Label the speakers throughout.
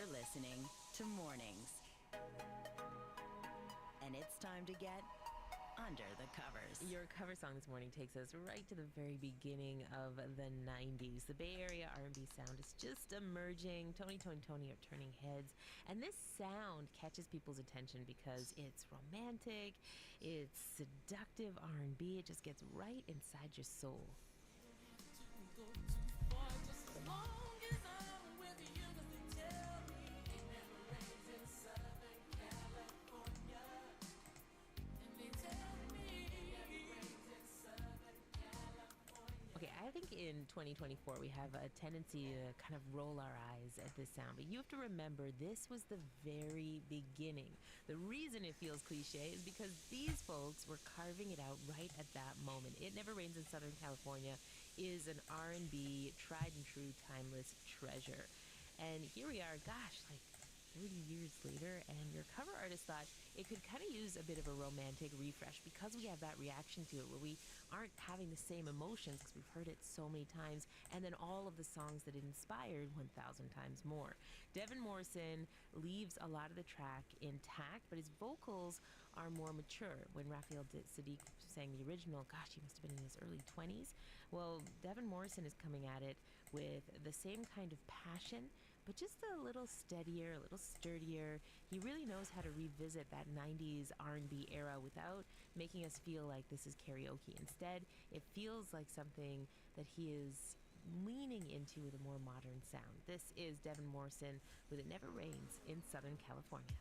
Speaker 1: You're listening to Mornings. And it's time to get under the covers.
Speaker 2: Your cover song this morning takes us right to the very beginning of the 90s. The Bay Area R&B sound is just emerging. Tony are turning heads. And this sound catches people's attention because it's romantic, it's seductive R&B. It just gets right inside your soul. Okay, I think in 2024 we have a tendency to kind of roll our eyes at this sound, but you have to remember this was the very beginning. The reason it feels cliche is because these folks were carving it out right at that moment. It Never Rains in Southern California is an R&B tried and true timeless treasure. And here we are, gosh, like 30 years later, and your cover artist thought it could kind of use a bit of a romantic refresh because we have that reaction to it where we aren't having the same emotions because we've heard it so many times, and then all of the songs that it inspired 1,000 times more. Devin Morrison leaves a lot of the track intact, but his vocals are more mature. When Raphael Sadiq sang the original, gosh, he must have been in his early 20s. Well, Devin Morrison is coming at it with the same kind of passion, but just a little steadier, a little sturdier. He really knows how to revisit that 90s R&B era without making us feel like this is karaoke. Instead, it feels like something that he is leaning into with a more modern sound. This is Devin Morrison with It Never Rains in Southern California.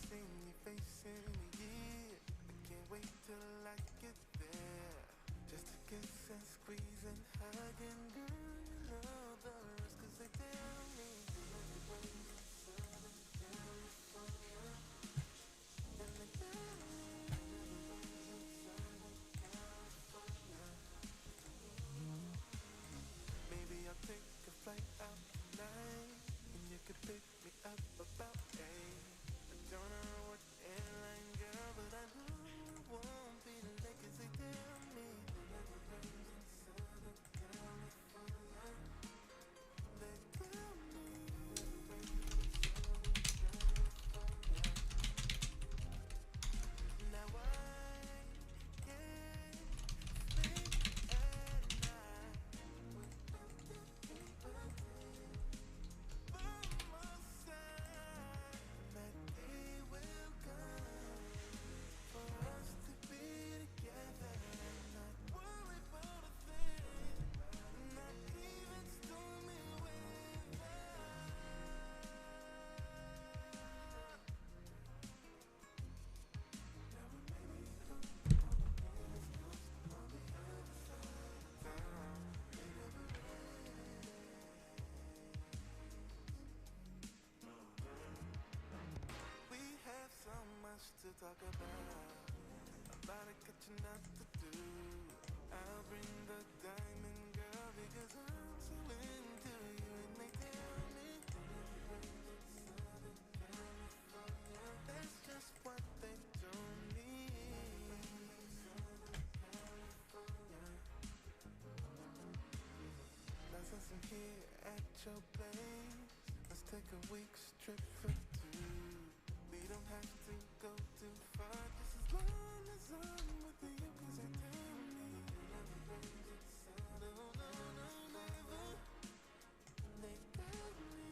Speaker 3: Seen your face in a year. I can't wait till I get there. Just to kiss and squeeze and hug and girl, you know the rest, 'cause they tell me and they tell me maybe I'll take a flight out tonight and you could pick me up about 8. Don't know what airline, girl, but I know it won't be late, 'cause they tell me Southern California. They tell me now I can't sleep at night without you by my side. That day will come for us to be together and not worry about a thing, not even stormy weather. Now we may be on the East Coast, on the other side of town. It never rains. We have so much to talk about it catching up to do. I'll bring the diamond, girl, because I'm so into you. And they tell me Southern California, that's just what they told me. Southern California. Now since I'm here at your place, let's take a week's trip for two. We don't have to go too far, just as long as I'm with you, 'cause they tell me no, never. They tell me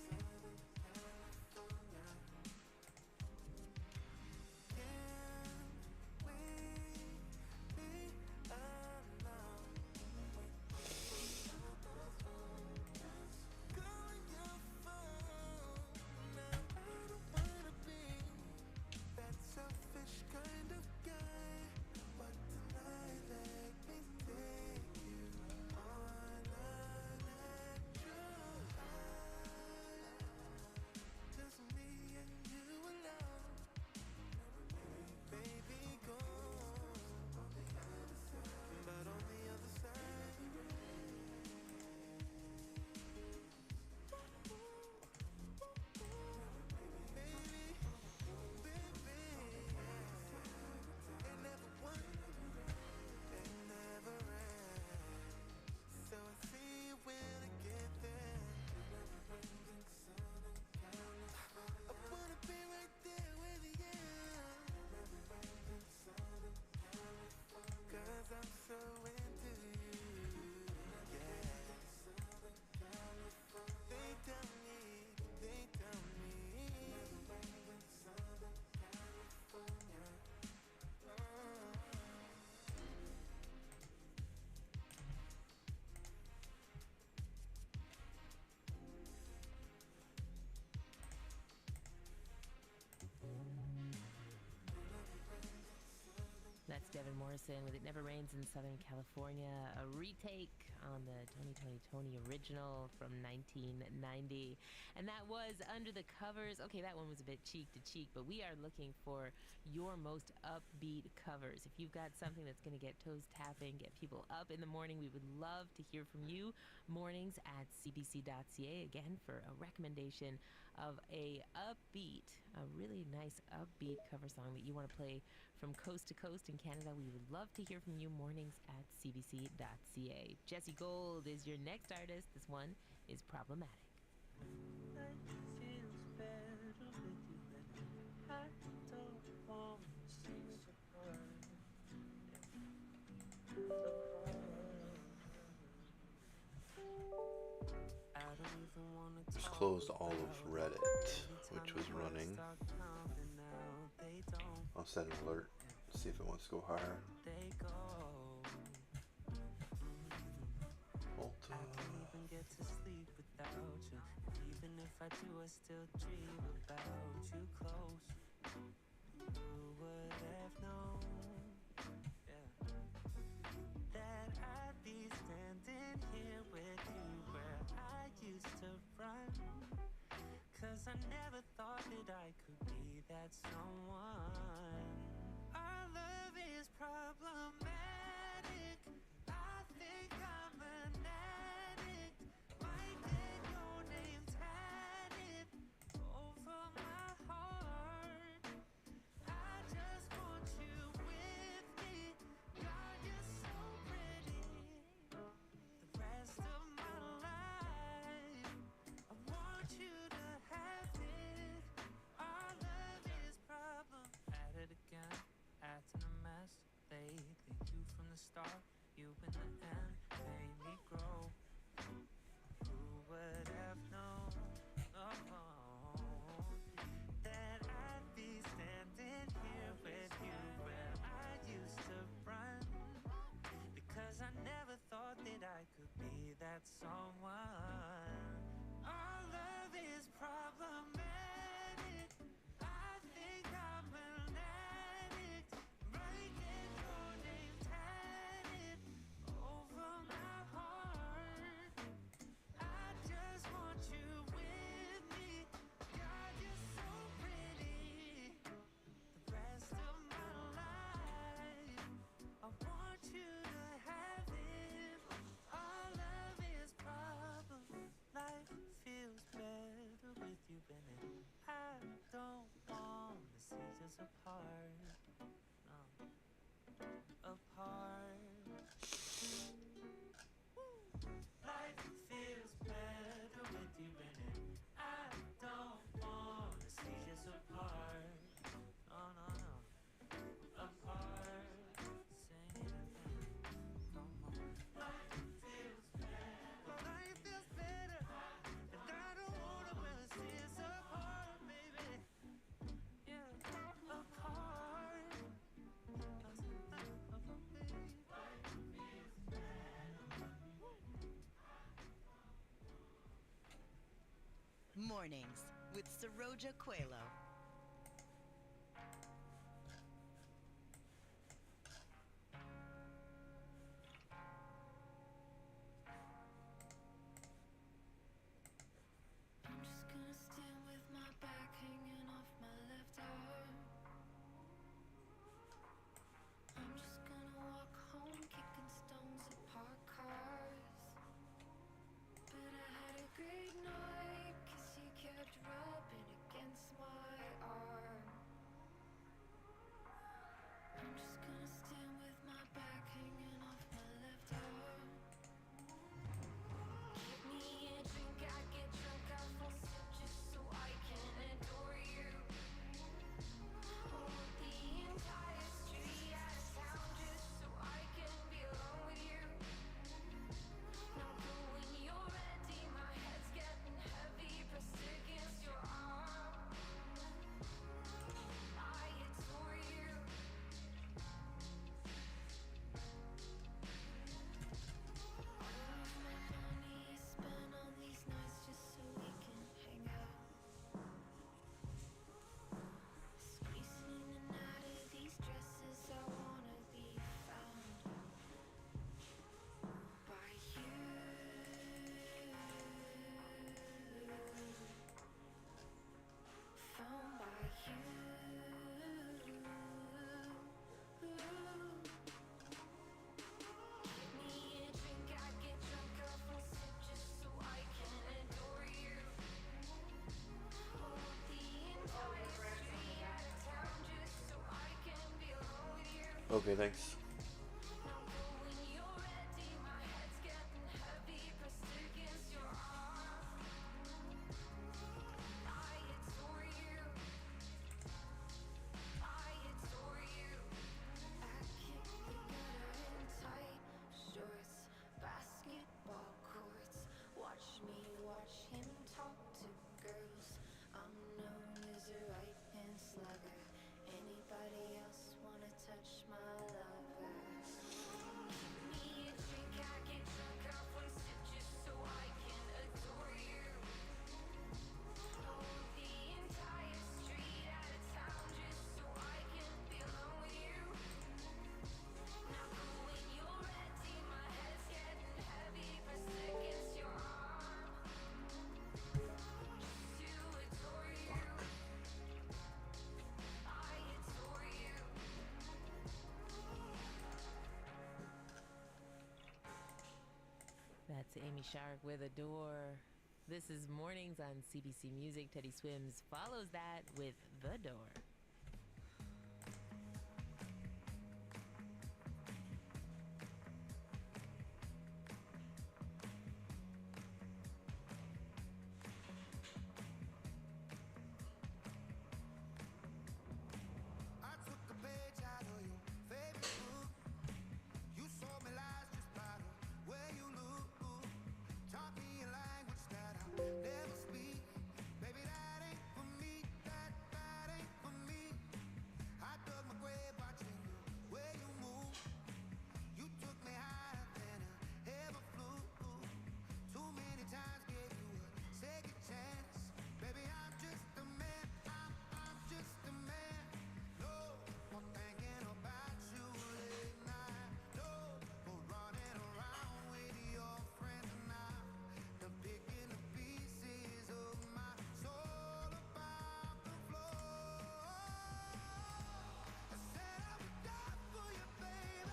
Speaker 3: Southern California. Can we be alone? Calling your phone now. I don't wanna be that selfish kind
Speaker 2: It's Devin Morrison with It Never Rains in Southern California, a retake on the 2020 Tony original from 1990. And that was Under the Covers. Okay, that one was a bit cheek to cheek, but we are looking for your most upbeat covers. If you've got something that's going to get toes tapping, get people up in the morning, we would love to hear from you. Mornings at cbc.ca, again, for a recommendation of a really nice upbeat cover song that you want to play from coast to coast in Canada. We would love to hear from you. Mornings at cbc.ca. Jesse Gold is your next artist. This one is Problematic.
Speaker 4: Life feels better with you, but I don't want to see so hard.
Speaker 5: Just closed all of Reddit, which was running. I'll set an alert, see if it wants to go higher.
Speaker 4: I can't even get to sleep without you. Even if I do, I still dream about you close. Who would have known, that I'd be standing here with you where I used to run? 'Cause I never thought that I could be that someone. Our love is problematic. I think I'm an addict. Might get your name tatted over my heart. I just want you with me. God, you're so pretty. The rest of my life, I want you to have it. Our love is problem. At it again, acting a mess. Lately, you from the start, you in the end, made me grow. Who would have known, that I'd be standing here with you where I used to run? Because I never thought that I could be that someone. Our love is problematic. I think I'm an addict. Might get your name tatted over my heart. I just want you with me. God, you're so pretty. The rest of my life, I want you to have it. Our love is problem. Life feels better with you in it. I don't want to see us apart. No. Apart. Life feels better with you in it. I don't want to see us apart. No, no, no. Apart. Sing it again. Come on. Life feels better. Life feels better. And I don't wanna really see us apart, baby. Yeah. Apart.
Speaker 1: Mornings with Saroja Coelho.
Speaker 6: I'm just gonna stand with my back hanging off my left arm. I'm just gonna walk home kicking stones at parked cars. But I had a great night 'cause you kept rubbing against my
Speaker 5: Okay, thanks.
Speaker 6: Basketball courts, watch me watch him talk to girls. I'm known as a right hand slugger. Anybody else wanna touch my lover? Me a drink, I get drunk off one sip just so I can adore you. Oh, the entire street out of town just so I can be alone with you. Now go when you're ready, my head's getting heavy, pressed against your arm. Just to adore you, I adore you.
Speaker 2: That's Amy Shark with Adore. This is Mornings on CBC Music. Teddy Swims follows that with The Door.
Speaker 3: I took a page out of your favorite book. You sold me lies just by the way you look. Taught me a language that I'll never speak. Baby, that ain't for me. That ain't for me. I dug my grave watching the way you move. You took me higher than I ever flew. Too many times gave you a second chance. Baby, I'm just a man. I'm just a man. No more thinking about you late night. No more running around with your friends now. Done picking the pieces of my soul about the floor. I said I would die for you, baby,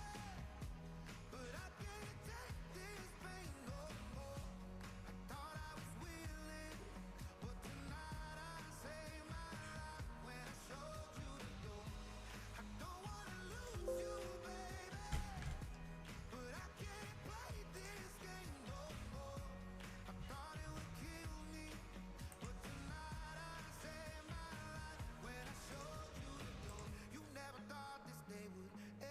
Speaker 3: but I can't take this pain no more. I thought I was willing, but tonight I saved my life when I showed you the door. I don't wanna lose you, baby, but I can't play this game no more. I thought it would kill me, but tonight I saved my life when I showed you the door. You never thought this day would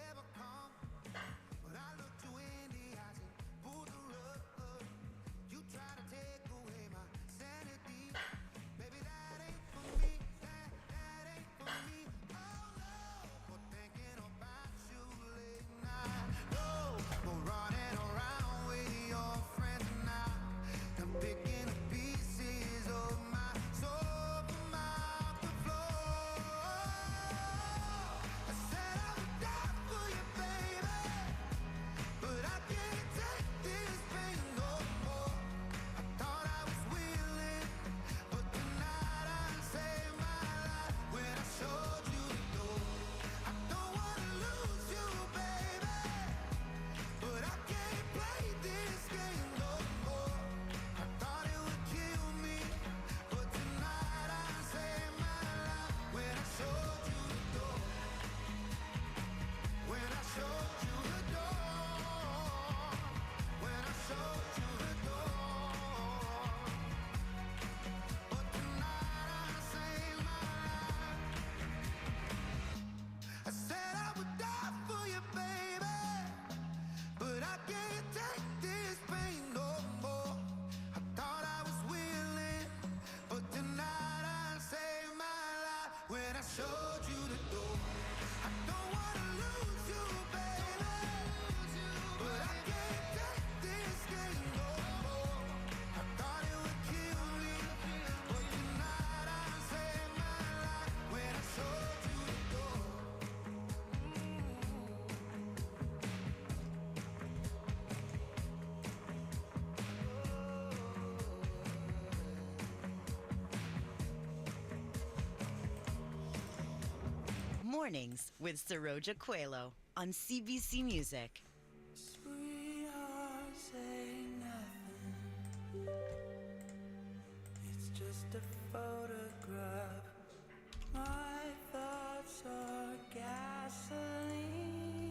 Speaker 3: ever come, but I looked you in the eyes and pulled the rug. You try to take away my sanity. Baby, that ain't for me. That ain't for me. Oh no, for thinking about you late night. No, for running around with your friends now. I'm picking the pieces of my soul from out the floor. I said I would die for you, baby, but I can't take this pain no more. I thought I was willing, but tonight I saved my life when I showed you the door. I don't wanna lose you, baby, but I can't play this game no more. I thought it would kill me, but tonight I saved my life when I showed you the door. When I showed you the door. When I showed you the door. But tonight I saved my life. I said I would die for you, baby, but I can't take this pain no more. I thought I was willing, but tonight I saved my life when I showed you the door. I don't wanna lose you, baby, but I can't take this game no more. I thought it would kill me, but tonight I saved my life when I showed you the door.
Speaker 1: Mornings with Saroja Coelho on CBC Music.
Speaker 4: Sweetheart, say nothing. It's just a photograph. My thoughts are gasoline.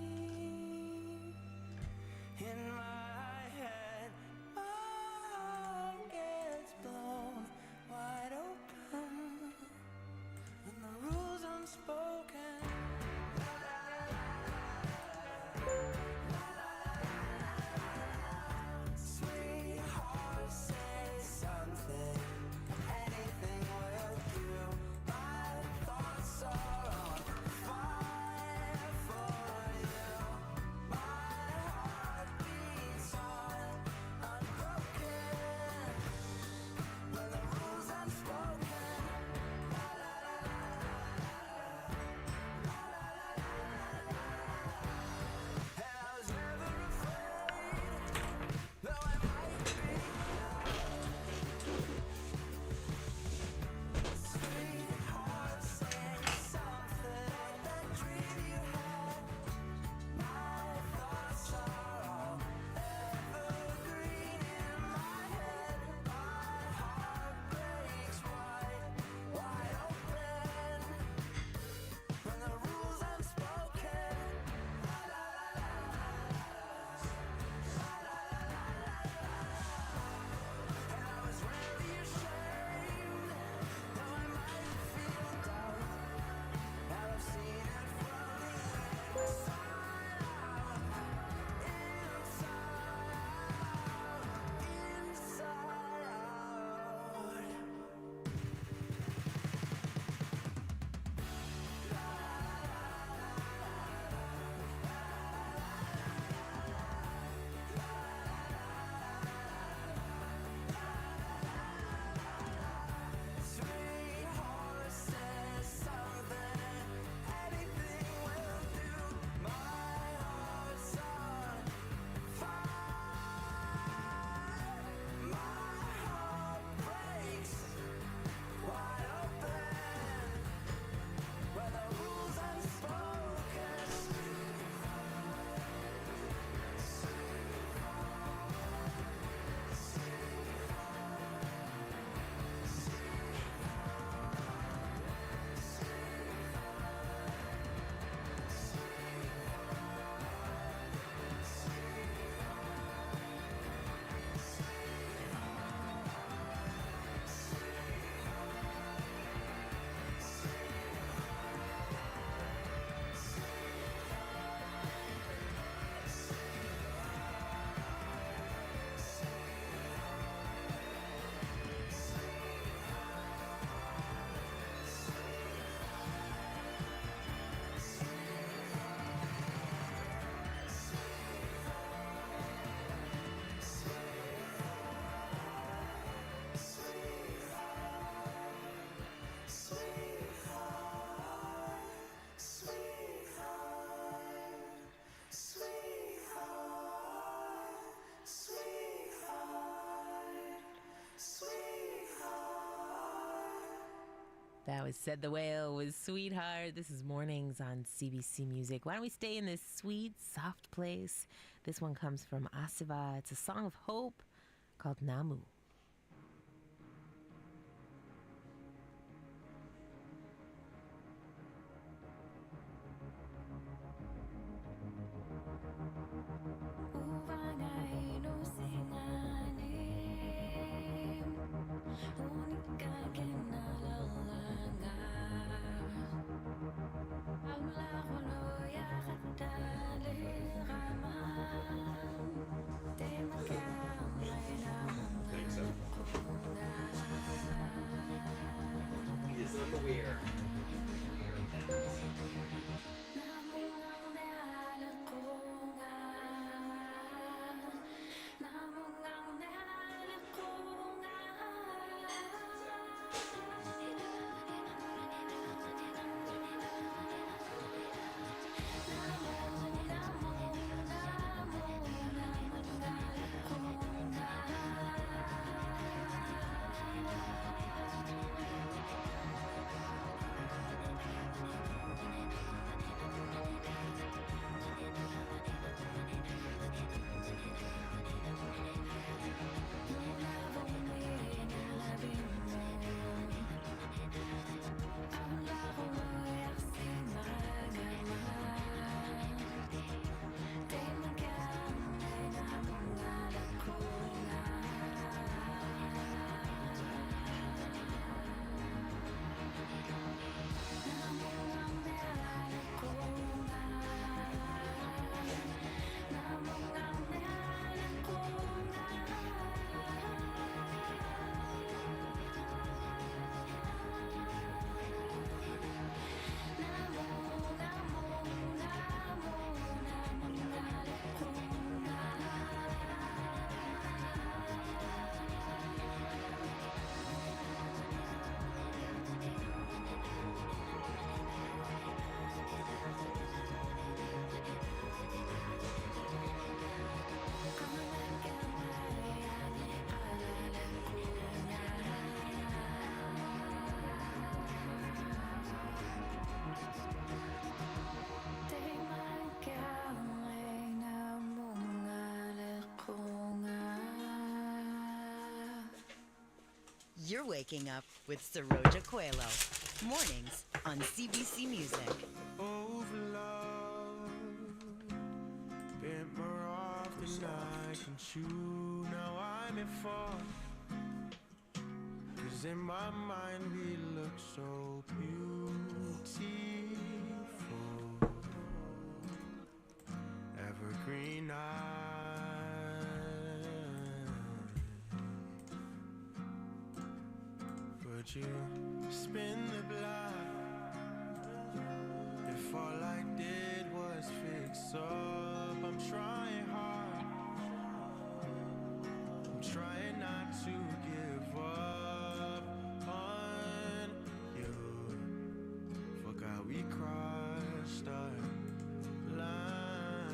Speaker 2: That was Said the Whale with Sweetheart. This is Mornings on CBC Music. Why don't we stay in this sweet, soft place? This one comes from Asiva. It's a song of hope called Namu.
Speaker 1: You're waking up with Saroja Coelho. Mornings on CBC Music.
Speaker 3: Overlove, bit more off than I can chew. Now I'm at fault, 'cause in my mind we look so beautiful. Evergreen eyes, would you spin the block if all I did was fix up? I'm trying hard, I'm trying not to give up on you. Forgot we crossed our line.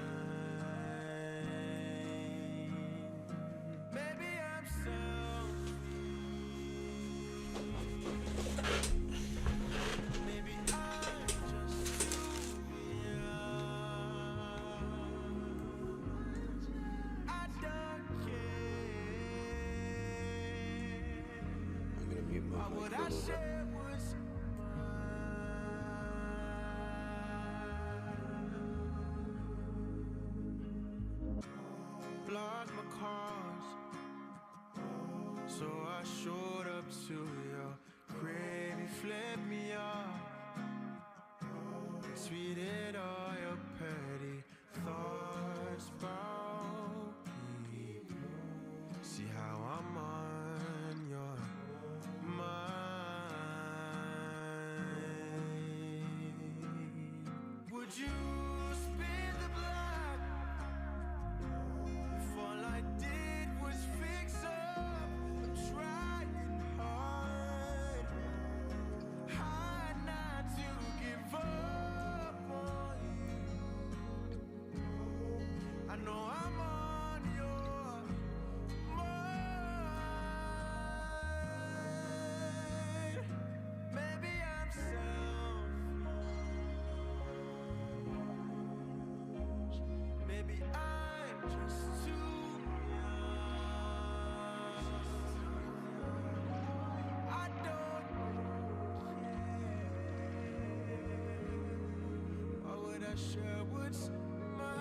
Speaker 3: Maybe I'm selfish, maybe I'm just too young. I don't care.
Speaker 5: I'm gonna mute my mic
Speaker 3: What
Speaker 5: for a
Speaker 3: I
Speaker 5: little bit.
Speaker 3: said was blocked my calls, so I showed up to your crib. You flipped me off, tweeted all your petty thoughts about me. See how I'm on your mind. Would you spin the block if all I did was fix up? I'm trying hard, hard not to give up on you. I know I'm on your mind. Maybe share what's mine.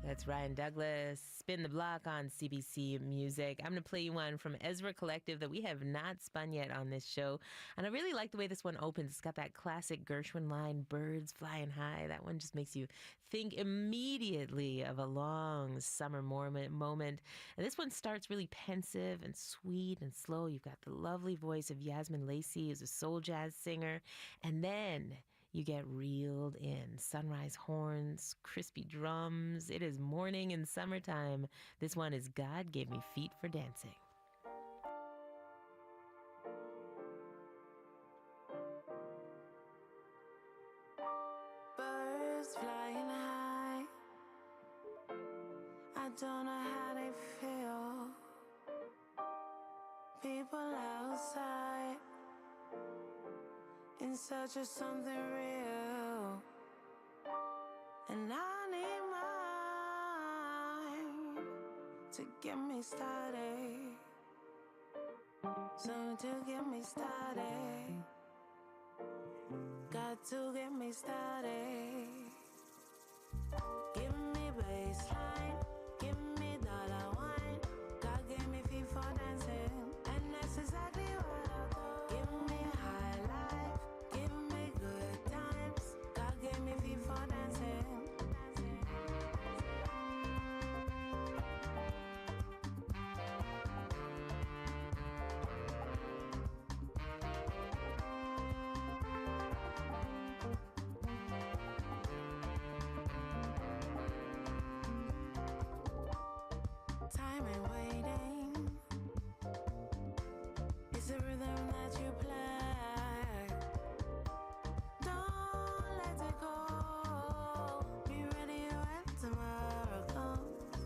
Speaker 2: That's Ryan Douglas, Spin the Block on CBC Music. I'm going to play you one from Ezra Collective that we have not spun yet on this show. And I really like the way this one opens. It's got that classic Gershwin line, birds flying high. That one just makes you think immediately of a long summer moment. And this one starts really pensive and sweet and slow. You've got the lovely voice of Yasmin Lacey, who's a soul jazz singer. And then you get reeled in. Sunrise horns, crispy drums. It is morning in summertime. This one is God Gave Me Feet for Dancing.
Speaker 6: Birds flying high. I don't know how they feel. People outside in search of something real, and I need mine to get me started. Something to get me started. Got to get me started. Give me baseline, give me dollar wine. God gave me feet for dancing, and that's exactly what I'll do. Give me high life, give me good times. God gave me feet for dancing. Time and waiting. It's the rhythm that you play. Don't let it go. Be ready when tomorrow comes.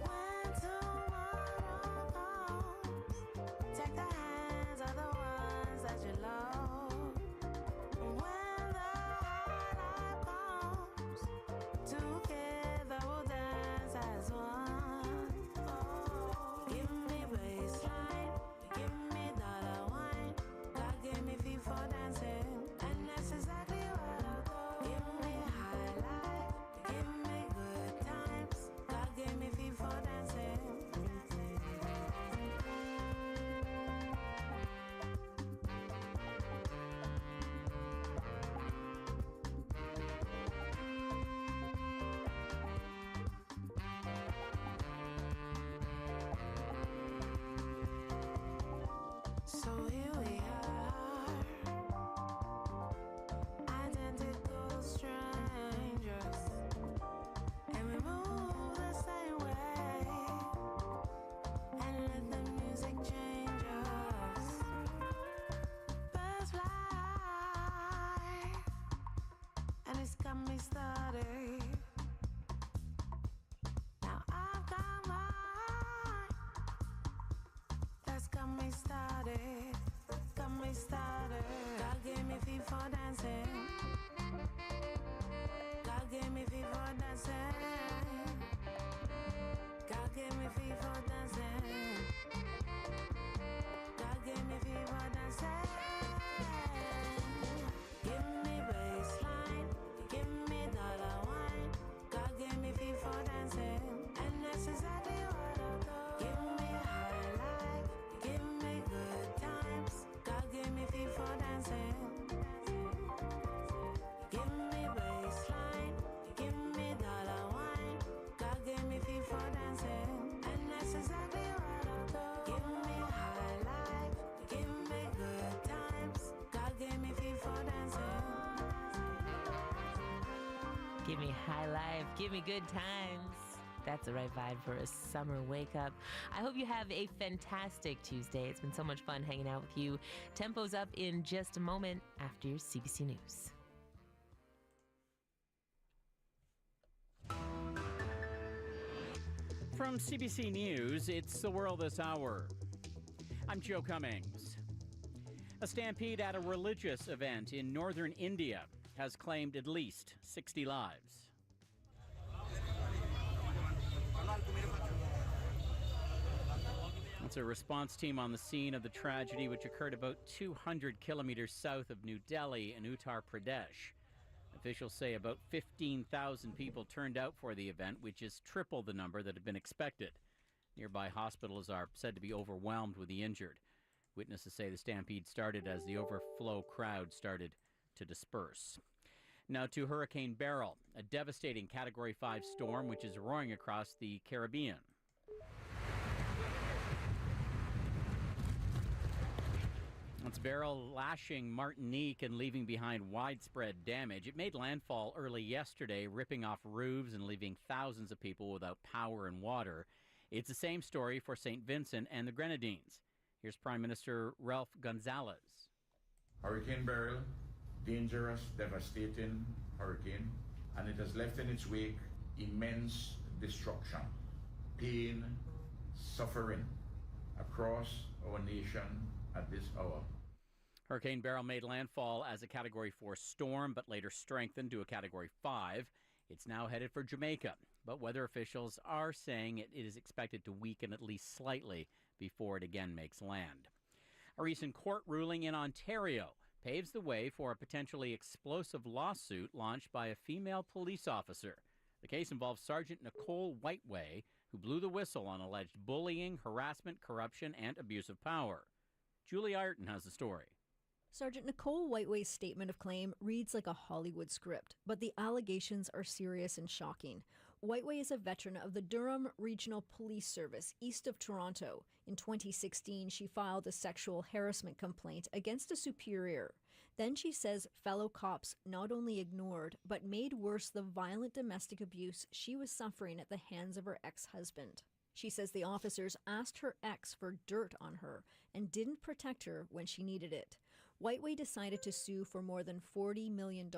Speaker 6: When tomorrow comes, take the hands of the ones that you love. When the highlight comes, together we'll dance as one. Give me baseline, give me dollar wine. God gave me feet for dancing, and that's exactly what I'll do. Give me high life, give me good times. God gave me feet for dancing. So here we are, identical strangers, and we move the same way, and let the music change us. Birds fly, and it's got me started. Now I've got mine. That's got me started, got me started. God gave me feet for dancing. God gave me feet for dancing. God gave me feet for dancing. God gave me feet for dancing. Give me baseline, give me dollar wine. God gave me feet for dancing, and that's exactly what I'll do. Give me high life, give me good times. God gave me feet for dancing. Give me baseline, give me dollar wine. God gave me feet for dancing, and that's exactly what I'll do. Give me high life, give me good times. God gave me feet for dancing.
Speaker 2: Give me high life, give me good times. That's the right vibe for a summer wake up. I hope you have a fantastic Tuesday. It's been so much fun hanging out with you. Tempo's up in just a moment after your CBC News.
Speaker 7: From CBC News, it's The World This Hour. I'm Joe Cummings. A stampede at a religious event in northern India has claimed at least 60 lives. It's a response team on the scene of the tragedy, which occurred about 200 kilometers south of New Delhi in Uttar Pradesh. Officials say about 15,000 people turned out for the event, which is triple the number that had been expected. Nearby hospitals are said to be overwhelmed with the injured. Witnesses say the stampede started as the overflow crowd started to disperse. Now to Hurricane Beryl, a devastating Category 5 storm which is roaring across the Caribbean. It's Beryl lashing Martinique and leaving behind widespread damage. It made landfall early yesterday, ripping off roofs and leaving thousands of people without power and water. It's the same story for St. Vincent and the Grenadines. Here's Prime Minister Ralph Gonzalez.
Speaker 8: Hurricane Beryl, dangerous, devastating hurricane, and it has left in its wake immense destruction, pain, suffering across our nation at this hour.
Speaker 7: Hurricane Beryl made landfall as a Category 4 storm, but later strengthened to a Category 5. It's now headed for Jamaica, but weather officials are saying it is expected to weaken at least slightly before it again makes land. A recent court ruling in Ontario paves the way for a potentially explosive lawsuit launched by a female police officer. The case involves Sergeant Nicole Whiteway, who blew the whistle on alleged bullying, harassment, corruption, and abuse of power. Julie Ayrton has the story.
Speaker 9: Sergeant Nicole Whiteway's statement of claim reads like a Hollywood script, but the allegations are serious and shocking. Whiteway is a veteran of the Durham Regional Police Service, east of Toronto. In 2016, she filed a sexual harassment complaint against a superior. Then she says fellow cops not only ignored, but made worse the violent domestic abuse she was suffering at the hands of her ex-husband. She says the officers asked her ex for dirt on her and didn't protect her when she needed it. Whiteway decided to sue for more than $40 million.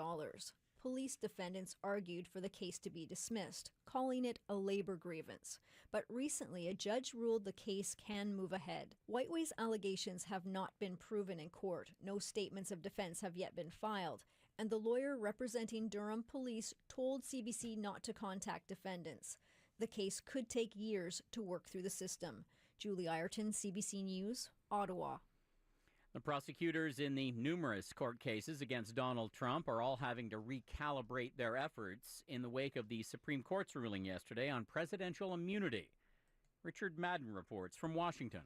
Speaker 9: Police defendants argued for the case to be dismissed, calling it a labor grievance. But recently, a judge ruled the case can move ahead. Whiteway's allegations have not been proven in court. No statements of defense have yet been filed. And the lawyer representing Durham Police told CBC not to contact defendants. The case could take years to work through the system. Julie Ayrton, CBC News, Ottawa.
Speaker 7: The prosecutors in the numerous court cases against Donald Trump are all having to recalibrate their efforts in the wake of the Supreme Court's ruling yesterday on presidential immunity. Richard Madden reports from Washington.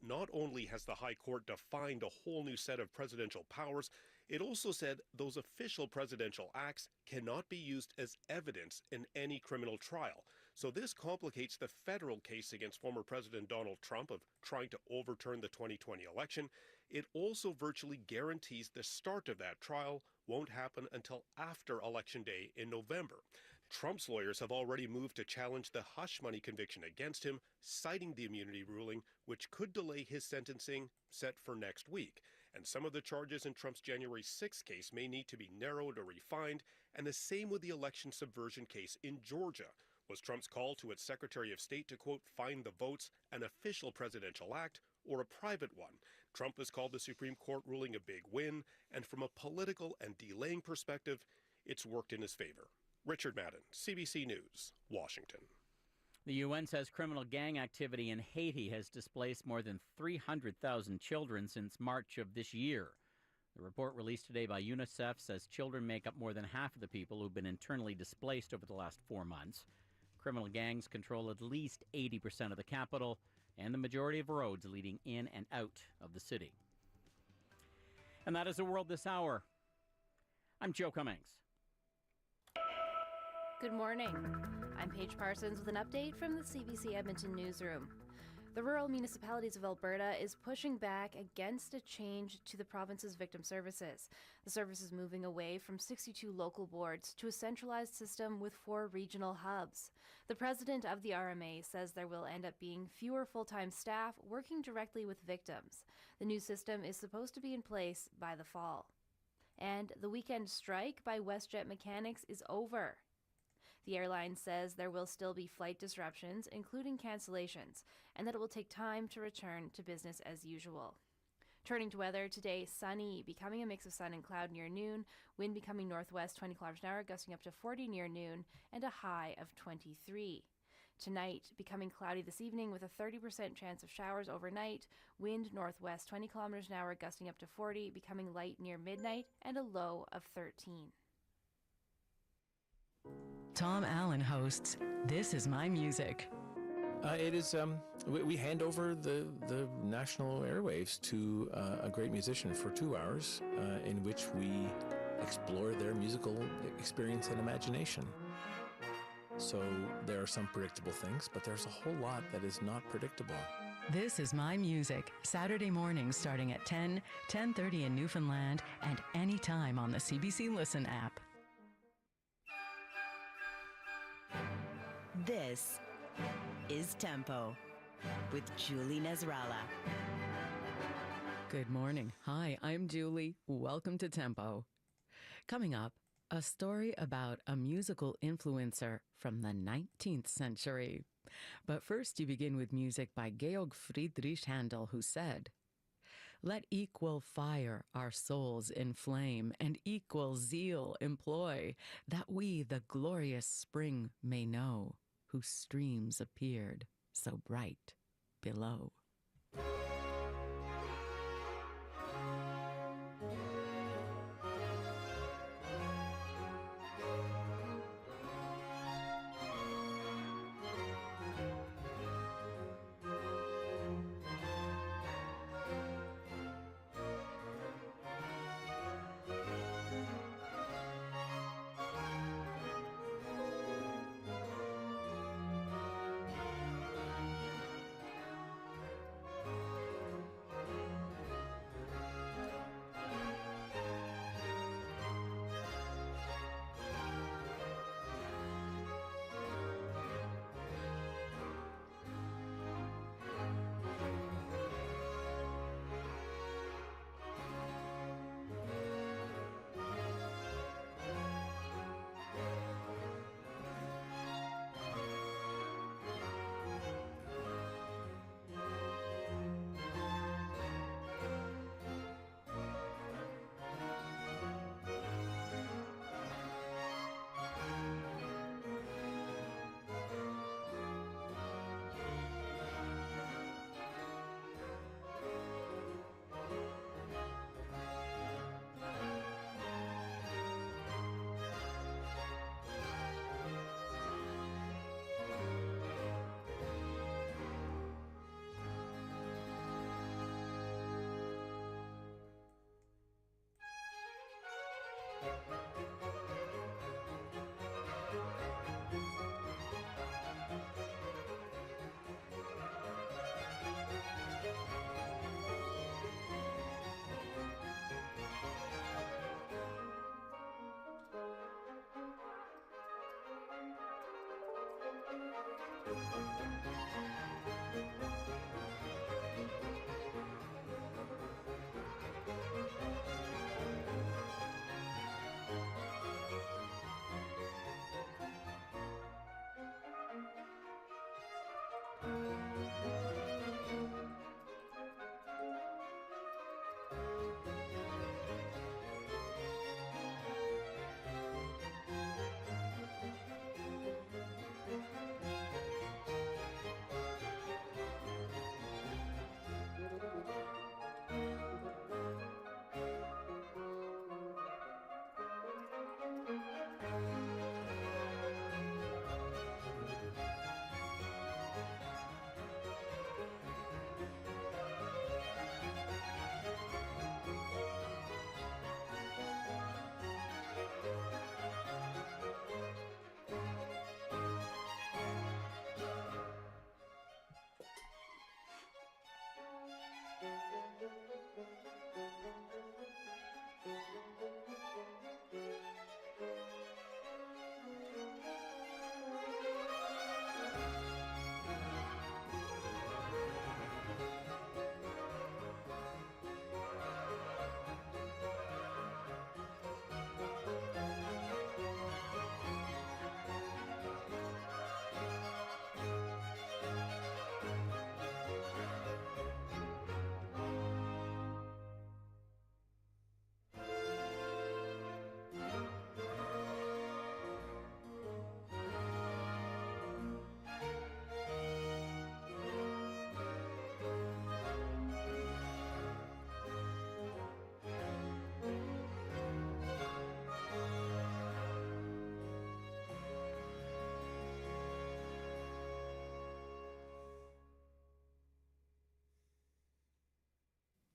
Speaker 10: Not only has the High Court defined a whole new set of presidential powers, it also said those official presidential acts cannot be used as evidence in any criminal trial. So this complicates the federal case against former President Donald Trump of trying to overturn the 2020 election. It also virtually guarantees the start of that trial won't happen until after Election Day in November. Trump's lawyers have already moved to challenge the hush money conviction against him, citing the immunity ruling, which could delay his sentencing set for next week. And some of the charges in Trump's January 6th case may need to be narrowed or refined, and the same with the election subversion case in Georgia. Was Trump's call to its Secretary of State to, quote, find the votes an official presidential act or a private one? Trump has called the Supreme Court ruling a big win, and from a political and delaying perspective, it's worked in his favor. Richard Madden, CBC News, Washington.
Speaker 7: The UN says criminal gang activity in Haiti has displaced more than 300,000 children since March of this year. The report released today by UNICEF says children make up more than half of the people who've been internally displaced over the last 4 months. Criminal gangs control at least 80% of the capital and the majority of roads leading in and out of the city. And that is the world this hour. I'm Joe Cummings.
Speaker 11: Good morning. I'm Paige Parsons with an update from the CBC Edmonton newsroom. The rural municipalities of Alberta is pushing back against a change to the province's victim services. The service is moving away from 62 local boards to a centralized system with 4 regional hubs. The president of the RMA says there will end up being fewer full-time staff working directly with victims. The new system is supposed to be in place by the fall. And the weekend strike by WestJet mechanics is over. The airline says there will still be flight disruptions, including cancellations, and that it will take time to return to business as usual. Turning to weather, today sunny, becoming a mix of sun and cloud near noon, wind becoming northwest 20 kilometers an hour, gusting up to 40 near noon, and a high of 23. Tonight, becoming cloudy this evening with a 30% chance of showers overnight, wind northwest 20 kilometers an hour, gusting up to 40, becoming light near midnight, and a low of 13.
Speaker 12: Tom Allen hosts This Is My Music.
Speaker 13: It is, we hand over the national airwaves to a great musician for 2 hours in which we explore their musical experience and imagination. So there are some predictable things, but there's a whole lot that is not predictable.
Speaker 12: This Is My Music, Saturday mornings starting at 10, 10:30 in Newfoundland, and anytime on the CBC Listen app.
Speaker 1: This is Tempo with Julie Nasrallah.
Speaker 12: Good morning. Hi, I'm Julie. Welcome to Tempo. Coming up, a story about a musical influencer from the 19th century. But first, you begin with music by Georg Friedrich Handel, who said, "Let equal fire our souls inflame, and equal zeal employ, that we the glorious spring may know, whose streams appeared so bright below."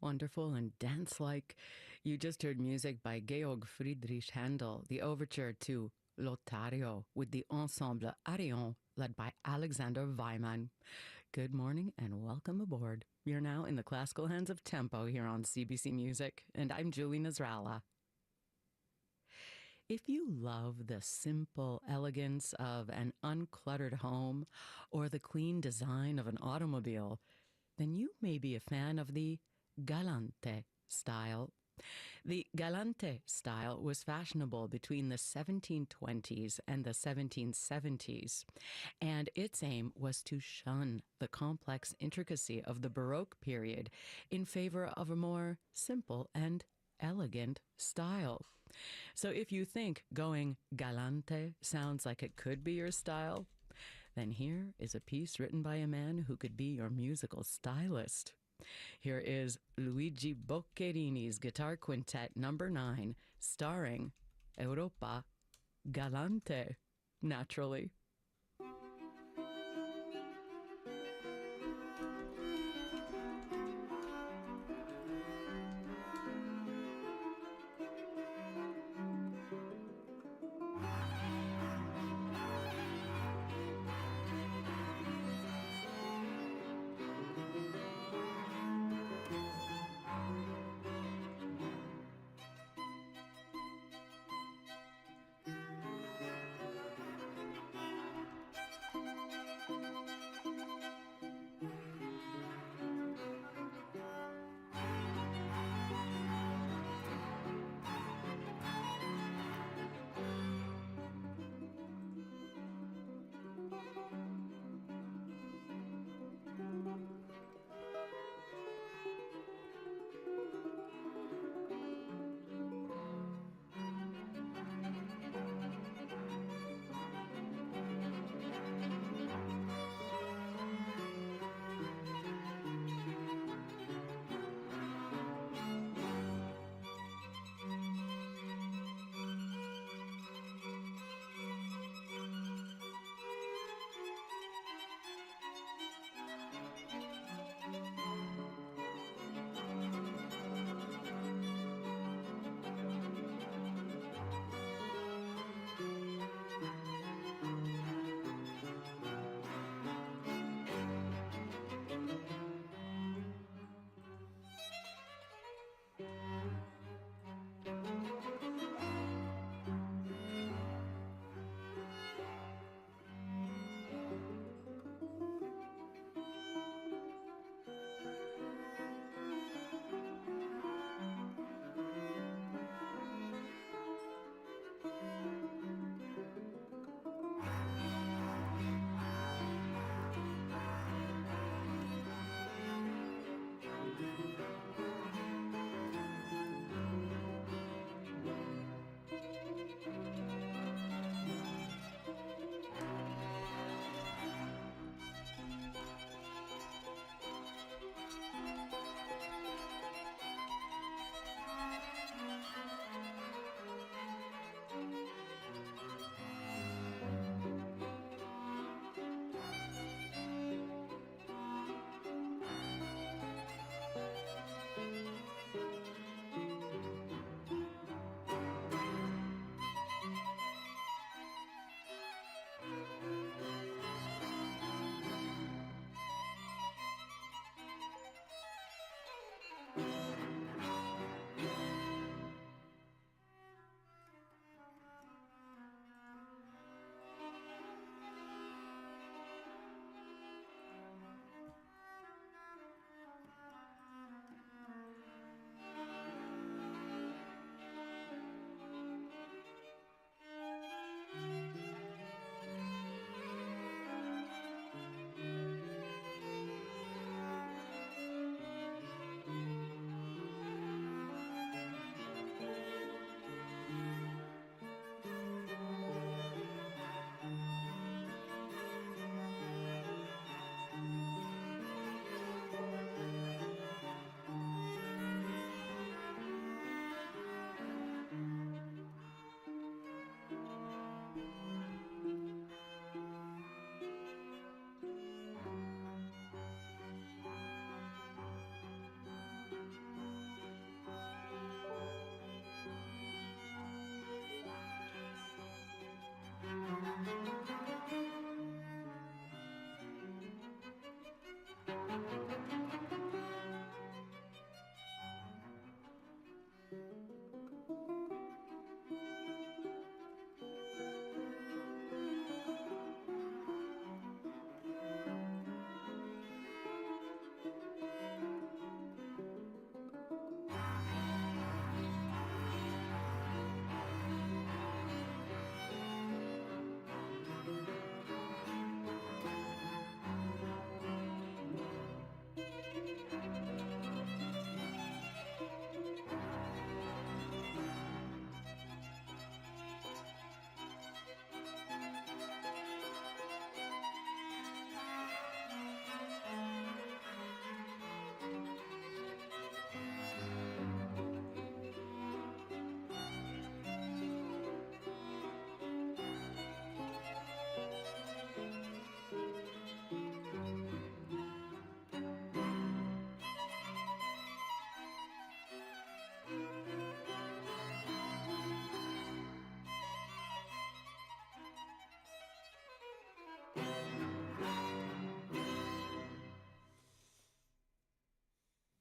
Speaker 12: wonderful and dance-like. You just heard music by Georg Friedrich Handel, the overture to Lothario with the Ensemble Arion, led by Alexander Weimann. Good morning and welcome aboard. You're now in the classical hands of tempo here on CBC Music, and I'm Julie Nasrallah. If you love the simple elegance of an uncluttered home or the clean design of an automobile, then you may be a fan of the Galante style. The Galante style was fashionable between the 1720s and the 1770s, and its aim was to shun the complex intricacy of the Baroque period in favor of a more simple and elegant style. So if you think going galante sounds like it could be your style, then here is a piece written by a man who could be your musical stylist. Here is Luigi Boccherini's Guitar Quintet No. 9, starring Europa Galante, naturally.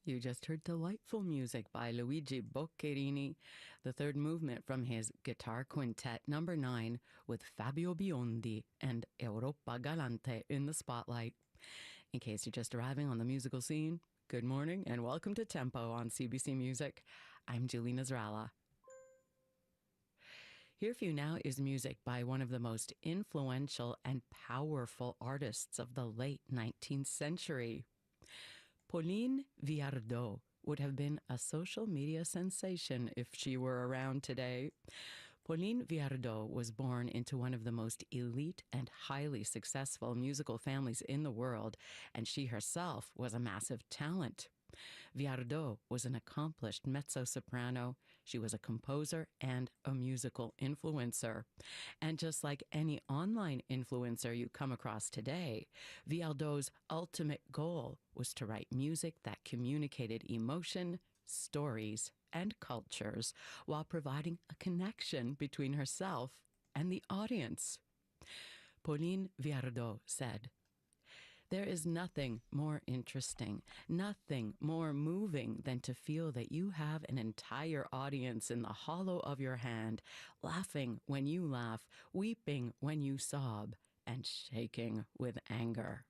Speaker 12: You just heard delightful music by Luigi Boccherini, the third movement from his Guitar Quintet number 9 with Fabio Biondi and Europa Galante in the spotlight. In case you're just arriving on the musical scene, good morning and welcome to Tempo on CBC Music. I'm Julie Nasrallah. Here for you now is music by one of the most influential and powerful artists of the late 19th century. Pauline Viardot would have been a social media sensation if she were around today. Pauline Viardot was born into one of the most elite and highly successful musical families in the world, and she herself was a massive talent. Viardot was an accomplished mezzo-soprano. She was a composer and a musical influencer. And just like any online influencer you come across today, Viardot's ultimate goal was to write music that communicated emotion, stories, and cultures while providing a connection between herself and the audience. Pauline Viardot said, "There is nothing more interesting, nothing more moving than to feel that you have an entire audience in the hollow of your hand, laughing when you laugh, weeping when you sob, and shaking with anger."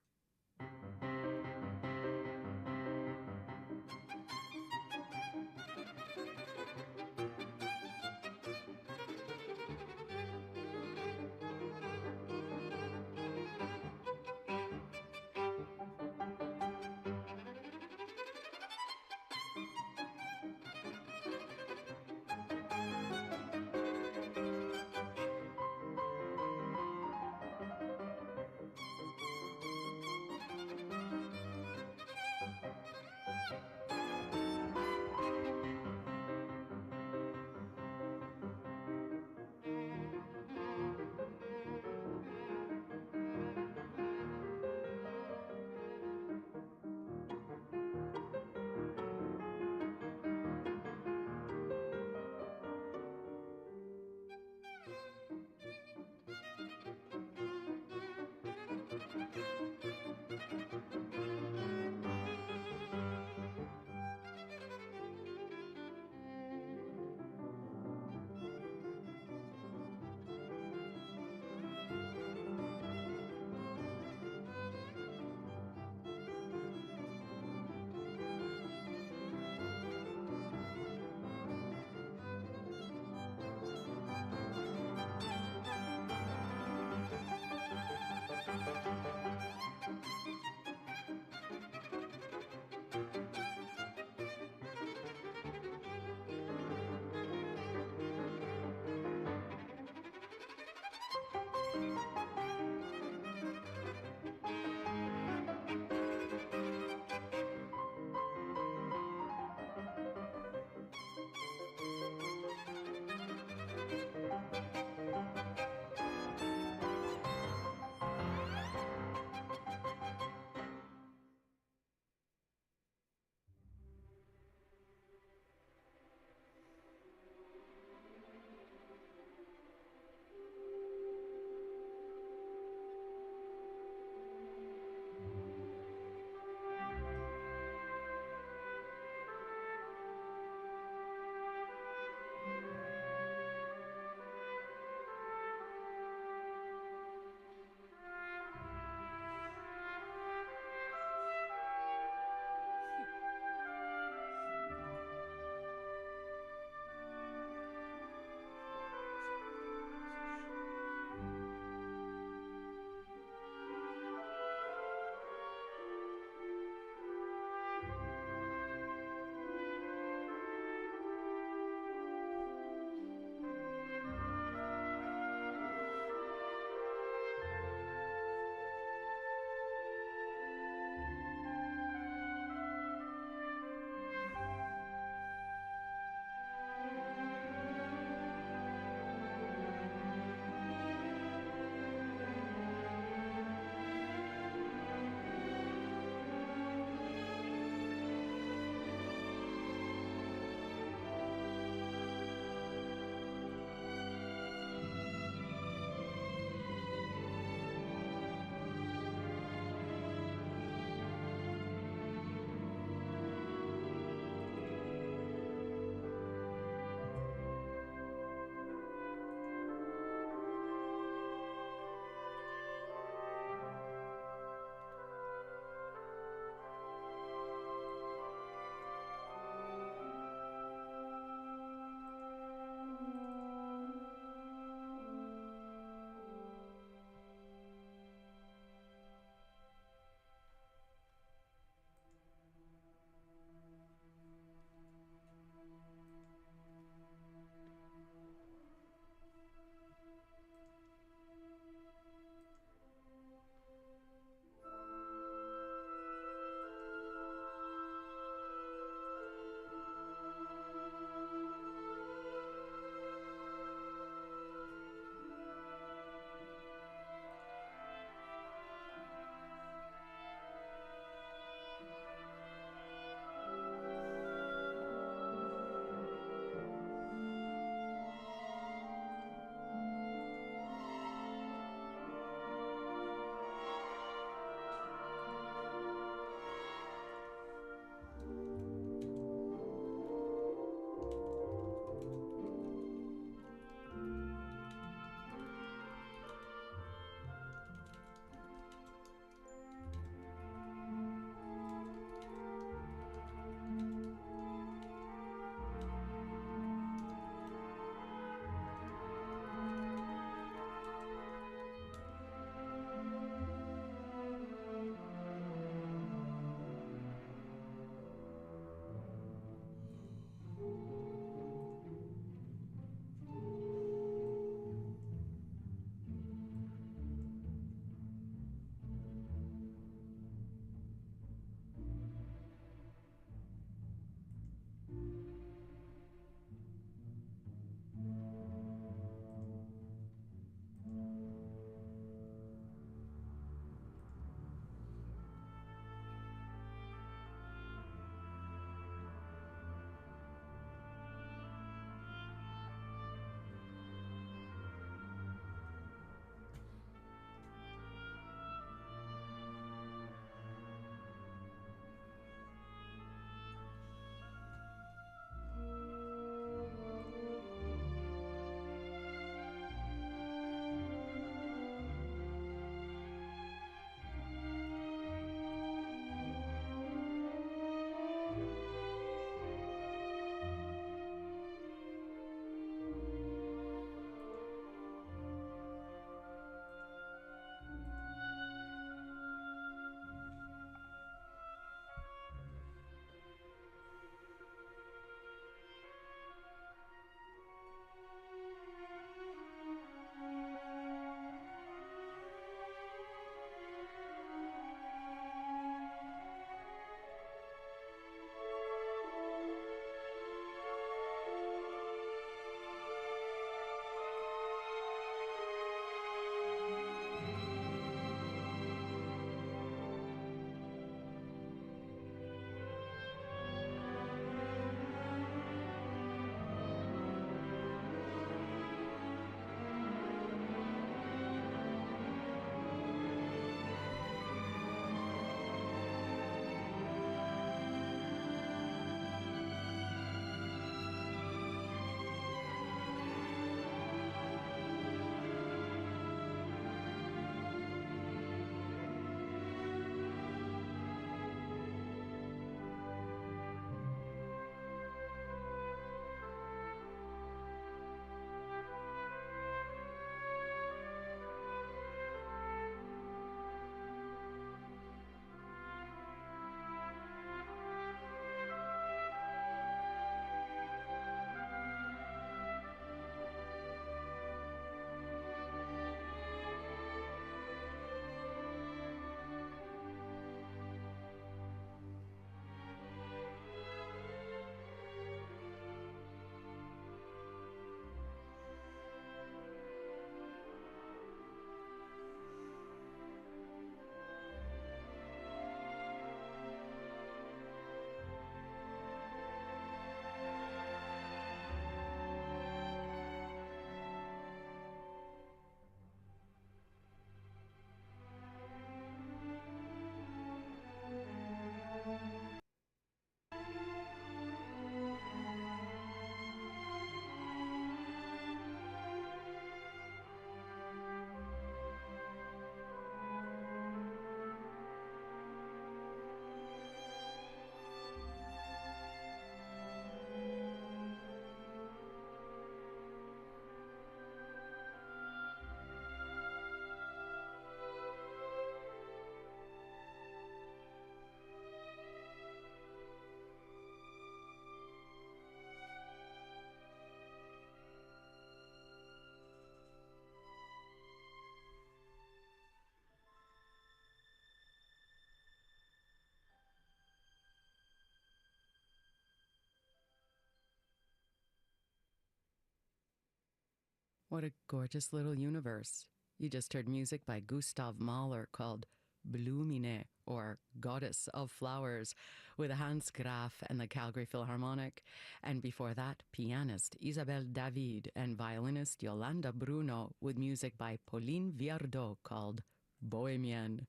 Speaker 12: What a gorgeous little universe. You just heard music by Gustav Mahler called Blumine, or Goddess of Flowers, with Hans Graf and the Calgary Philharmonic. And before that, pianist Isabelle David and violinist Yolanda Bruno with music by Pauline Viardot called Bohemienne.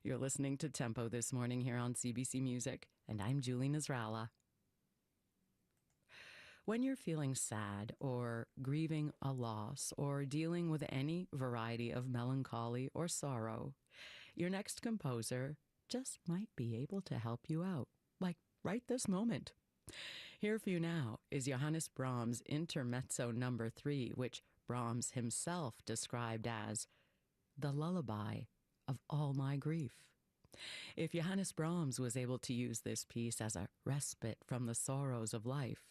Speaker 12: You're listening to Tempo this morning here on CBC Music, and I'm Julie Nasrallah. When you're feeling sad or grieving a loss or dealing with any variety of melancholy or sorrow, your next composer just might be able to help you out, like right this moment. Here for you now is Johannes Brahms' Intermezzo No. 3, which Brahms himself described as the lullaby of all my grief. If Johannes Brahms was able to use this piece as a respite from the sorrows of life,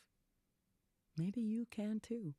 Speaker 12: maybe you can too.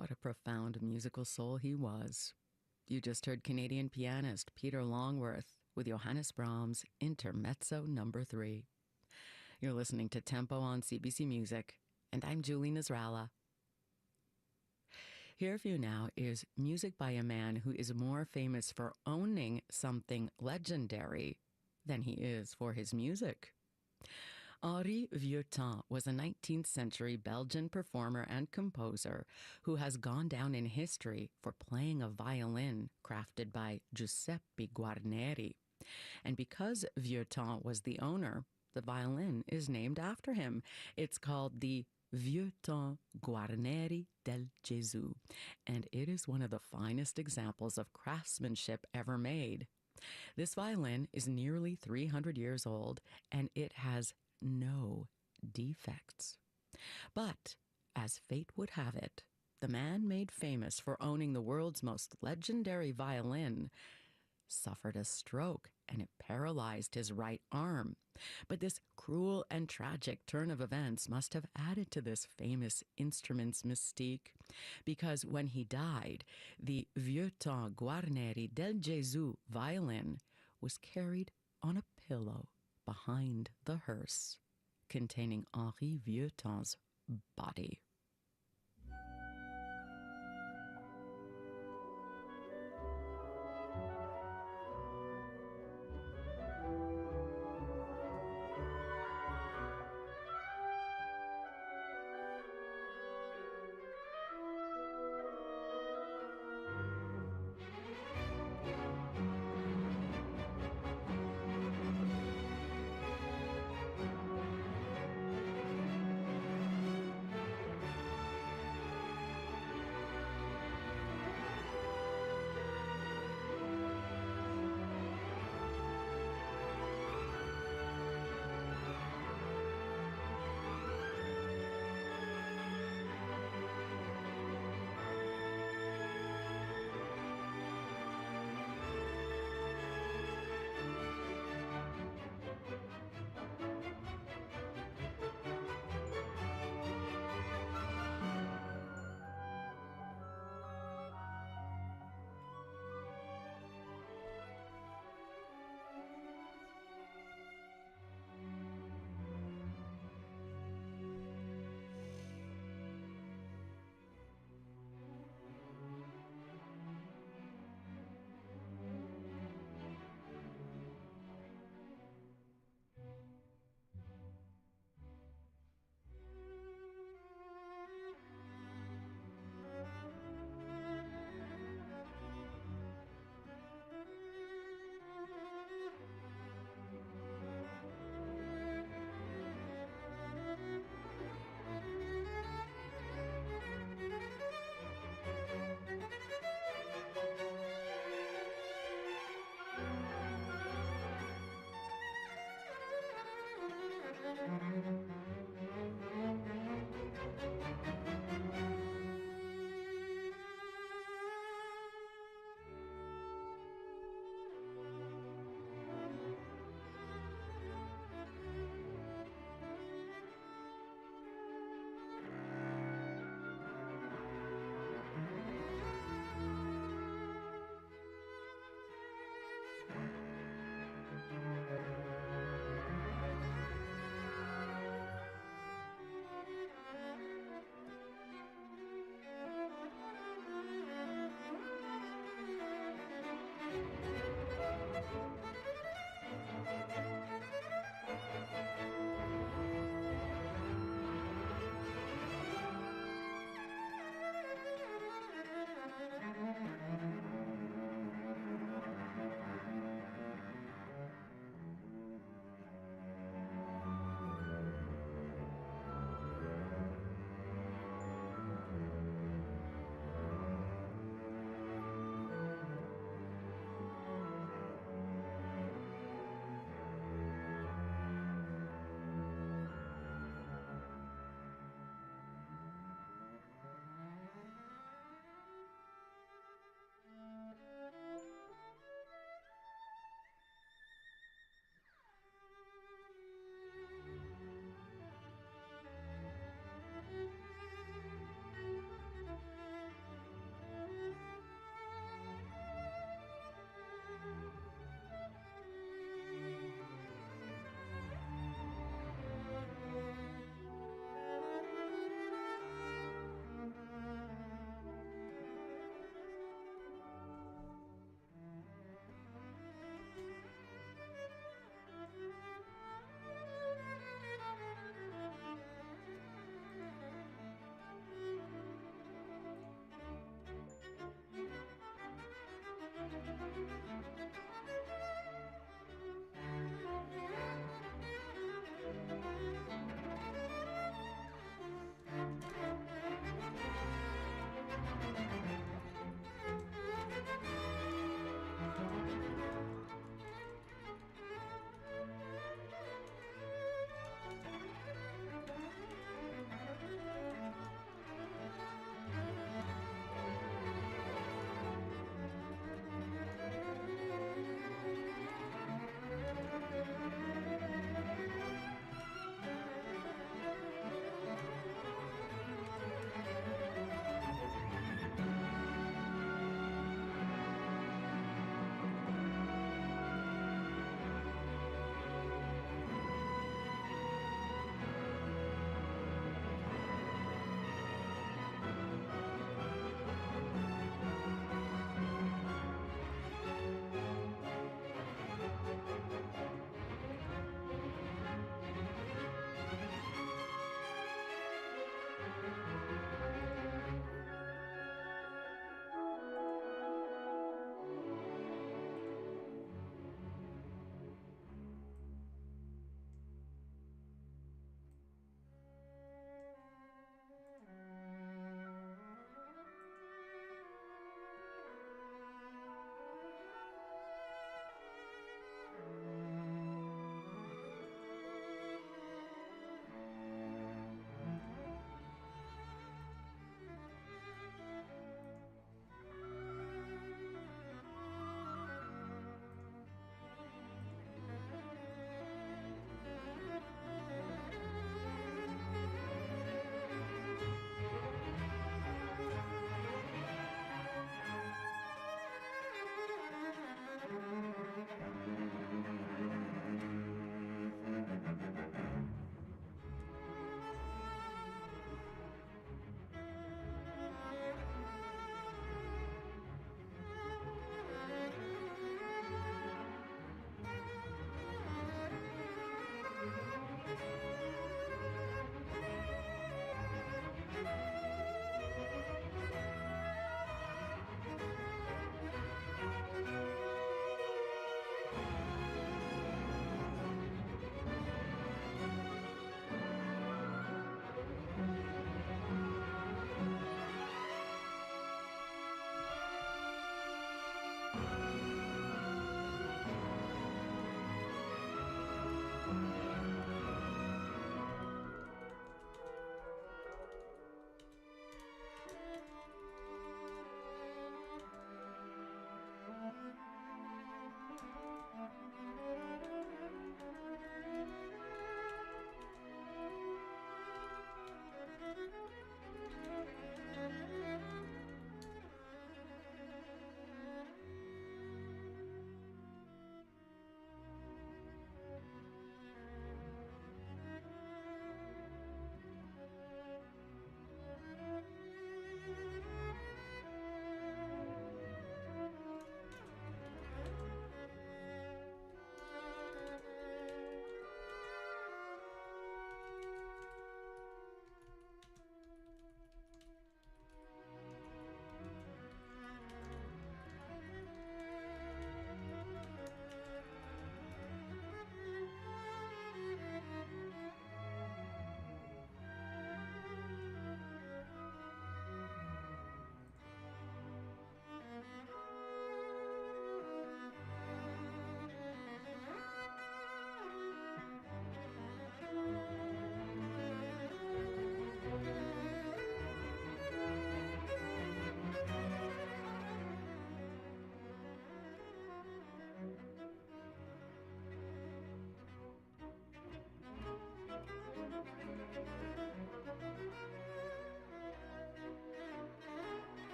Speaker 12: What a profound musical soul he was. You just heard Canadian pianist Peter Longworth with Johannes Brahms' Intermezzo No. 3. You're listening to Tempo on CBC Music, and I'm Julie Nasrallah. Here for you now is music by a man who is more famous for owning something legendary than he is for his music. Henri Vieuxtemps was a 19th century Belgian performer and composer who has gone down in history for playing a violin crafted by Giuseppe Guarneri. And because Vieuxtemps was the owner, the violin is named after him. It's called the Vieuxtemps Guarneri del Gesù, and it is one of the finest examples of craftsmanship ever made. This violin is nearly 300 years old, and it has no defects. But, as fate would have it, the man made famous for owning the world's most legendary violin suffered a stroke, and it paralyzed his right arm. But this cruel and tragic turn of events must have added to this famous instrument's mystique, because when he died, the Vieuxtemps Guarneri del Gesù violin was carried on a pillow behind the hearse containing Henri Vieuxtemps's body.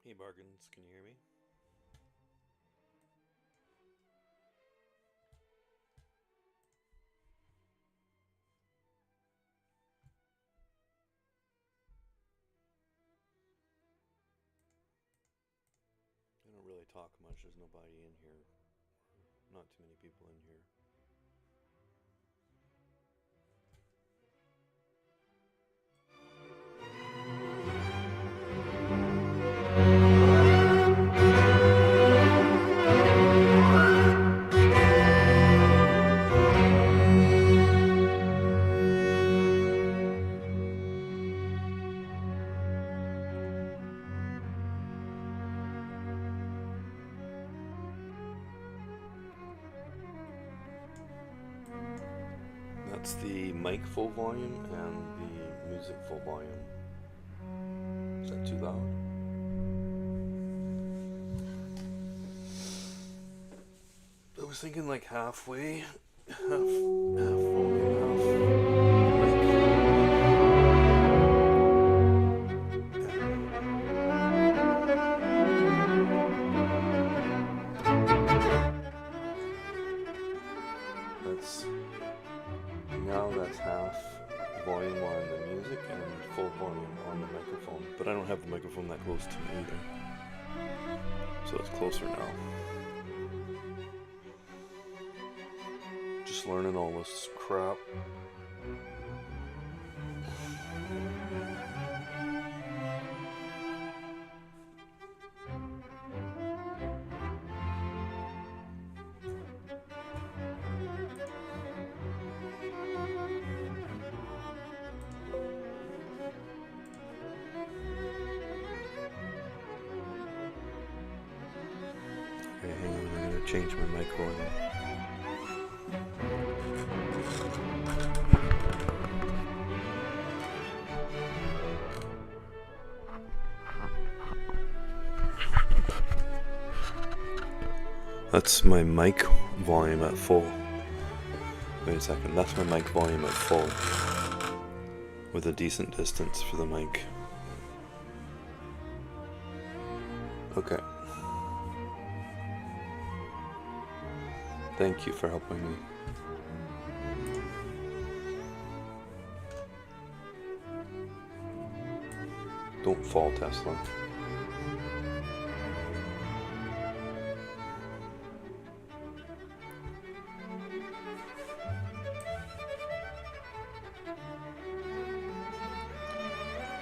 Speaker 5: Hey Bargains, can you hear me? I don't really talk much, there's nobody in here. Not too many people in here. That's the mic full volume and the music full volume. Is that too loud? I was thinking like halfway, half volume, half that's half volume on the music and full volume on the microphone. But I don't have the microphone that close to me either. So it's closer now. Just learning all this crap. Okay, hang on, I'm gonna change my mic volume. That's my mic volume at full. Wait a second, that's my mic volume at full. With a decent distance for the mic. Okay. Thank you for helping me. Don't fall, Tesla.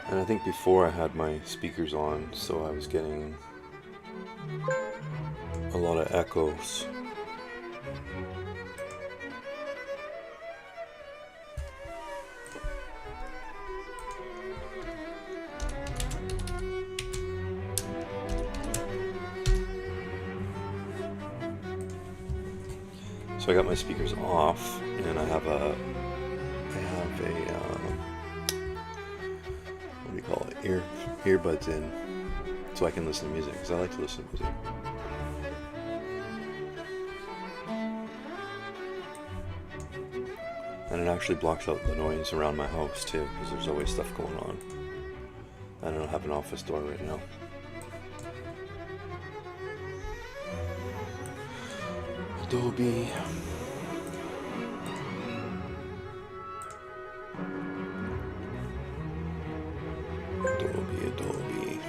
Speaker 5: And I think before I had my speakers on, so I was getting a lot of echoes. So I got my speakers off, and I have a what do you call it? Earbuds in, so I can listen to music, because I like to listen to music. And it actually blocks out the noise around my house too, because there's always stuff going on. I don't have an office door right now. Adobe. Adobe.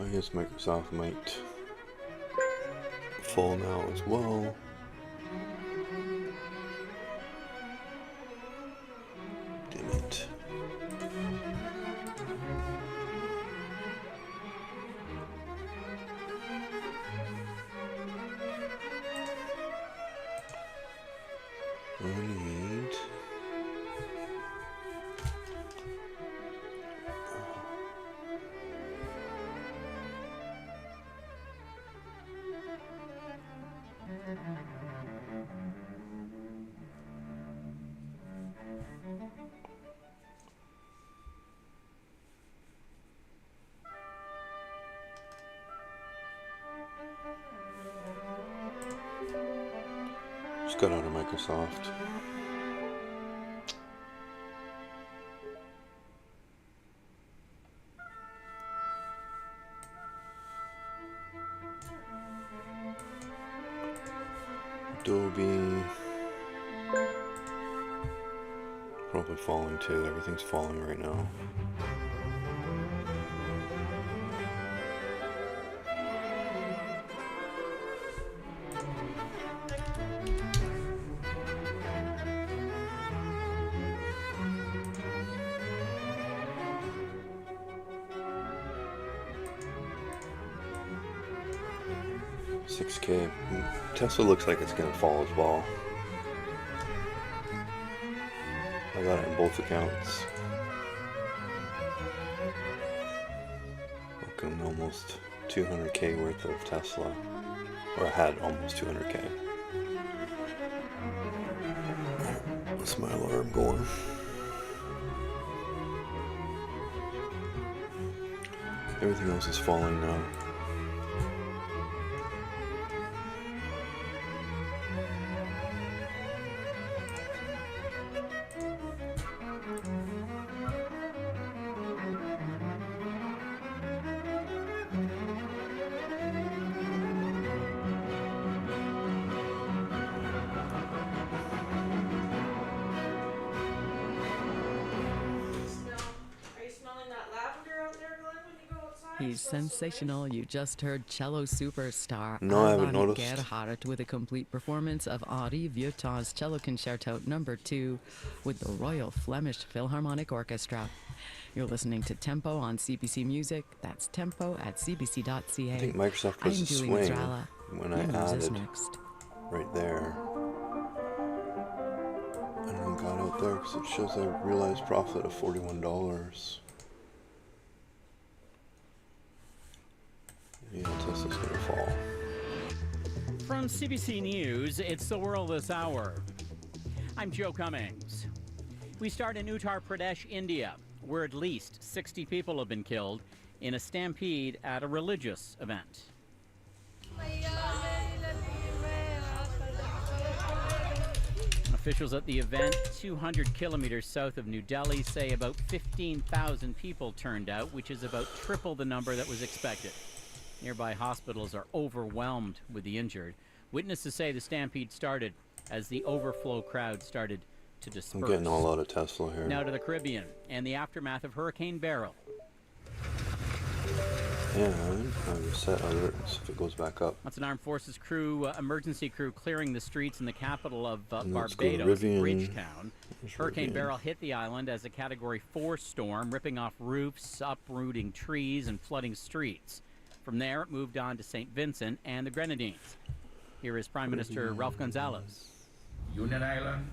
Speaker 5: I guess Microsoft might fall now as well. Damn it. I need Just got out of Microsoft. Adobe. Probably falling too. Everything's falling right now. $6K. Tesla looks like it's going to fall as well. I got it in both accounts. Looking almost 200K worth of Tesla. Or I had almost 200K. That's my alarm going. Everything else is falling now.
Speaker 12: He's sensational. You just heard cello superstar
Speaker 5: No, I haven't
Speaker 12: Alban
Speaker 5: noticed.
Speaker 12: Gerhardt with a complete performance of Henri Vieuxtemps' Cello Concerto No. 2 with the Royal Flemish Philharmonic Orchestra. You're listening to Tempo on CBC Music. That's tempo at cbc.ca.
Speaker 5: I think Microsoft
Speaker 12: I
Speaker 5: was
Speaker 12: am
Speaker 5: a
Speaker 12: Julie
Speaker 5: swing
Speaker 12: Mazzala.
Speaker 5: when
Speaker 12: Your
Speaker 5: I
Speaker 12: news is
Speaker 5: added
Speaker 12: next.
Speaker 5: right there. And then got out there because it shows a realized profit of $41. Yeah, Tesla's going to fall.
Speaker 7: From CBC News, it's the world this hour. I'm Joe Cummings. We start in Uttar Pradesh, India, where at least 60 people have been killed in a stampede at a religious event. Officials at the event, 200 kilometers south of New Delhi, say about 15,000 people turned out, which is about triple the number that was expected. Nearby hospitals are overwhelmed with the injured. Witnesses say the stampede started as the overflow crowd started to disperse.
Speaker 5: I'm getting a lot of Tesla here.
Speaker 7: Now to the Caribbean and the aftermath of Hurricane Beryl.
Speaker 5: Yeah, I'm set alerts if it goes back up.
Speaker 7: That's an Armed Forces crew, emergency crew clearing the streets in the capital of
Speaker 5: And let's go to
Speaker 7: Barbados,
Speaker 5: Rivian.
Speaker 7: Bridgetown.
Speaker 5: There's
Speaker 7: Hurricane
Speaker 5: Rivian.
Speaker 7: Beryl hit the island as a Category 4 storm, ripping off roofs, uprooting trees, and flooding streets. From there, it moved on to St. Vincent and the Grenadines. Here is Prime Minister Ralph Gonzalez.
Speaker 8: Union Island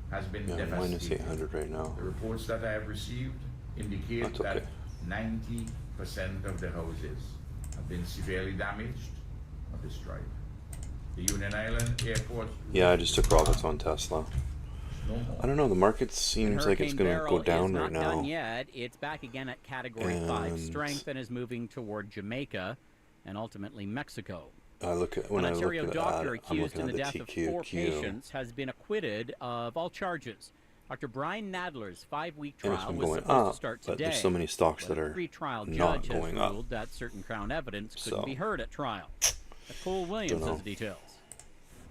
Speaker 8: has been
Speaker 5: Yeah,
Speaker 8: devastated.
Speaker 5: minus 800 right now.
Speaker 8: The reports that I have received indicate
Speaker 5: That's okay.
Speaker 8: that 90% of the houses have been severely damaged or destroyed. The Union Island airport.
Speaker 5: Yeah, I just took profits on Tesla.
Speaker 8: No more.
Speaker 5: I don't know, the market seems like it's
Speaker 7: Hurricane
Speaker 5: going to
Speaker 7: Beryl
Speaker 5: go down
Speaker 7: is not
Speaker 5: right now.
Speaker 7: done yet. It's back again at Category 5
Speaker 5: And-
Speaker 7: strength and is moving toward Jamaica and ultimately Mexico.
Speaker 5: I look at when
Speaker 7: An
Speaker 5: I look
Speaker 7: Ontario
Speaker 5: at
Speaker 7: doctor
Speaker 5: that, I'm
Speaker 7: accused
Speaker 5: looking
Speaker 7: in
Speaker 5: at
Speaker 7: the
Speaker 5: the
Speaker 7: death of 4
Speaker 5: TQQ,
Speaker 7: patients has been acquitted of all charges. Dr. Brian Nadler's 5-week
Speaker 5: and it's
Speaker 7: trial
Speaker 5: been
Speaker 7: was
Speaker 5: going
Speaker 7: supposed
Speaker 5: up,
Speaker 7: to start
Speaker 5: but
Speaker 7: today.
Speaker 5: there's so many stocks
Speaker 7: but
Speaker 5: that
Speaker 7: a
Speaker 5: are
Speaker 7: pre-trial
Speaker 5: not
Speaker 7: judge has
Speaker 5: going up.
Speaker 7: ruled that certain Crown evidence couldn't
Speaker 5: So,
Speaker 7: be heard at trial. Cole Williams
Speaker 5: dunno.
Speaker 7: has the details.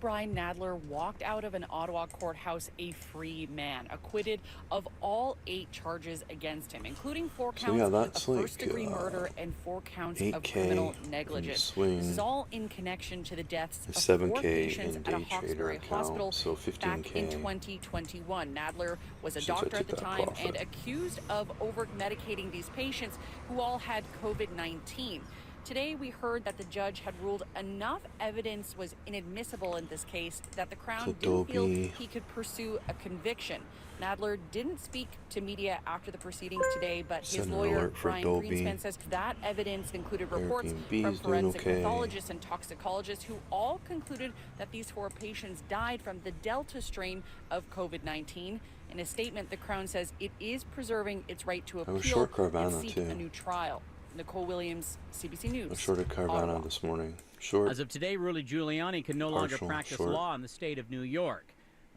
Speaker 14: Brian Nadler walked out of an Ottawa courthouse a free man, acquitted of all 8 charges against him, including 4
Speaker 5: So,
Speaker 14: counts
Speaker 5: yeah,
Speaker 14: of
Speaker 5: that's like,
Speaker 14: first-degree murder and 4 counts of
Speaker 5: 8K
Speaker 14: criminal
Speaker 5: in
Speaker 14: negligence.
Speaker 5: swing,
Speaker 14: This is all in connection to the deaths of 4
Speaker 5: 7K
Speaker 14: patients
Speaker 5: in
Speaker 14: at a
Speaker 5: DehTrader
Speaker 14: Hawkesbury hospital
Speaker 5: account, so
Speaker 14: back in
Speaker 5: 15K
Speaker 14: 2021. Nadler was a
Speaker 5: since I
Speaker 14: doctor at
Speaker 5: took
Speaker 14: the
Speaker 5: that
Speaker 14: time
Speaker 5: profit.
Speaker 14: and accused of over-medicating these patients who all had COVID-19. Today, we heard that the judge had ruled enough evidence was inadmissible in this case that the Crown didn't feel
Speaker 5: Adobe.
Speaker 14: he could pursue a conviction. Nadler didn't speak to media after the proceedings today, but his
Speaker 5: Send an
Speaker 14: lawyer,
Speaker 5: alert for
Speaker 14: Brian
Speaker 5: Adobe.
Speaker 14: Greenspan, says that evidence included reports
Speaker 5: Airbnb
Speaker 14: from
Speaker 5: is doing
Speaker 14: forensic
Speaker 5: okay.
Speaker 14: pathologists and toxicologists who all concluded that these 4 patients died from the Delta strain of COVID-19. In a statement, the Crown says it is preserving its right to
Speaker 5: I was
Speaker 14: appeal
Speaker 5: short
Speaker 14: and
Speaker 5: Carvana
Speaker 14: seek
Speaker 5: too.
Speaker 14: a new trial. Nicole Williams, CBC News.
Speaker 5: I shorted Carvana
Speaker 14: Ottawa.
Speaker 5: this morning. Short.
Speaker 7: As of today, Rudy Giuliani can no longer
Speaker 5: Partial,
Speaker 7: practice
Speaker 5: short.
Speaker 7: law in the state of New York.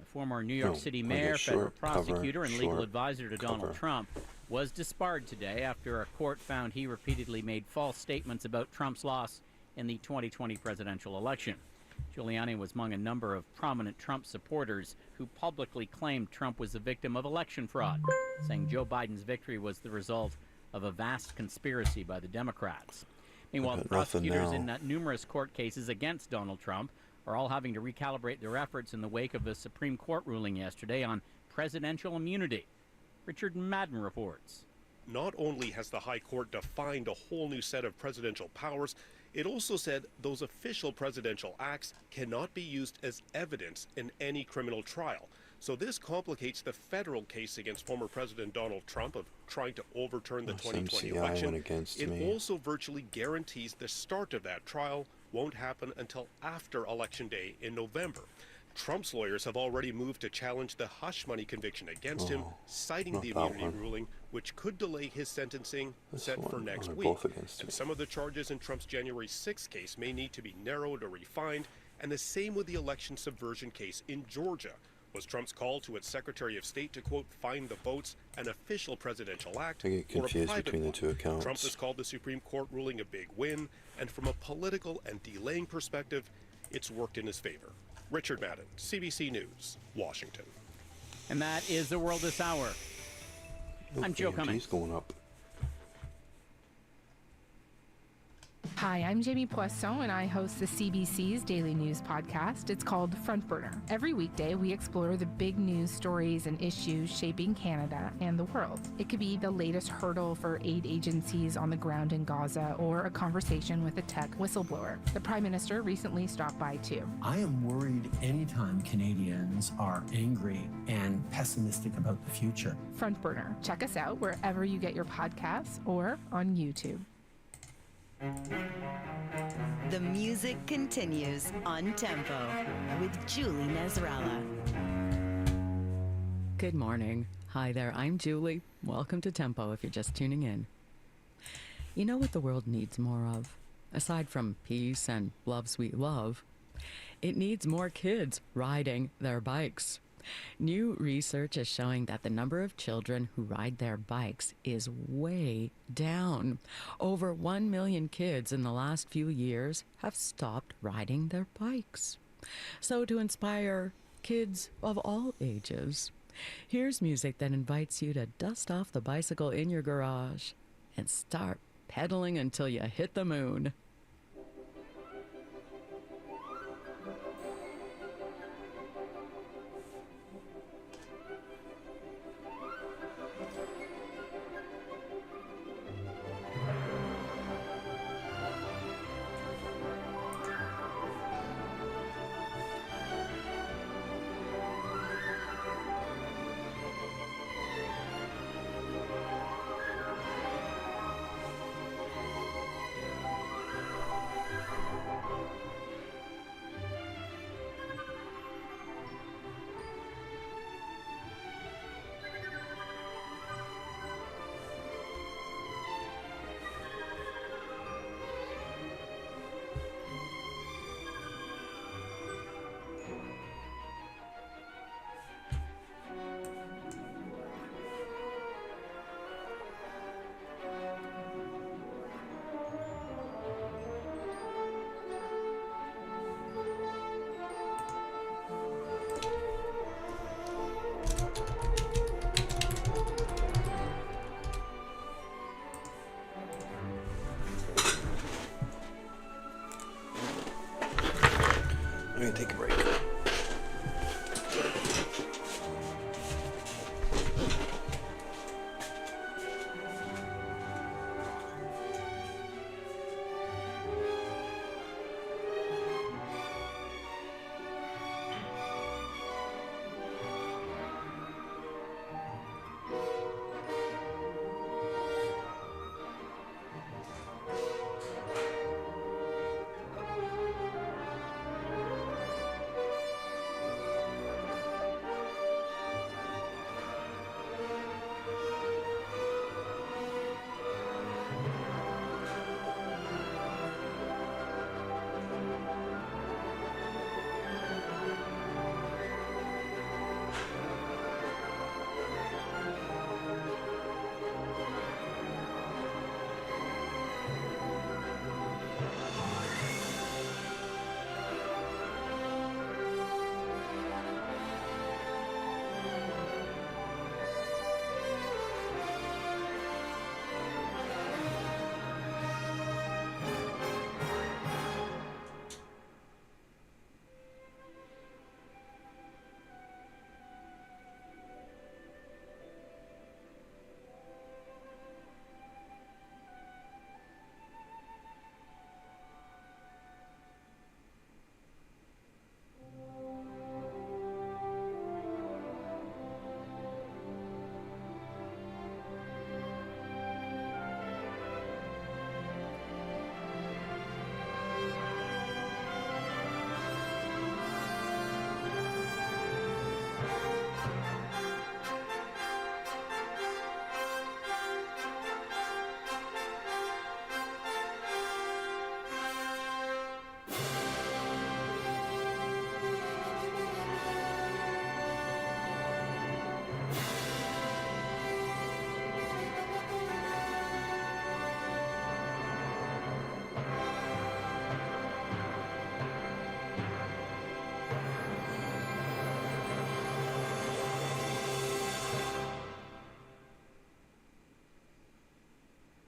Speaker 7: A former New York
Speaker 5: No,
Speaker 7: City
Speaker 5: I
Speaker 7: mayor,
Speaker 5: get
Speaker 7: federal
Speaker 5: short, cover,
Speaker 7: prosecutor, and legal
Speaker 5: short,
Speaker 7: advisor to Donald
Speaker 5: cover.
Speaker 7: Trump was disbarred today after a court found he repeatedly made false statements about Trump's loss in the 2020 presidential election. Giuliani was among a number of prominent Trump supporters who publicly claimed Trump was the victim of election fraud, saying Joe Biden's victory was the result of a vast conspiracy by the Democrats. Meanwhile,
Speaker 5: got
Speaker 7: prosecutors
Speaker 5: nothing
Speaker 7: in numerous court cases against Donald Trump are all having to recalibrate their efforts in the wake of a Supreme Court ruling yesterday on presidential immunity. Richard Madden reports.
Speaker 10: Not only has the High Court defined a whole new set of presidential powers, it also said those official presidential acts cannot be used as evidence in any criminal trial. So this complicates the federal case against former President Donald Trump of trying to overturn the 2020
Speaker 5: MCI
Speaker 10: election.
Speaker 5: went against
Speaker 10: It
Speaker 5: me.
Speaker 10: also virtually guarantees the start of that trial won't happen until after Election Day in November. Trump's lawyers have already moved to challenge the hush money conviction against him, citing
Speaker 5: not
Speaker 10: the
Speaker 5: that
Speaker 10: immunity
Speaker 5: one.
Speaker 10: ruling, which could delay his sentencing set for
Speaker 5: one.
Speaker 10: next
Speaker 5: They're
Speaker 10: week.
Speaker 5: both against
Speaker 10: And
Speaker 5: me.
Speaker 10: some of the charges in Trump's January 6th case may need to be narrowed or refined, and the same with the election subversion case in Georgia. Was Trump's call to its Secretary of State to, quote, find the votes an official presidential act
Speaker 5: I get
Speaker 10: or a
Speaker 5: confused
Speaker 10: private
Speaker 5: between the
Speaker 10: one?
Speaker 5: two accounts.
Speaker 10: Trump has called the Supreme Court ruling a big win, and from a political and delaying perspective, it's worked in his favor. Richard Madden, CBC News, Washington.
Speaker 7: And that is the world this hour. I'm Joe Cummings.
Speaker 5: He's going up.
Speaker 15: Hi, I'm Jamie Poisson, and I host the CBC's daily news podcast. It's called Front Burner. Every weekday, we explore the big news stories and issues shaping Canada and the world. It could be the latest hurdle for aid agencies on the ground in Gaza or a conversation with a tech whistleblower. The Prime Minister recently stopped by, too.
Speaker 16: I am worried anytime Canadians are angry and pessimistic about the future.
Speaker 15: Front Burner. Check us out wherever you get your podcasts or on YouTube.
Speaker 1: The music continues on Tempo with Julie Nasrallah.
Speaker 12: Good morning. Hi there, I'm Julie. Welcome to Tempo if you're just tuning in. You know what the world needs more of? Aside from peace and love, sweet love, it needs more kids riding their bikes. New research is showing that the number of children who ride their bikes is way down. Over 1 million kids in the last few years have stopped riding their bikes. So to inspire kids of all ages, here's music that invites you to dust off the bicycle in your garage and start pedaling until you hit the moon.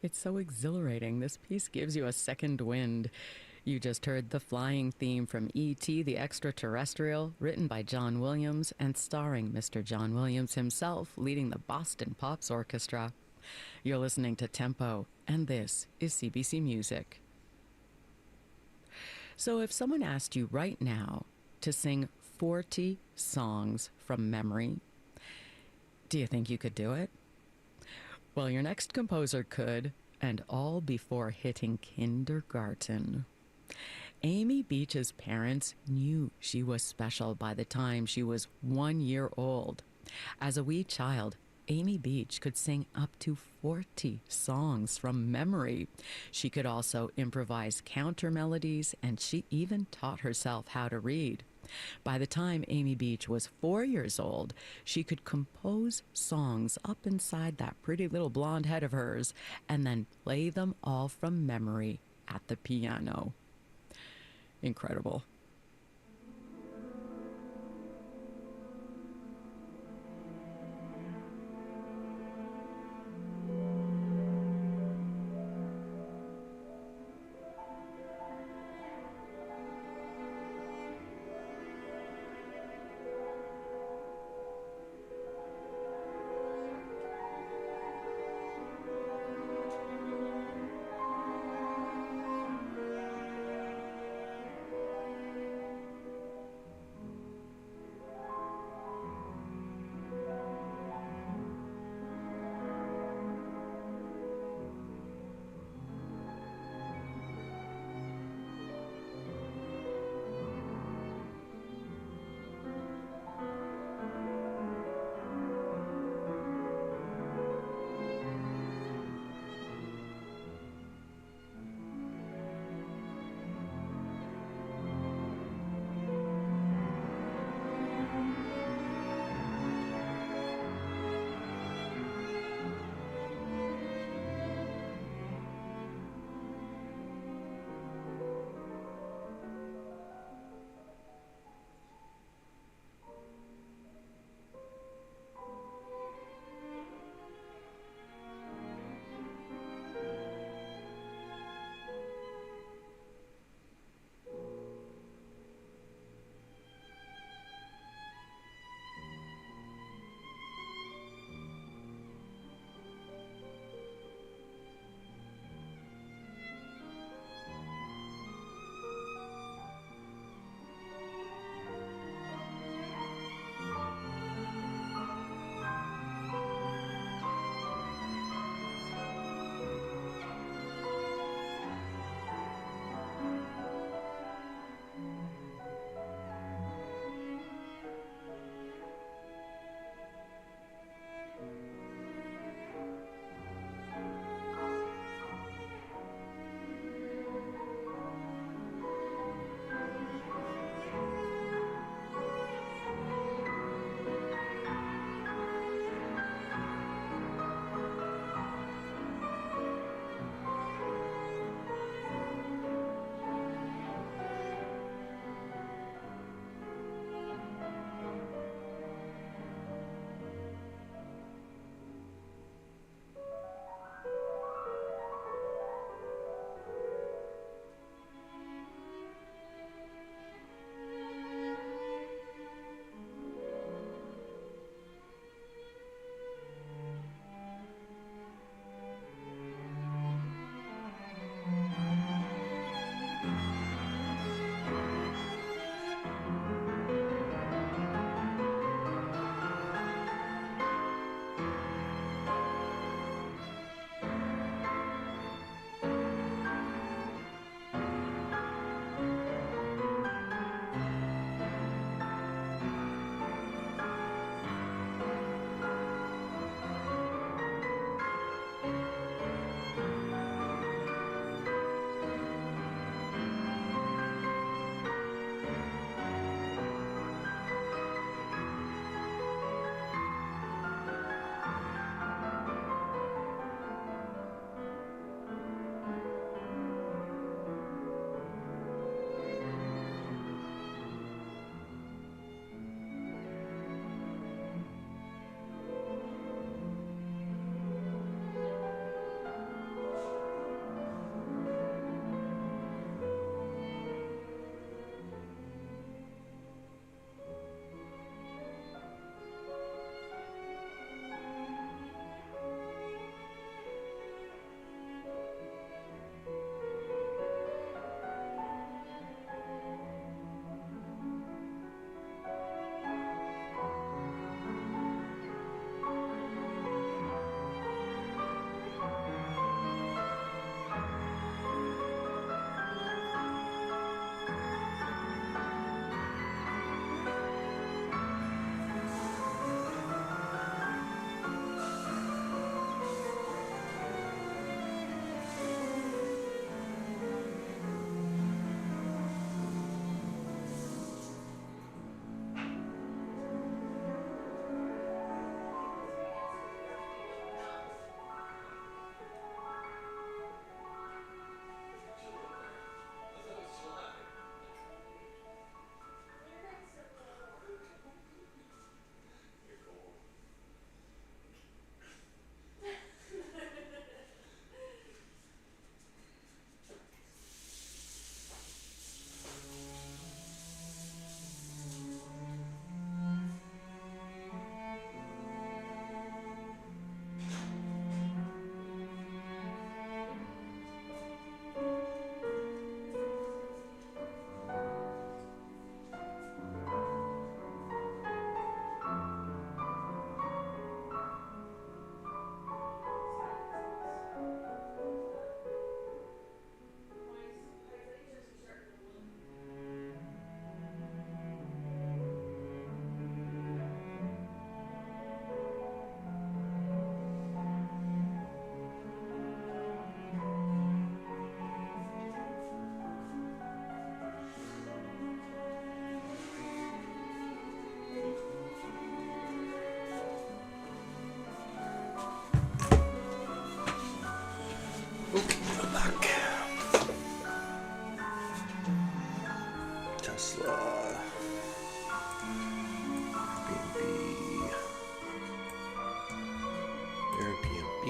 Speaker 12: It's so exhilarating. This piece gives you a second wind. You just heard the flying theme from E.T. the Extraterrestrial, written by John Williams and starring Mr. John Williams himself, leading the Boston Pops Orchestra. You're listening to Tempo, and this is CBC Music. So if someone asked you right now to sing 40 songs from memory, do you think you could do it? Well, your next composer could, and all before hitting kindergarten. Amy Beach's parents knew she was special by the time she was 1 year old. As a wee child, Amy Beach could sing up to 40 songs from memory. She could also improvise counter melodies, and she even taught herself how to read. By the time Amy Beach was 4 years old, she could compose songs up inside that pretty little blonde head of hers and then play them all from memory at the piano. Incredible.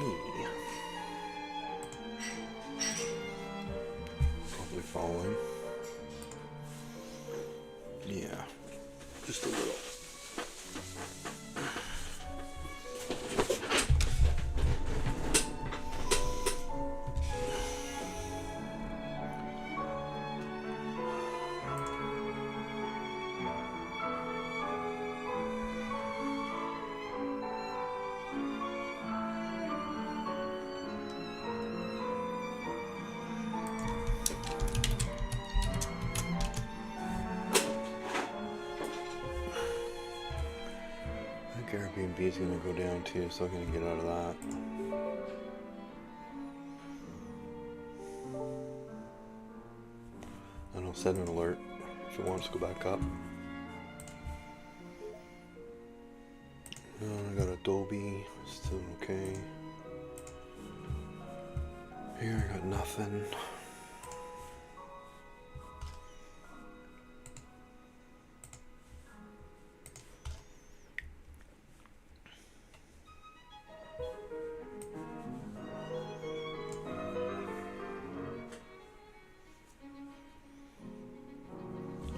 Speaker 5: be probably falling. Yeah, just a little. Airbnb is going to go down too, so I'm going to get out of that. And I'll set an alert if it wants to go back up. I got Adobe, still okay. Here I got nothing.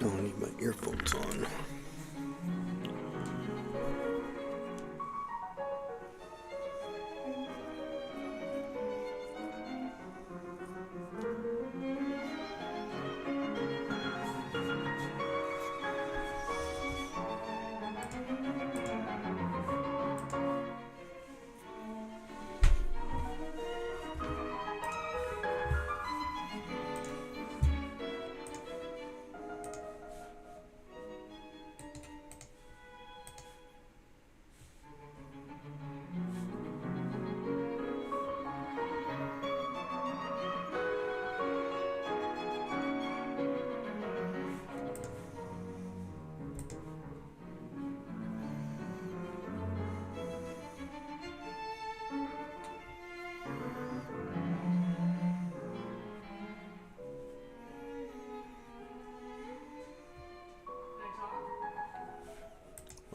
Speaker 5: Oh, I need my earphones on.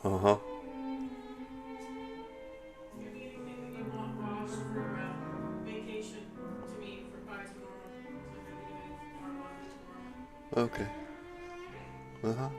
Speaker 5: Uh-huh. Okay. Uh-huh.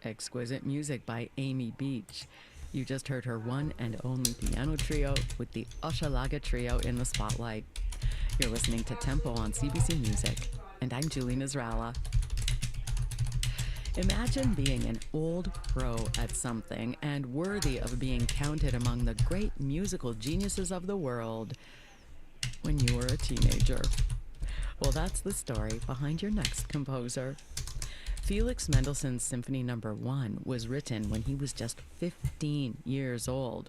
Speaker 12: Exquisite music by Amy Beach. You just heard her one and only piano trio with the Oshalaga Trio in the spotlight. You're listening to Tempo on CBC Music, and I'm Julie Nasrallah. Imagine being an old pro at something and worthy of being counted among the great musical geniuses of the world when you were a teenager. Well, that's the story behind your next composer. Felix Mendelssohn's Symphony No. 1 was written when he was just 15 years old.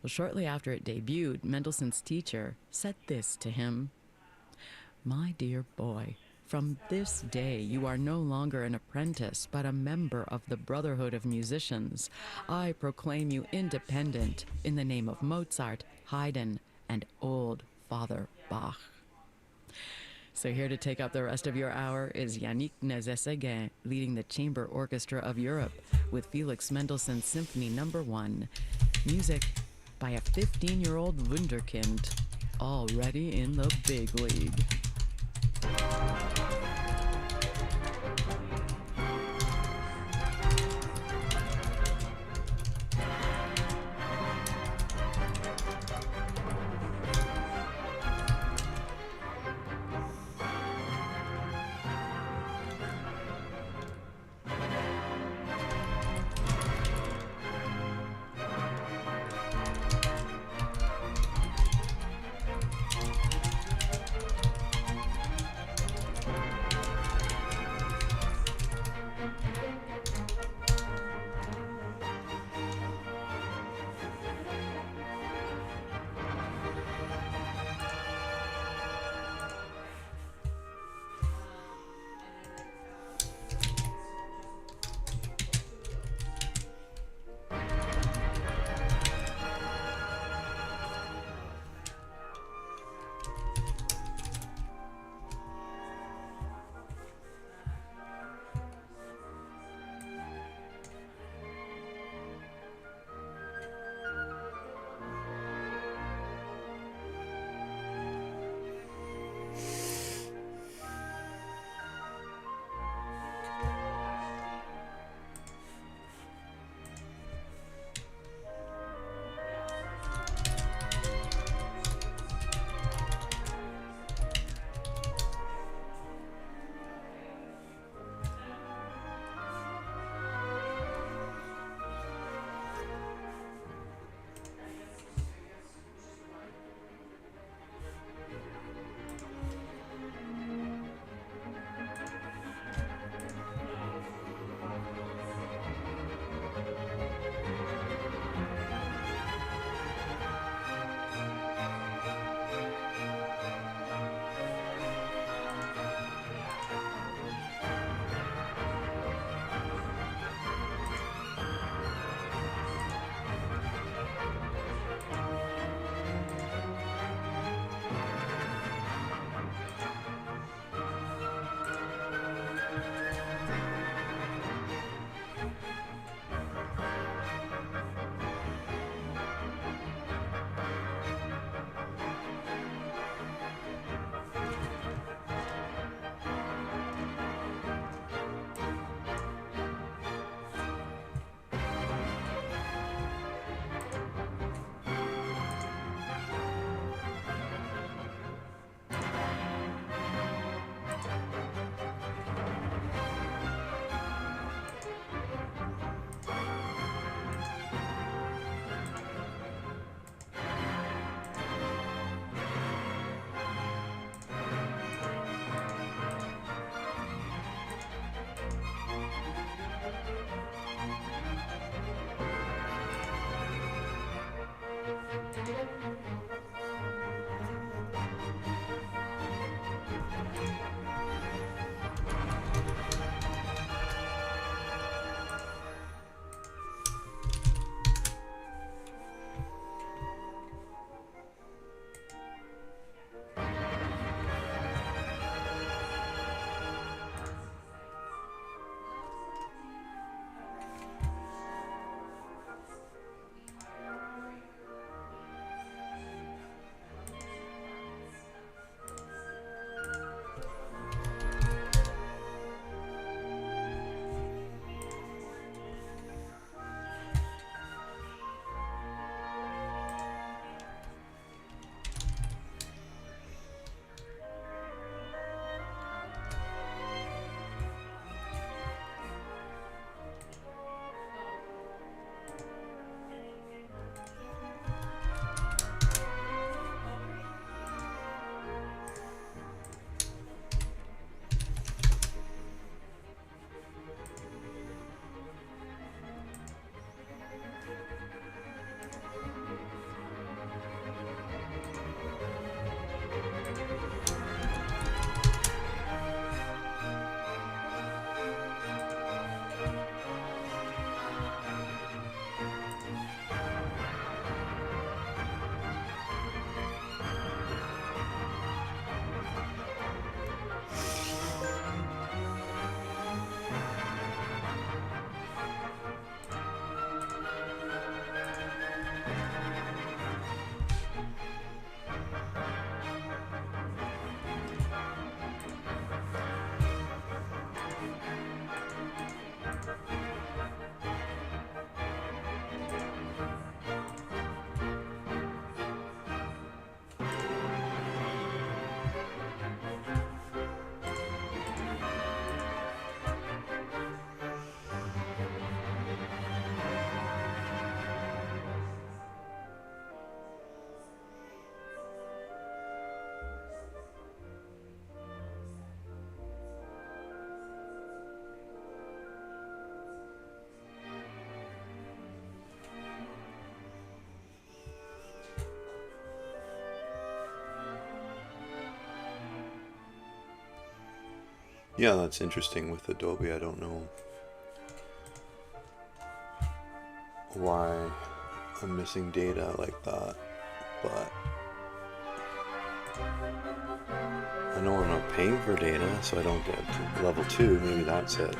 Speaker 12: Well, shortly after it debuted, Mendelssohn's teacher said this to him: "My dear boy, from this day you are no longer an apprentice, but a member of the Brotherhood of Musicians. I proclaim you independent in the name of Mozart, Haydn, and old Father Bach." So here to take up the rest of your hour is Yannick Nézet-Séguin, leading the Chamber Orchestra of Europe with Felix Mendelssohn's Symphony No. 1, music by a 15-year-old wunderkind, already in the big league.
Speaker 5: Yeah, that's interesting with Adobe. I don't know why I'm missing data like that, but I know I'm not paying for data, so I don't get to level 2. Maybe that's it.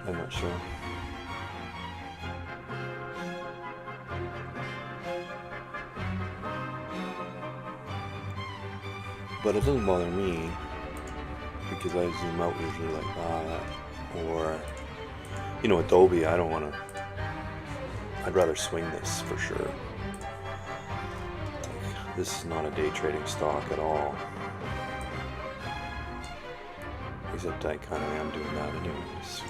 Speaker 5: I'm not sure. But it doesn't bother me because I zoom out usually like that. Or, you know, Adobe, I don't want to, I'd rather swing this for sure. Like, this is not a day trading stock at all. Except I kind of am doing that anyways.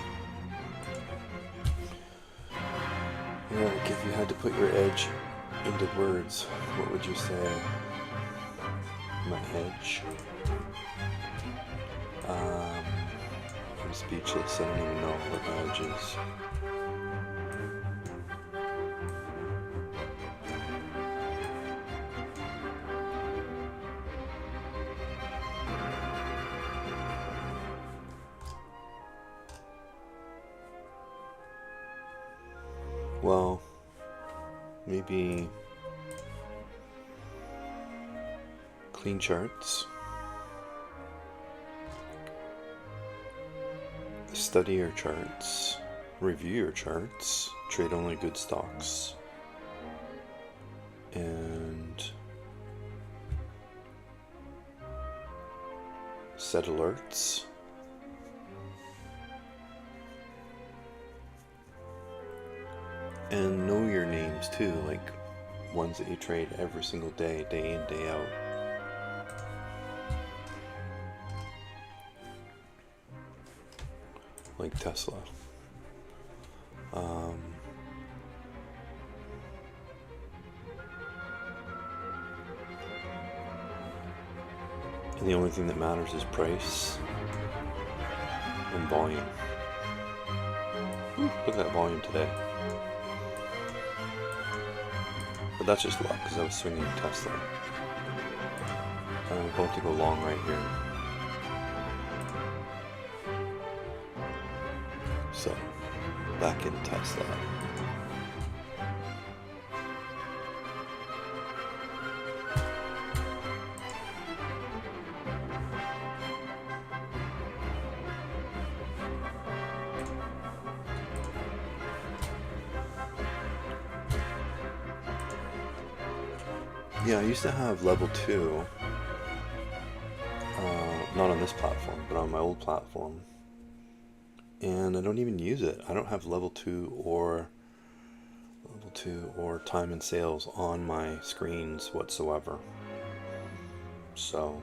Speaker 5: Eric, if you had to put your edge into words, what would you say? My edge? I'm speechless. I don't even know what my edge is. Well, maybe clean charts, study your charts, review your charts, trade only good stocks, and set alerts. And know your names too, like ones that you trade every single day, day in, day out. Like Tesla. And the only thing that matters is price and volume. Look at that volume today. But that's just luck, because I was swinging Tesla. And I'm about to go long right here. So, back in Tesla. Yeah, I used to have level 2, not on this platform, but on my old platform, and I don't even use it. I don't have level 2 or time and sales on my screens whatsoever. So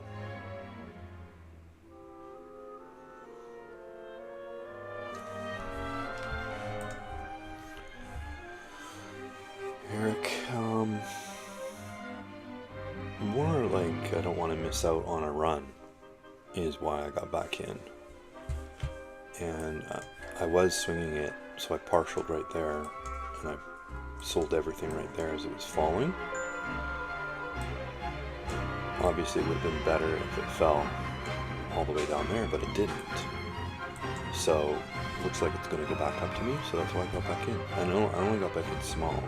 Speaker 5: Eric, more like I don't want to miss out on a run is why I got back in. And I was swinging it, so I partialed right there, and I sold everything right there as it was falling. Obviously it would have been better if it fell all the way down there, but it didn't. So looks like it's going to go back up to me, so that's why I got back in. I only got back in small,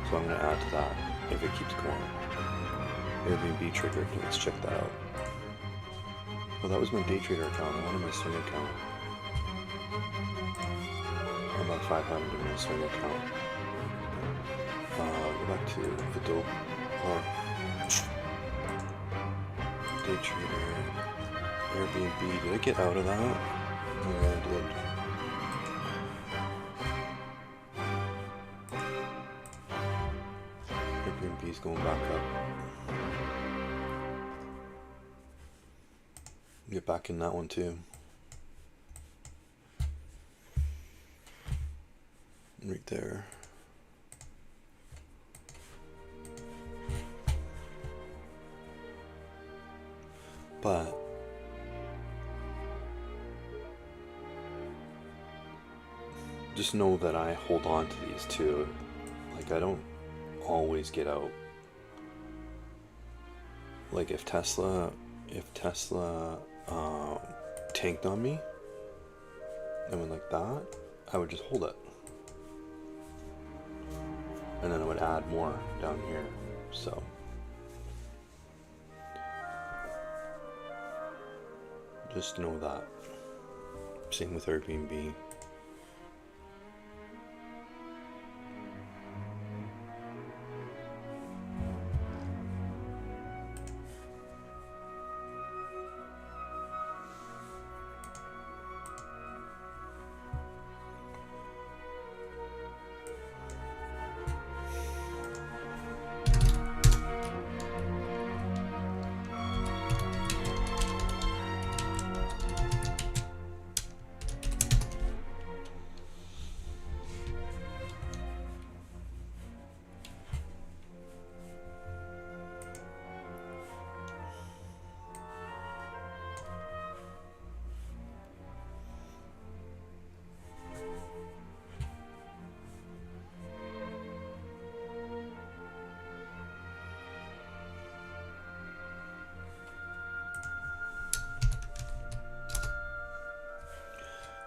Speaker 5: so I'm going to add to that if it keeps going. Airbnb triggered. Let's check that out. Well, that was my DehTrader account. I wanted my swing account. About 500 in my swing account. Go back to Adobe or DehTrader, Airbnb. Did I get out of that? Yeah, I did. Airbnb's going back up. Get back in that one too. Right there. But just know that I hold on to these too. Like I don't always get out. Like if Tesla tanked on me and went like that, I would just hold it. And then I would add more down here. So just know that. Same with Airbnb.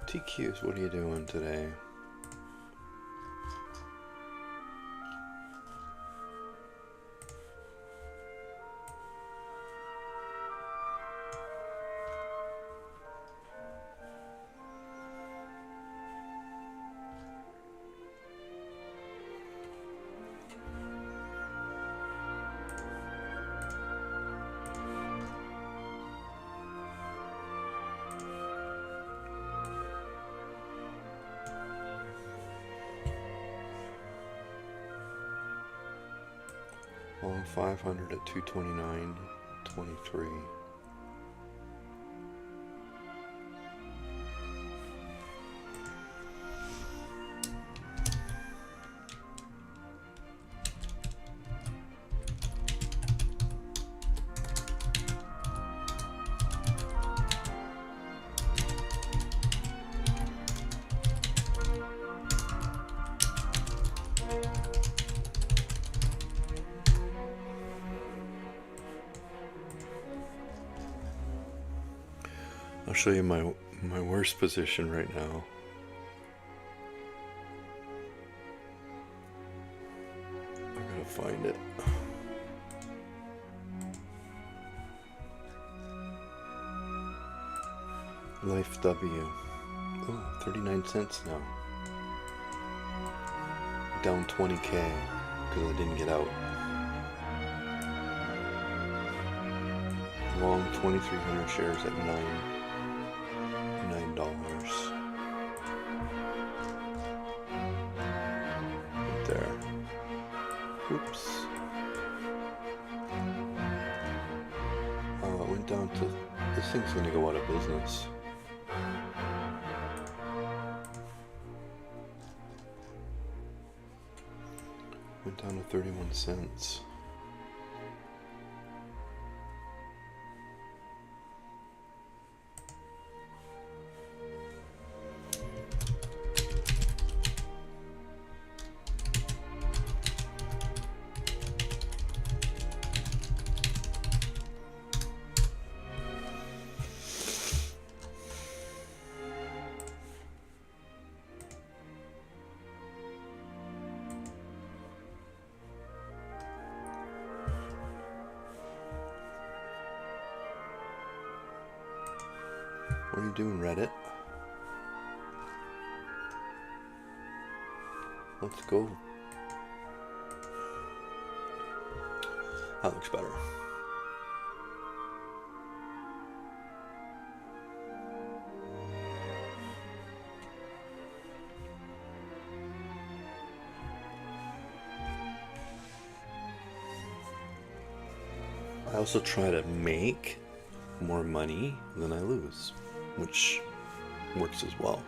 Speaker 5: TQs, what are you doing today? Long 500 at 229.23. I'll show you my worst position right now. I gotta find it. Life W. Oh, 39 cents now. Down 20K because I didn't get out. Long 2,300 shares at $9. Right there. Oops. Oh, it went down to... This thing's gonna go out of business. Went down to 31 cents. What are you doing, Reddit? Let's go. That looks better. I also try to make more money than I lose, which works as well.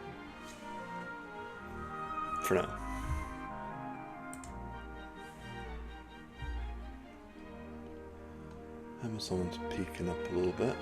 Speaker 5: For now. Amazon's peeking up a little bit.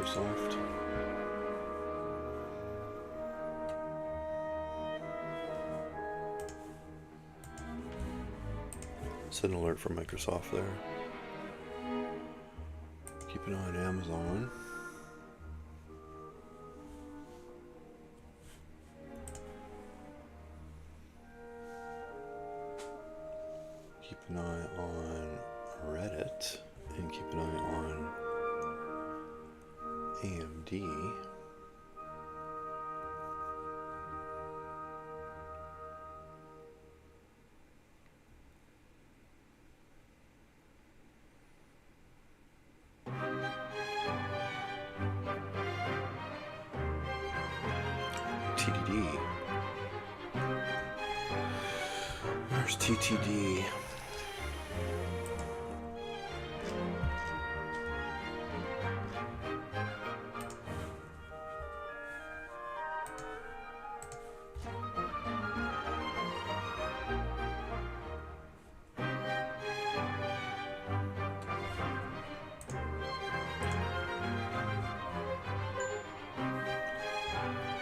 Speaker 5: Microsoft. Set an alert for Microsoft there. Keep an eye on Amazon. Keep an eye on Reddit, and keep an eye on AMD. TTD. Where's TTD?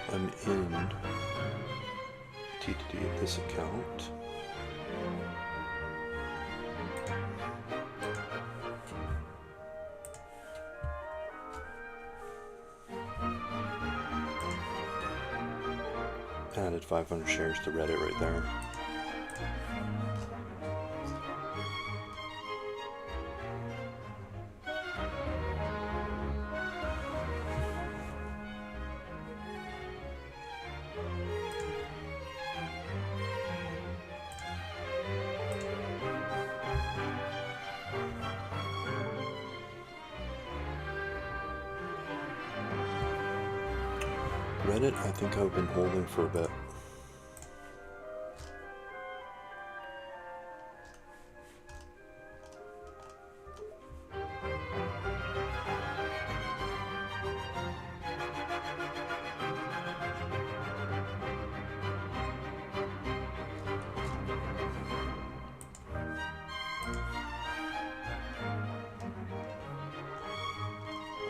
Speaker 5: I'm in TTD at this account. Added 500 shares to Reddit right there. Reddit, I think I've been holding for a bit.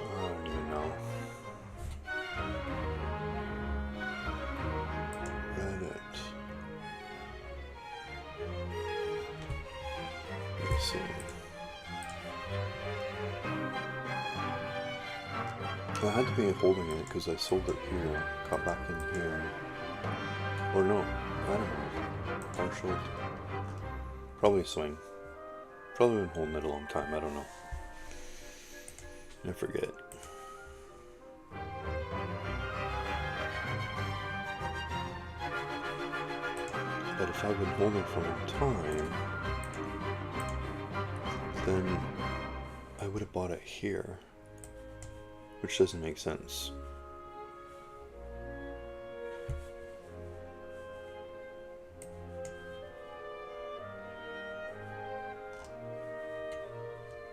Speaker 5: I don't even know. Reddit. Let's see. I had to be holding it because I sold it here, got back in here. Or no, I don't know. Partially. Probably a swing. Probably been holding it a long time, I don't know. I forget. But if I've been holding for a long time, then I would have bought it here, which doesn't make sense.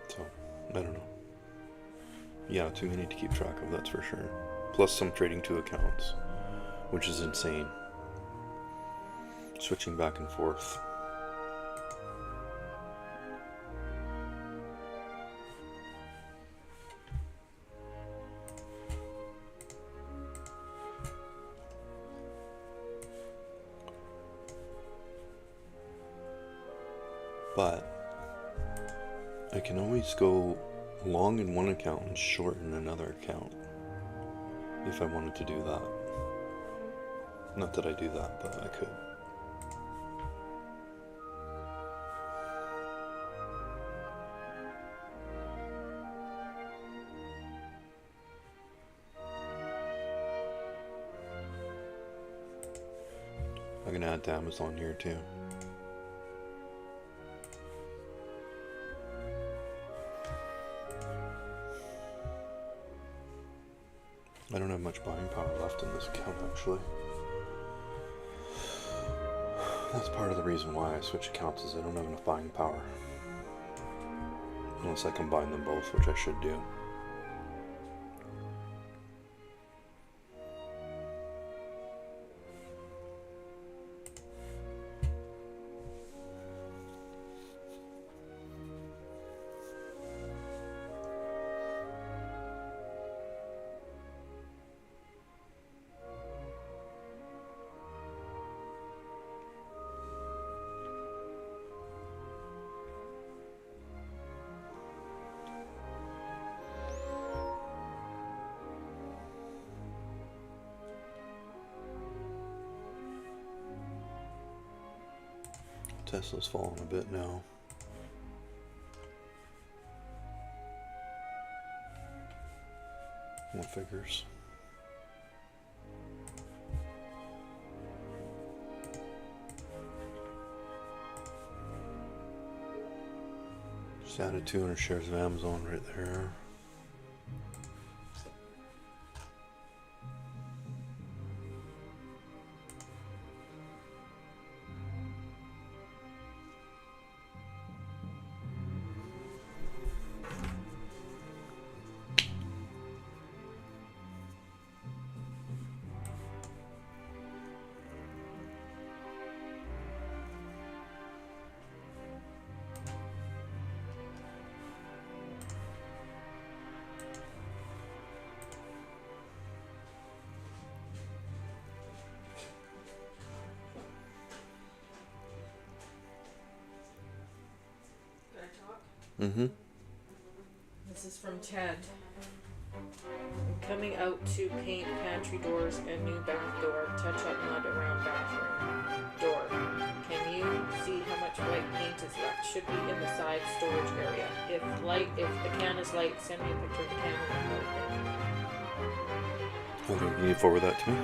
Speaker 5: So, I don't know. Yeah, too many to keep track of, that's for sure. Plus I'm trading 2 accounts, which is insane. Switching back and forth. But I can always go long in one account and short in another account if I wanted to do that. Not that I do that, but I could. I can add to Amazon here too. I don't have much buying power left in this account, actually. That's part of the reason why I switch accounts, is I don't have enough buying power. Unless I combine them both, which I should do. Tesla's falling a bit now. What figures? Just added 200 shares of Amazon right there. Mm-hmm.
Speaker 17: This is from Ted. I'm coming out to paint pantry doors and new bath door. Touch up mud around bathroom door. Can you see how much white paint is left? Should be in the side storage area. If the can is light, send me a picture of the can when I'm out there.
Speaker 5: Okay, can you forward that to me?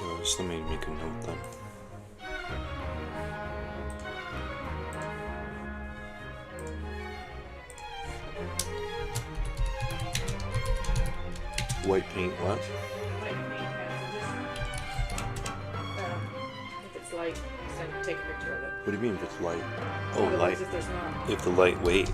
Speaker 5: Okay, just let me make a note then. White paint what?
Speaker 17: White paint if it's light, take a picture of it.
Speaker 5: What do you mean if it's light? Oh,
Speaker 17: Otherwise,
Speaker 5: light.
Speaker 17: if there's not.
Speaker 5: If the light weight.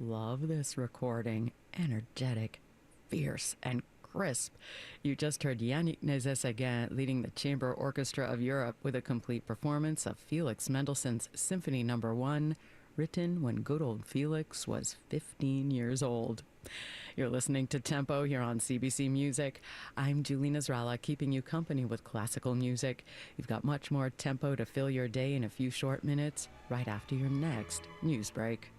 Speaker 12: love this recording. Energetic, fierce, and crisp. You just heard Yannick Nézet-Séguin leading the Chamber Orchestra of Europe with a complete performance of Felix Mendelssohn's Symphony No. 1, written when good old Felix was 15 years old. You're listening to Tempo here on CBC Music. I'm Julie Nasrallah, keeping you company with classical music. You've got much more tempo to fill your day in a few short minutes, right after your next news break.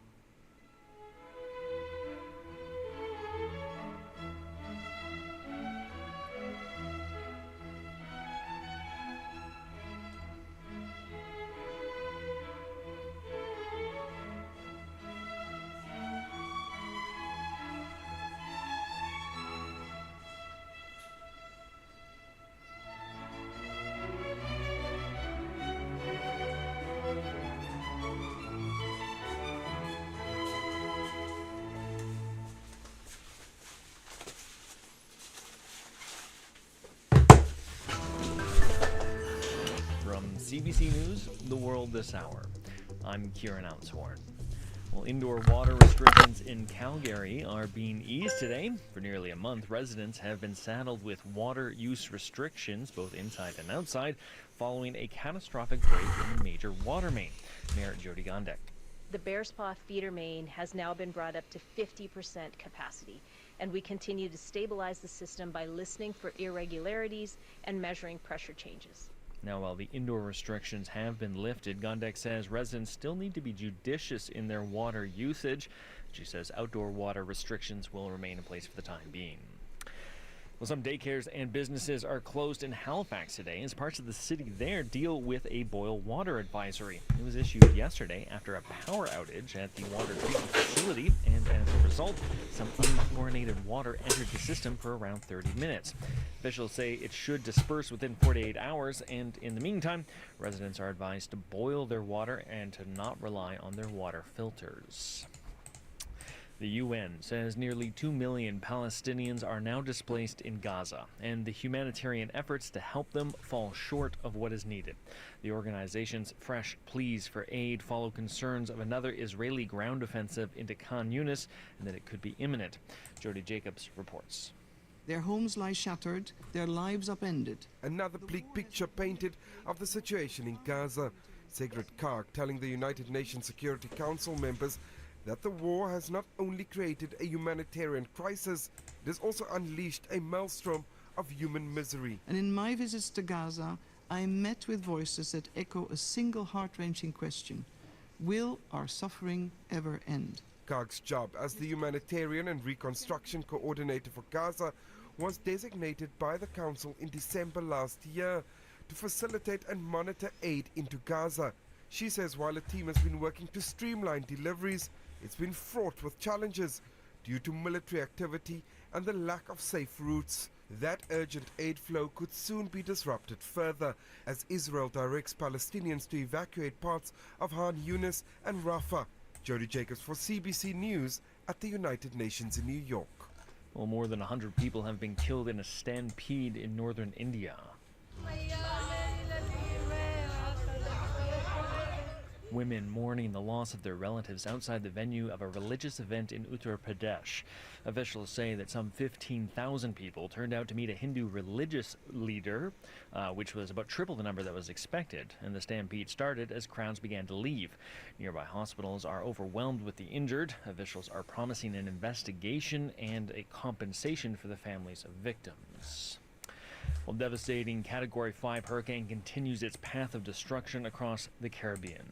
Speaker 18: CBC News, The World This Hour. I'm Kieran Ountshorn. Well, indoor water restrictions in Calgary are being eased today. For nearly a month, residents have been saddled with water use restrictions, both inside and outside, following a catastrophic break in the major water main. Mayor Jody Gondek.
Speaker 19: The Bearspaw feeder main has now been brought up to 50% capacity, and we continue to stabilize the system by listening for irregularities and measuring pressure changes.
Speaker 18: Now, while the indoor restrictions have been lifted, Gondek says residents still need to be judicious in their water usage. She says outdoor water restrictions will remain in place for the time being. Well, some daycares and businesses are closed in Halifax today as parts of the city there deal with a boil water advisory. It was issued yesterday after a power outage at the water treatment facility, and as a result, some unfluorinated water entered the system for around 30 minutes. Officials say it should disperse within 48 hours, and in the meantime, residents are advised to boil their water and to not rely on their water filters. The UN says nearly 2 million Palestinians are now displaced in Gaza, and the humanitarian efforts to help them fall short of what is needed. The organization's fresh pleas for aid follow concerns of another Israeli ground offensive into Khan Yunis and that it could be imminent. Jody Jacobs reports.
Speaker 20: Their homes lie shattered, their lives upended.
Speaker 21: Another bleak picture painted of the situation in Gaza. Sigrid Kaag telling the United Nations Security Council members that the war has not only created a humanitarian crisis, it has also unleashed a maelstrom of human misery.
Speaker 20: And in my visits to Gaza, I am met with voices that echo a single heart-wrenching question: will our suffering ever end?
Speaker 21: Kaag's job as the humanitarian and reconstruction coordinator for Gaza was designated by the Council in December last year to facilitate and monitor aid into Gaza. She says while a team has been working to streamline deliveries, it's been fraught with challenges due to military activity and the lack of safe routes. That urgent aid flow could soon be disrupted further as Israel directs Palestinians to evacuate parts of Khan Yunis and Rafah. Jody Jacobs for CBC News at the United Nations in New York.
Speaker 18: Well, more than 100 people have been killed in a stampede in northern India. Women mourning the loss of their relatives outside the venue of a religious event in Uttar Pradesh. Officials say that some 15,000 people turned out to meet a Hindu religious leader, which was about triple the number that was expected, and the stampede started as crowds began to leave. Nearby hospitals are overwhelmed with the injured. Officials are promising an investigation and a compensation for the families of victims. Well, devastating Category 5 hurricane continues its path of destruction across the Caribbean.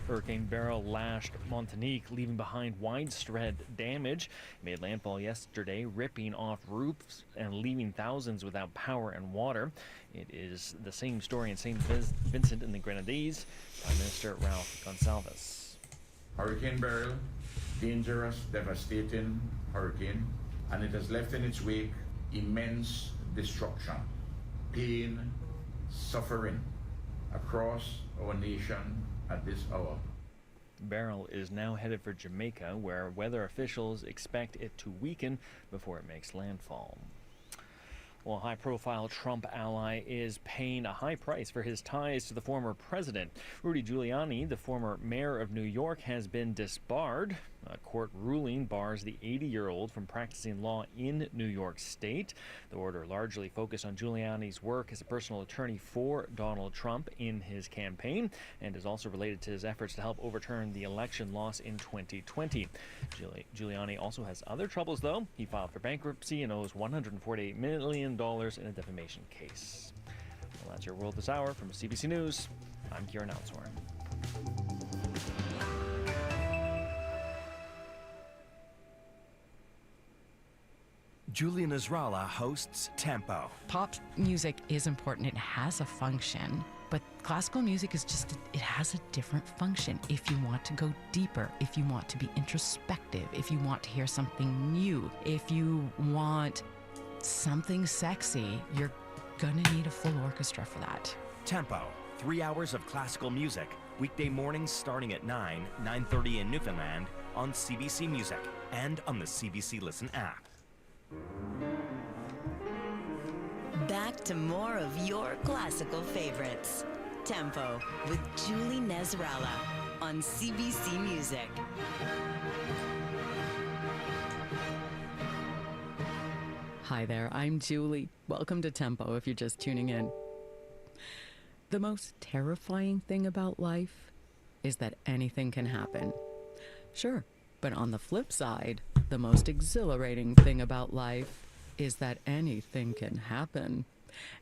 Speaker 18: Hurricane Beryl lashed Martinique, leaving behind widespread damage. It made landfall yesterday, ripping off roofs and leaving thousands without power and water. It is the same story in St. Vincent and the Grenadines. Prime Minister Ralph Gonsalves.
Speaker 8: Hurricane Beryl, dangerous, devastating hurricane, and it has left in its wake immense destruction, pain, suffering across our nation at this hour.
Speaker 18: Beryl is now headed for Jamaica, where weather officials expect it to weaken before it makes landfall. Well, a high-profile Trump ally is paying a high price for his ties to the former president. Rudy Giuliani, the former mayor of New York, has been disbarred. A court ruling bars the 80-year-old from practicing law in New York State. The order largely focused on Giuliani's work as a personal attorney for Donald Trump in his campaign and is also related to his efforts to help overturn the election loss in 2020. Giuliani also has other troubles, though. He filed for bankruptcy and owes $148 million in a defamation case. Well, that's your World This Hour from CBC News. I'm Kieran Altsor.
Speaker 4: Julia Nasrallah hosts Tempo.
Speaker 12: Pop music is important. It has a function. But classical music is just, it has a different function. If you want to go deeper, if you want to be introspective, if you want to hear something new, if you want something sexy, you're gonna need a full orchestra for that.
Speaker 4: Tempo, 3 hours of classical music. Weekday mornings starting at 9:30 in Newfoundland on CBC Music and on the CBC Listen app.
Speaker 1: Back to more of your classical favorites. Tempo with Julie Nasrallah on CBC Music.
Speaker 12: Hi there, I'm Julie. Welcome to Tempo if you're just tuning in. The most terrifying thing about life is that anything can happen. Sure, but on the flip side, the most exhilarating thing about life is that anything can happen.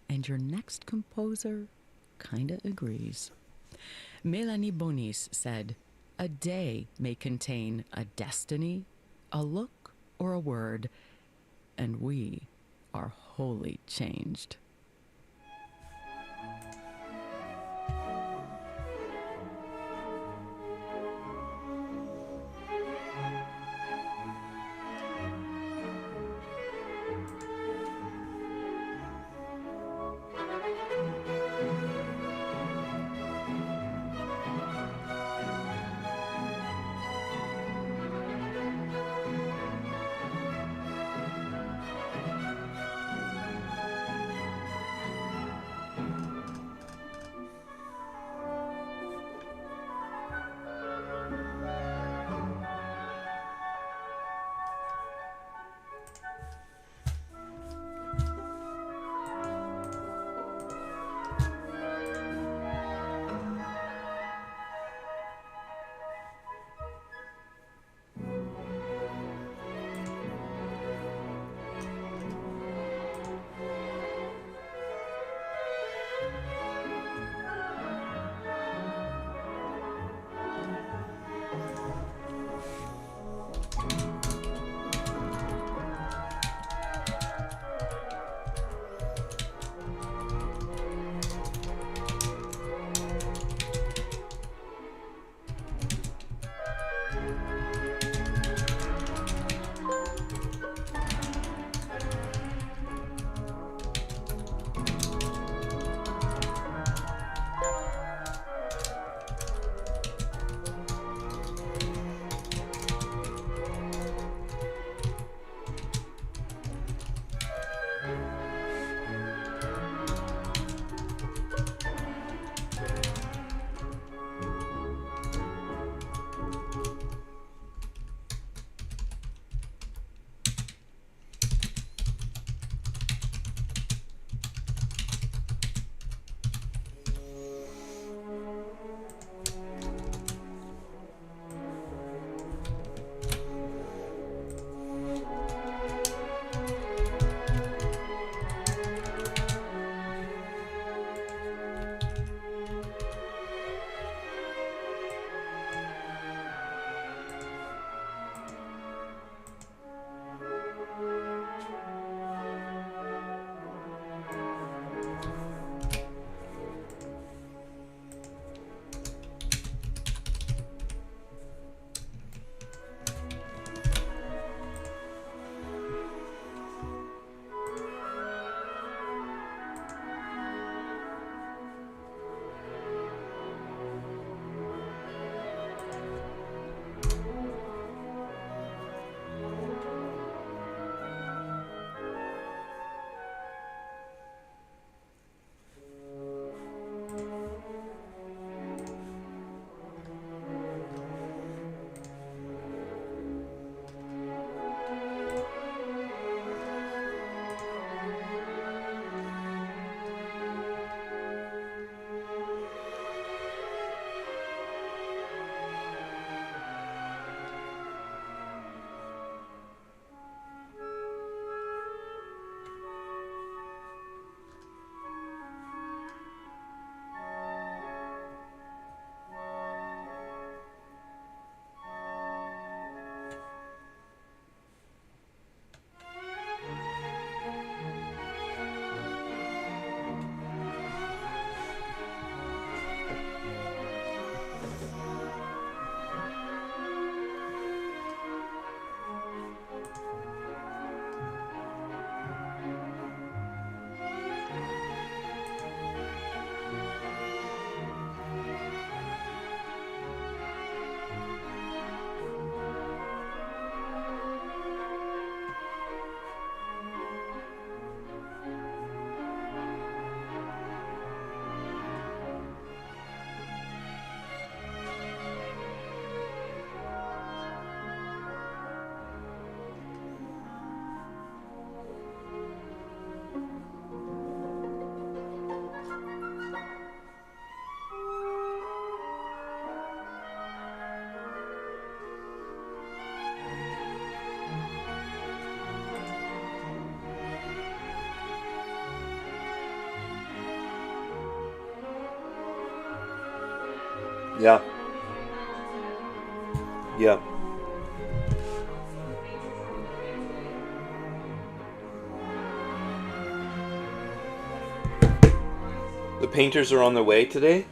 Speaker 12: And your next composer kinda agrees. Mélanie Bonis said, "A day may contain a destiny, a look, or a word, and we are wholly changed."
Speaker 5: Yeah. Yeah. The painters are on their way today?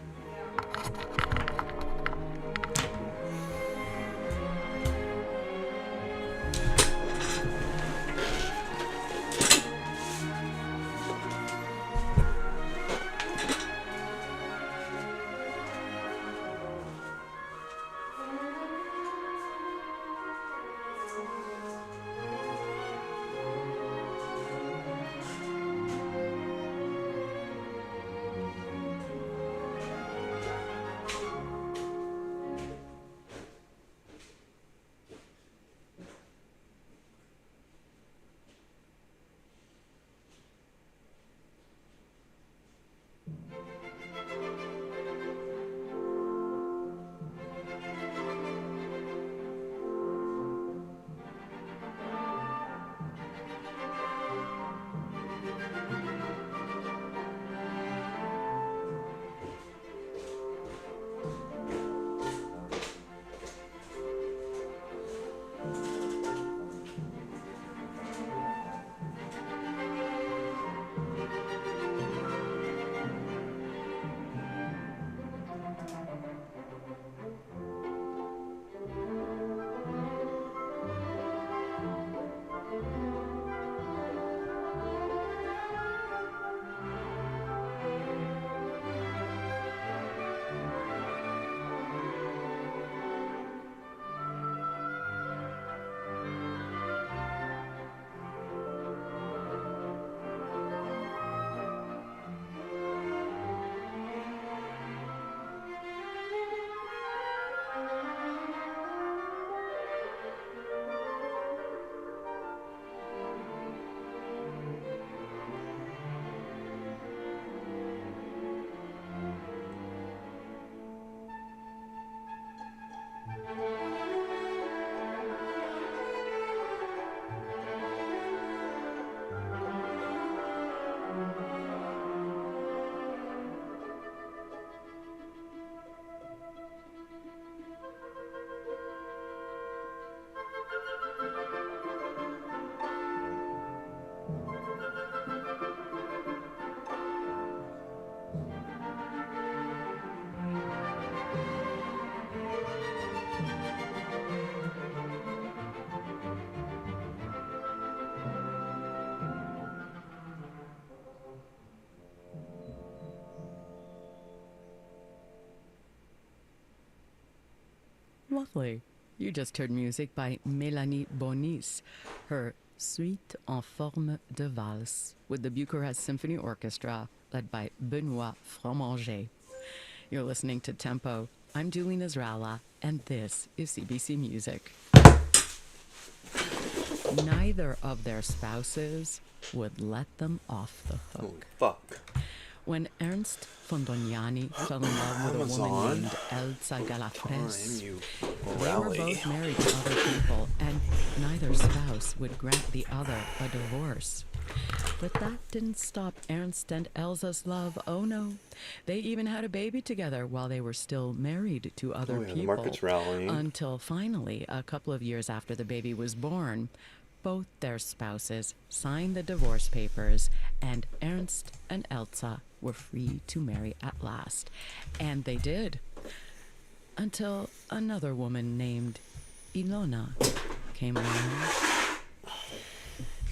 Speaker 12: Lovely. You just heard music by Mélanie Bonis, her Suite en forme de valse, with the Bucharest Symphony Orchestra, led by Benoît Fromager. You're listening to Tempo. I'm Julie Nasrallah, and this is CBC Music. Neither of their spouses would let them off the hook.
Speaker 5: Oh, fuck.
Speaker 12: When Ernst Fondoniani fell in love with a woman named Elsa Galafres, they were both married to other people, and neither spouse would grant the other a divorce. But that didn't stop Ernst and Elsa's love. Oh no. They even had a baby together while they were still married to other people.
Speaker 5: The market's rallying.
Speaker 12: Until finally, a couple of years after the baby was born, both their spouses signed the divorce papers, and Ernst and Elsa were free to marry at last. And they did. Until another woman named Ilona came along.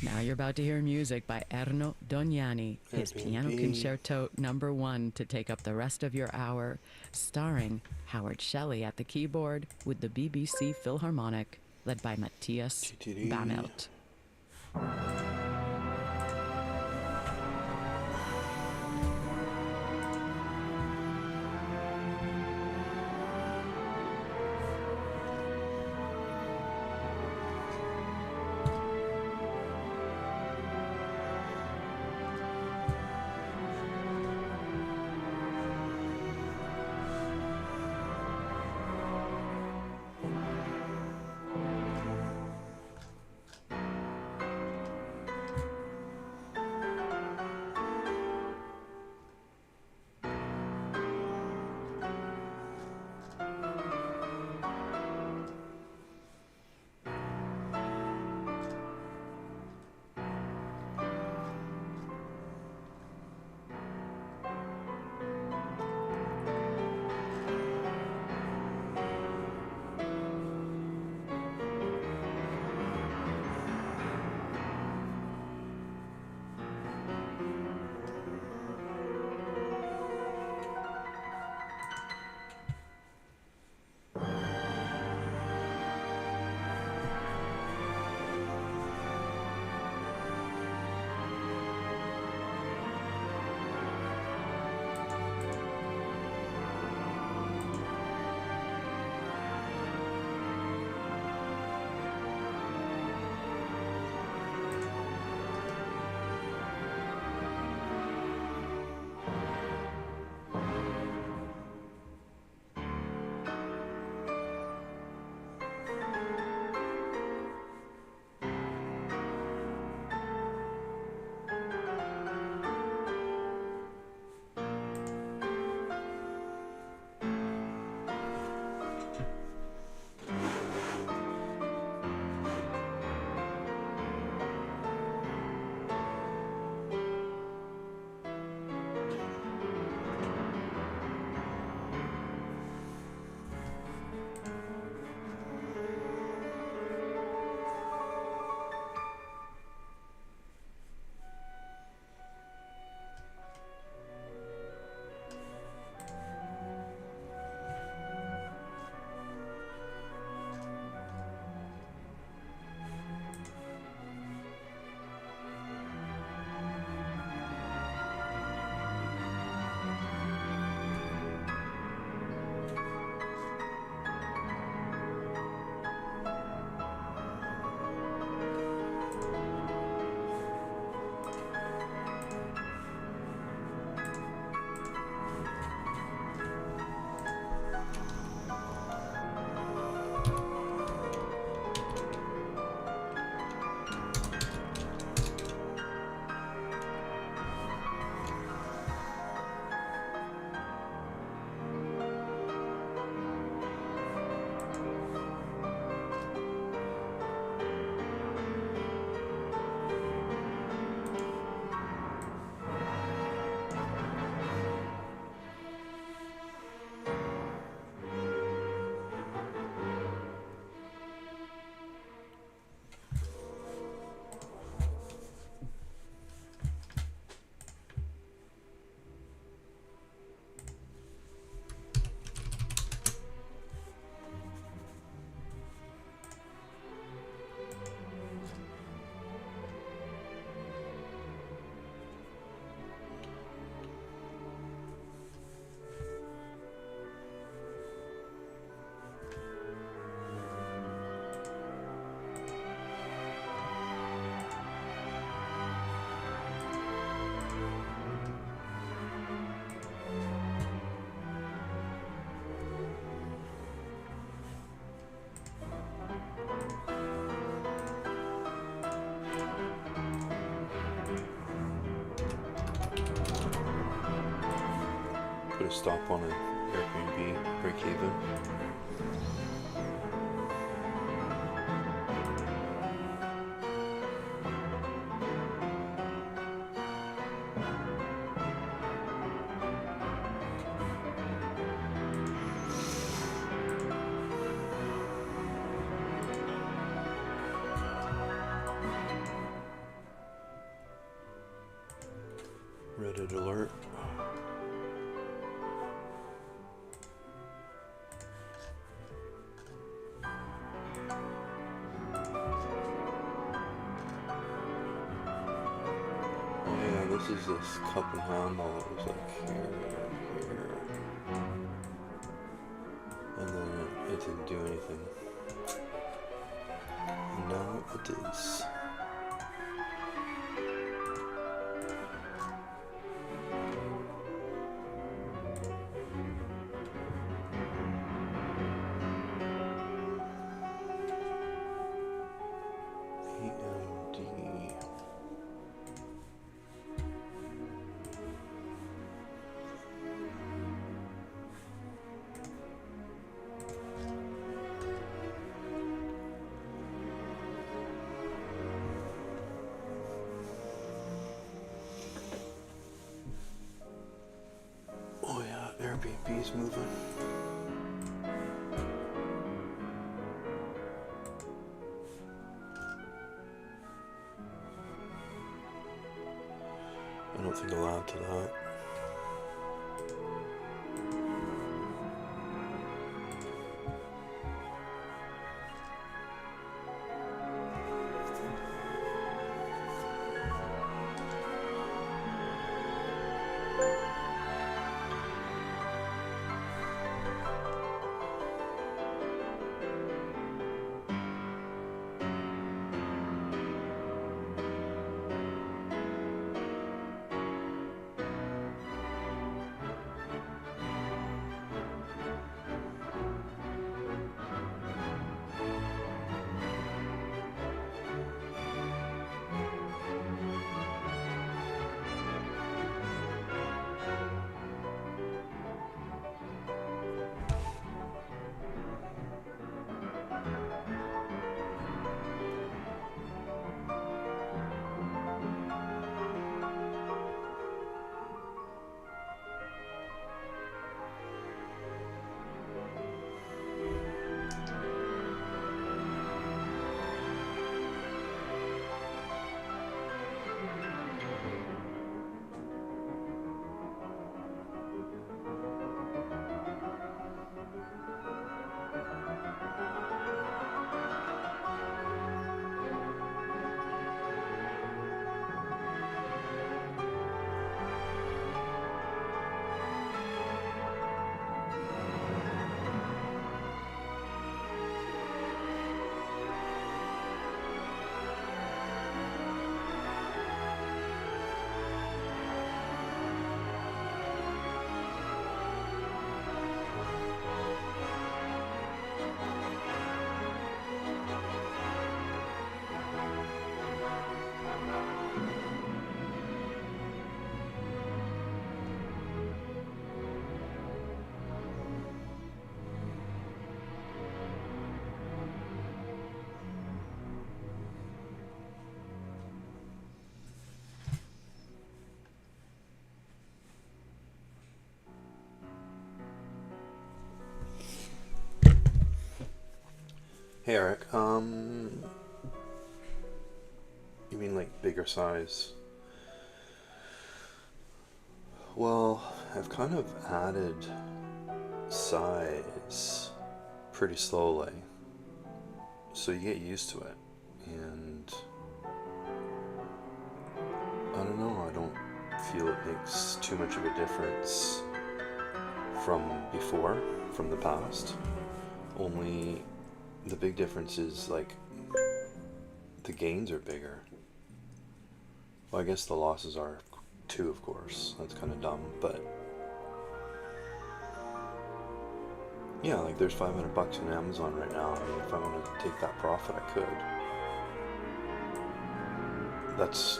Speaker 12: Now you're about to hear music by Erno Dognani, his Piano Concerto No. 1 to take up the rest of your hour, starring Howard Shelley at the keyboard with the BBC Philharmonic, led by Matthias Bamelt.
Speaker 5: a stop on an Airbnb break even. Reddit alert. Oh yeah, this is this cup and handle that was like here, and then it didn't do anything. And now it is. Oh yeah, Airbnb's moving. I don't think I'll add to that. Hey Eric, you mean like bigger size? Well, I've kind of added size pretty slowly, so you get used to it, and I don't know, I don't feel it makes too much of a difference from before, from the past. Only the big difference is like the gains are bigger. Well, I guess the losses are too, of course. That's kind of dumb, but yeah, like there's $500 in Amazon right now. I mean, if I wanted to take that profit, I could. That's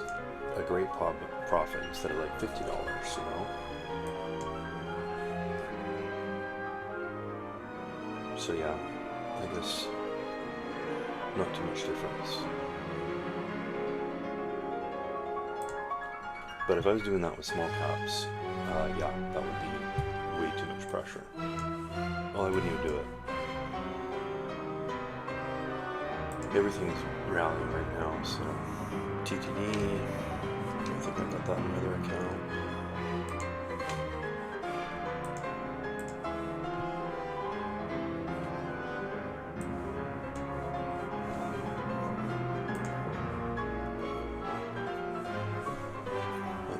Speaker 5: a great profit instead of like $50, you know? So yeah, I guess not too much difference. But if I was doing that with small caps, yeah, that would be way too much pressure. Well, I wouldn't even do it. Everything's rallying right now, so TTD, I think I got that in my other account.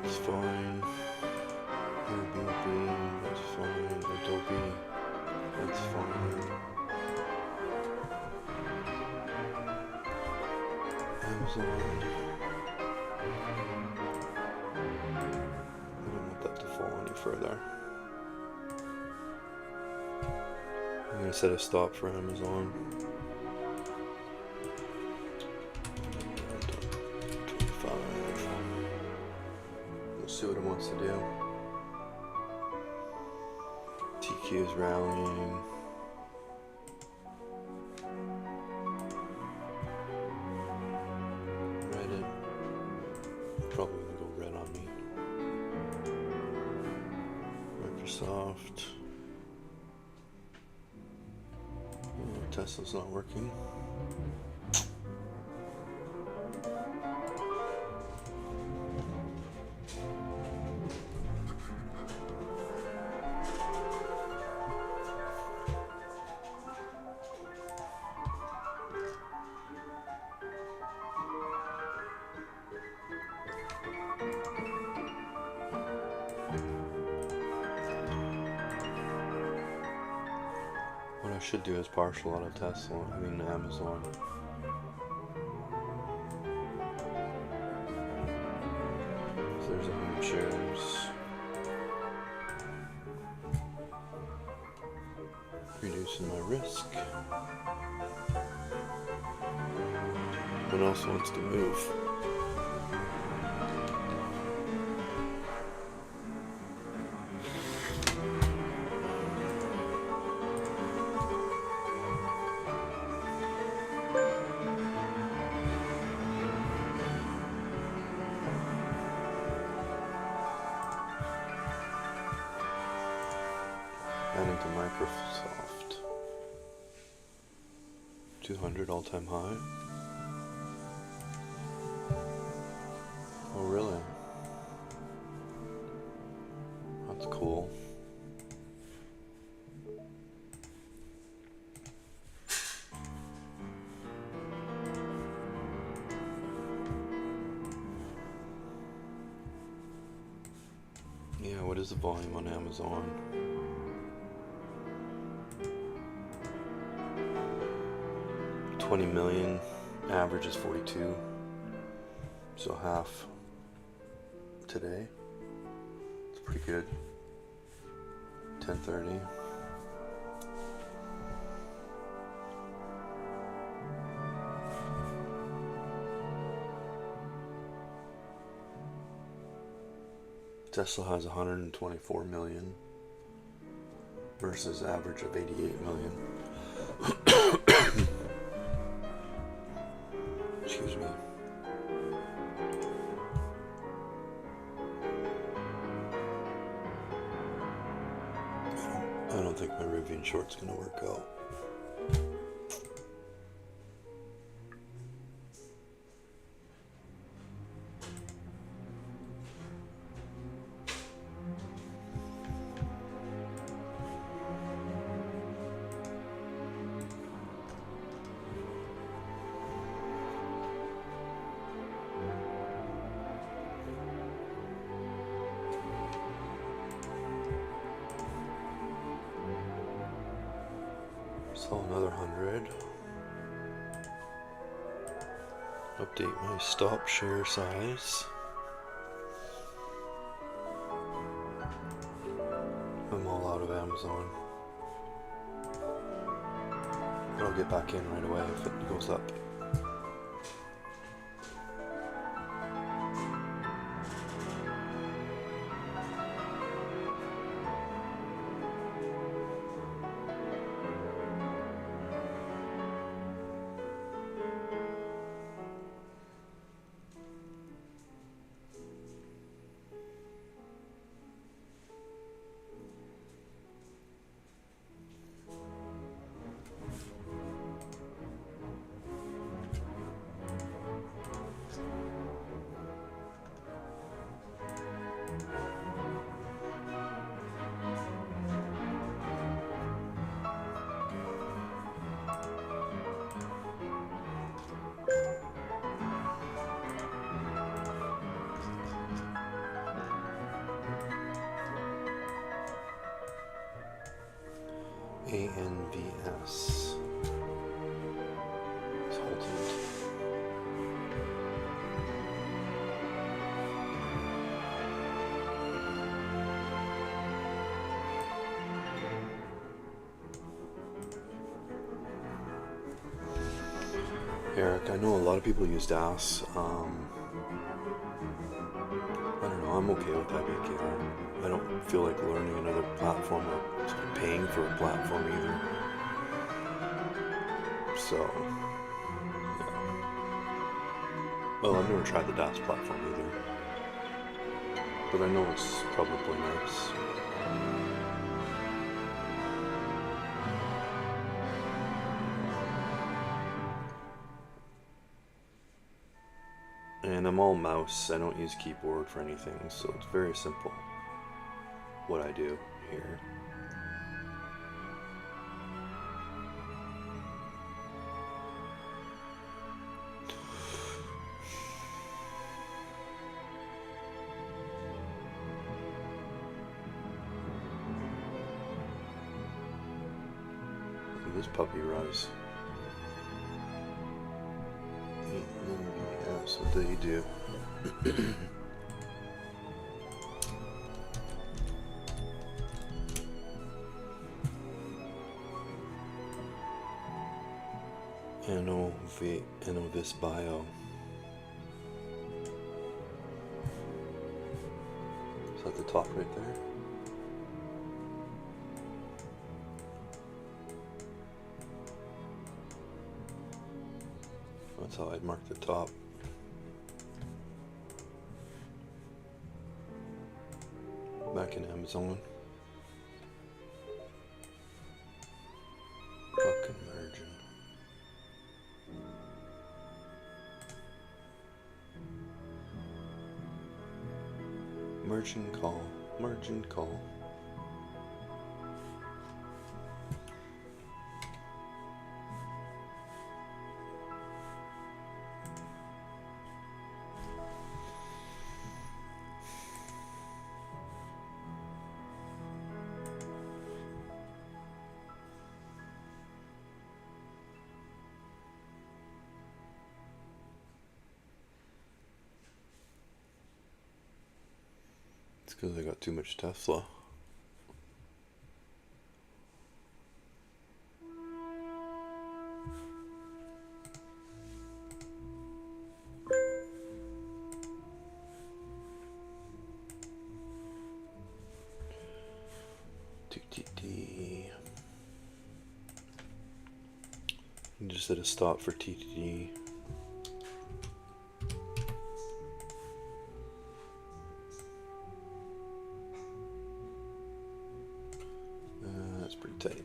Speaker 5: That's fine. Airbnb, that's fine. Adobe, that's fine. Amazon. I don't want that to fall any further. I'm going to set a stop for Amazon. 25. We'll see what it wants to do. TQ is rallying. Reddit. Probably gonna go red on me. Microsoft. Oh, Tesla's not working. What I should do is partial out of Tesla, Amazon. So there's 100 shares. Reducing my risk. What else wants to move? Adding to Microsoft. 200 all-time high. Oh really? That's cool. Yeah, what is the volume on Amazon? $20 million, average is 42, so half today. It's pretty good. 10:30. Tesla has 124 million versus average of 88 million. Excuse me. I don't think my Rivian short's gonna work out. So another 100. Update my stop share size. I'm all out of Amazon. But I'll get back in right away if it goes up. ANVS. Consultant. Eric, I know a lot of people use DAS. I don't know, I'm okay with IBKR. I don't feel like learning another platform or paying for a platform either. So, yeah. Well, I've never tried the DAS platform either. But I know it's probably nice. And I'm all mouse, I don't use keyboard for anything, so it's very simple what I do here. Look at this puppy rise. Yes, what do you do? Enovis Bio. Is that the top right there? That's how I'd mark the top. Back in Amazon. Fucking margin. Margin call. It's because I got too much Tesla. TTD. You just hit a stop for TTD. That's pretty tight.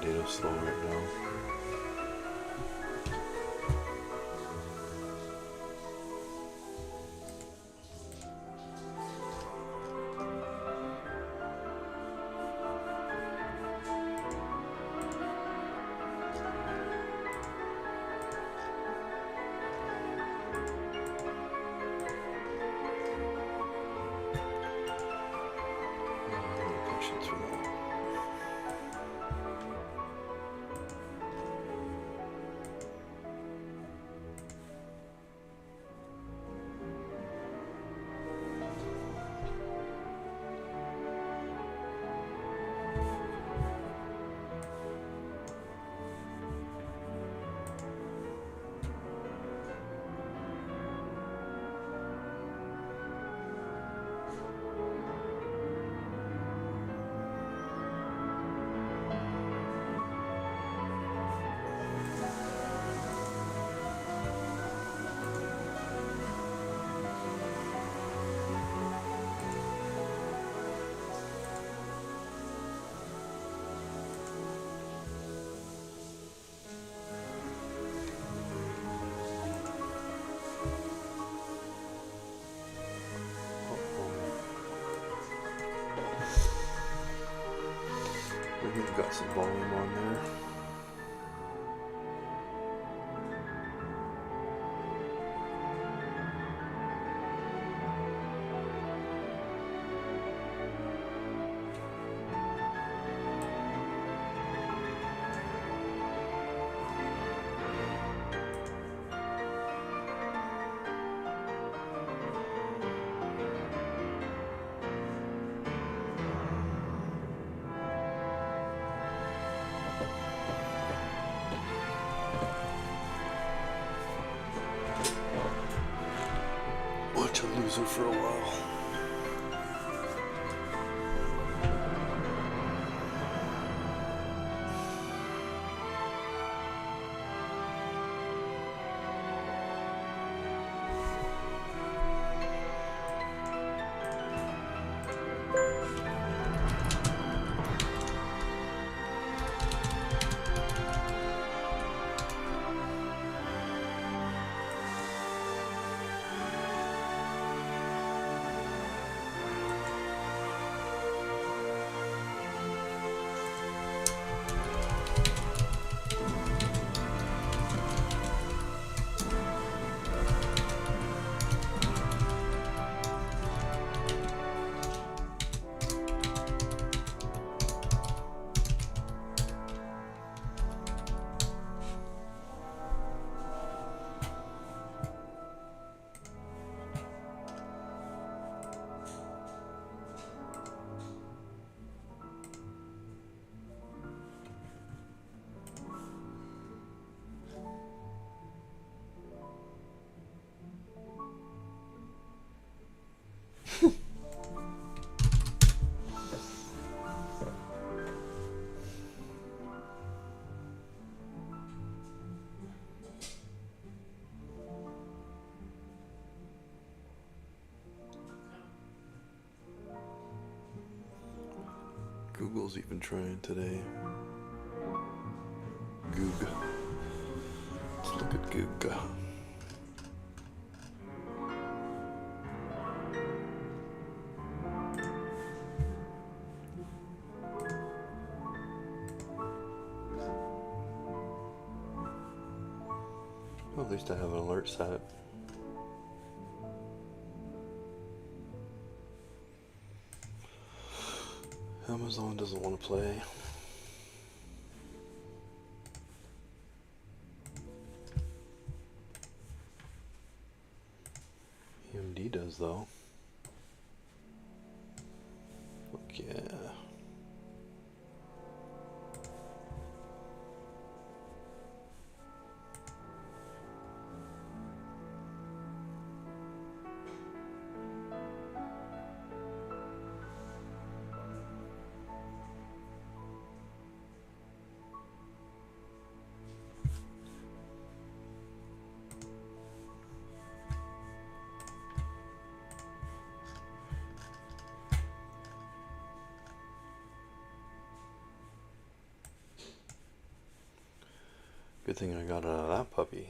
Speaker 5: data's slow right now. Patience for that. We've got some volume on there. Watch a loser for a while. Google's even trying today. Goog. Let's look at Goog. Well, at least I have an alert set. Amazon doesn't want to play. AMD does though. Fuck yeah. Good thing I got out of that puppy.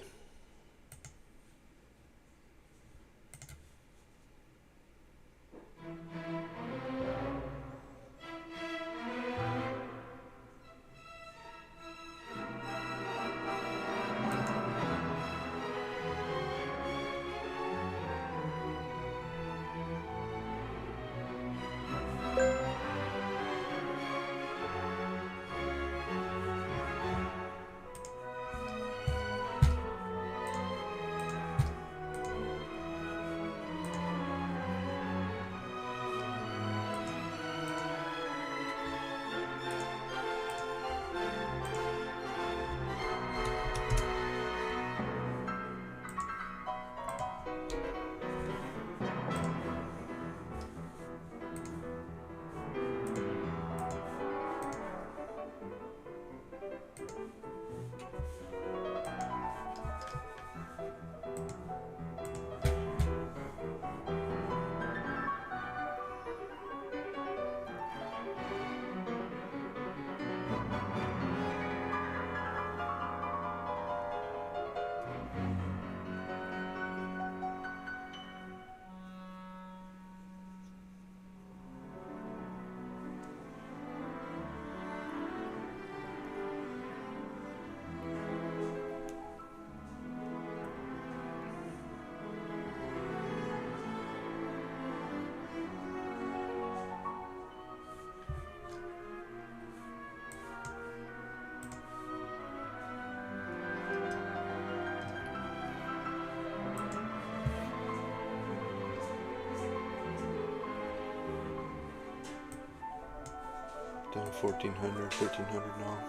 Speaker 5: Down 1400, 1300 now.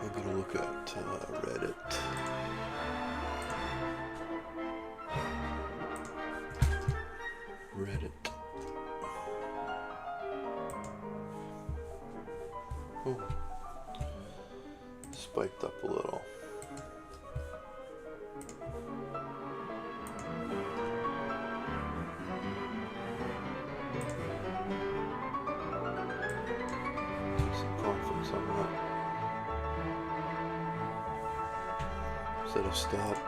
Speaker 5: I'm gonna look at Reddit. Reddit. Oh, spiked up a little. Take some profits on that. Set a stop.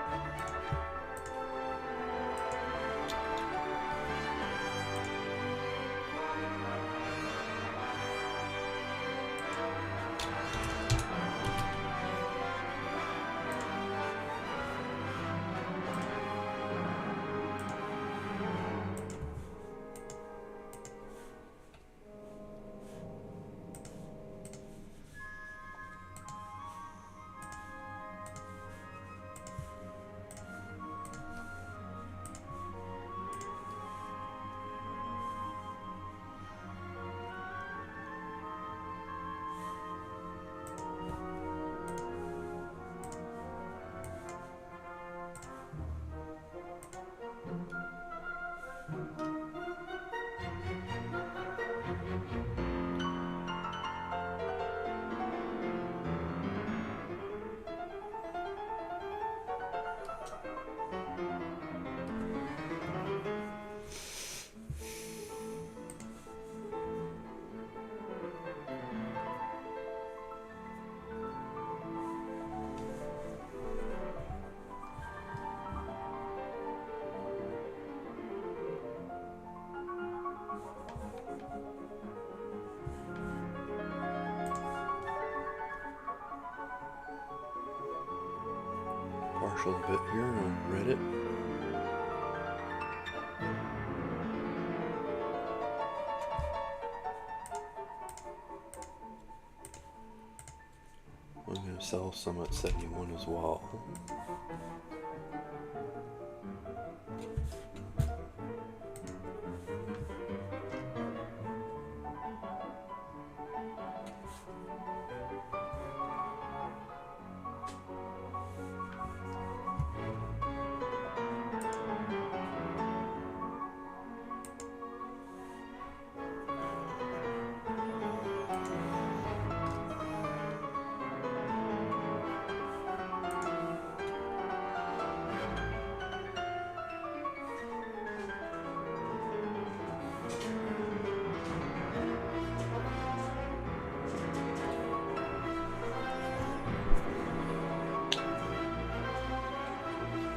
Speaker 5: Partial bit here on Reddit. I'm going to sell some at 71 as well.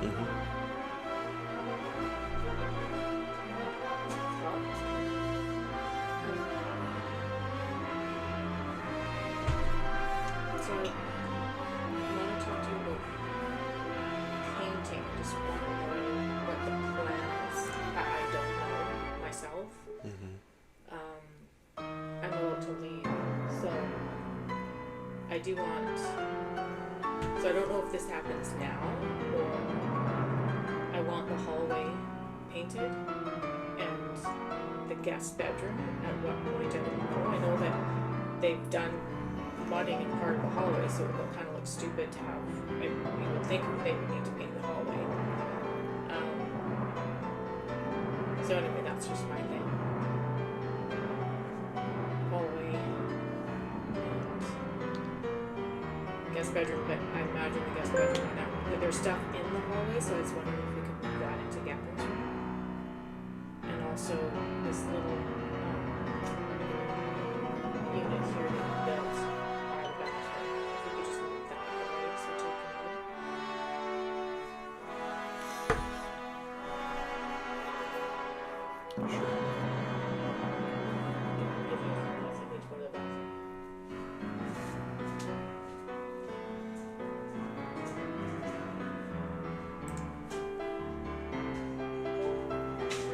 Speaker 17: So, I want to talk to you about painting. I just want to know what the plan is. I don't know myself. I'm about to leave, so I do want. So I don't know if this happens now or I want the hallway painted and the guest bedroom at what point I don't know. I know that they've done mudding in part of the hallway, so it would kind of look stupid to have. You would think they would need to paint the hallway. So anyway, that's just my thing. Hallway and guest bedroom, but I imagine the guest bedroom right now. But there's stuff in the hallway, so I was wondering if we could move that into Gavin's room. And also this little unit here that we built by the bathroom. If we could just move that away so it's open.
Speaker 5: Sure.
Speaker 17: If you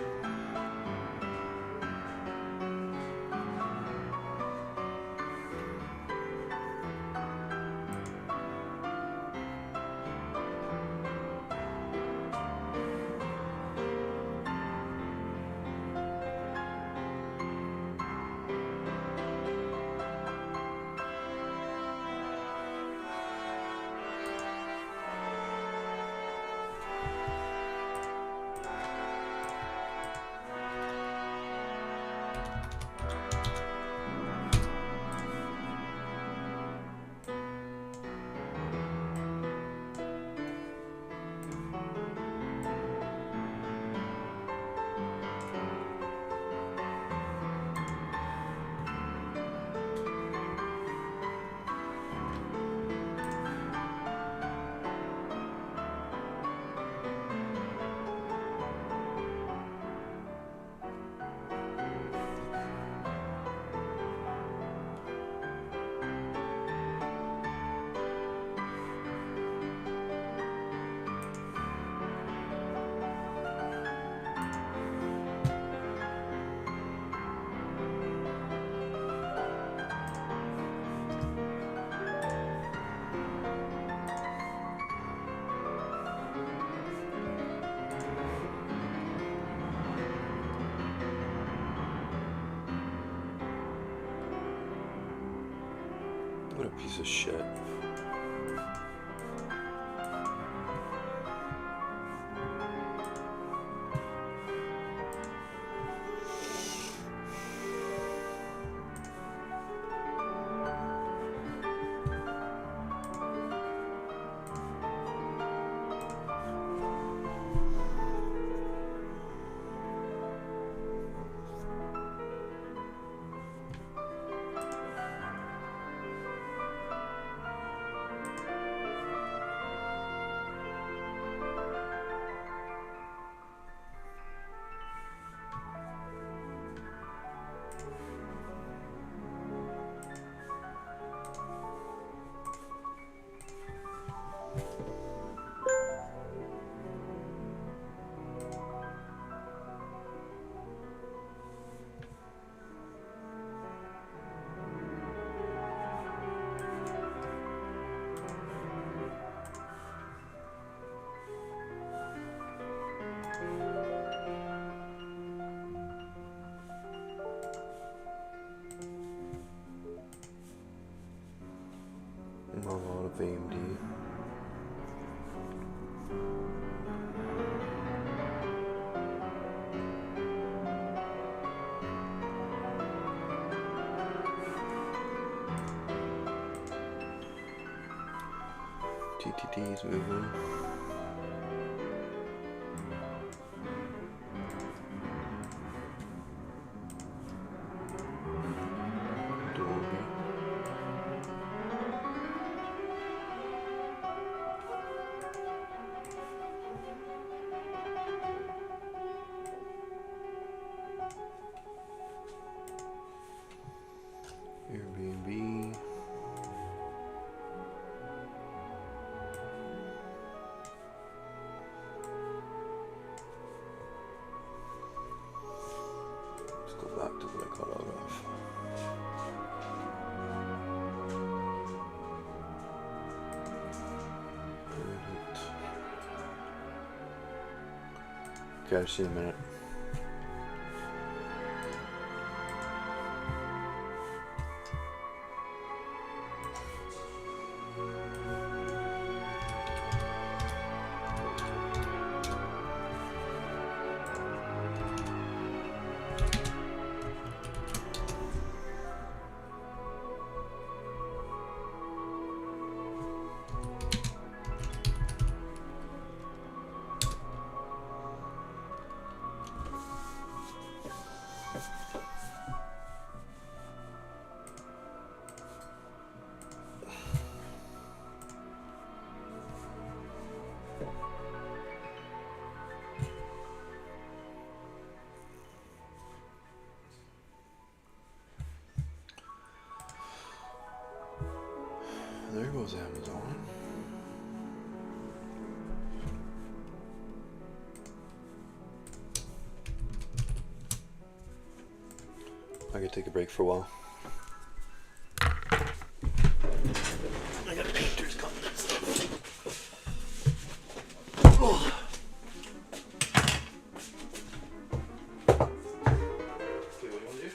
Speaker 17: need to go to the bathroom.
Speaker 5: What a piece of shit. A lot of AMD. TTD's moving. did I got out of? Okay, I'll see you in a minute. There goes Amazon. I could take a break for a while. I got painters coming and stuff. Oh. Okay, what do you want to do?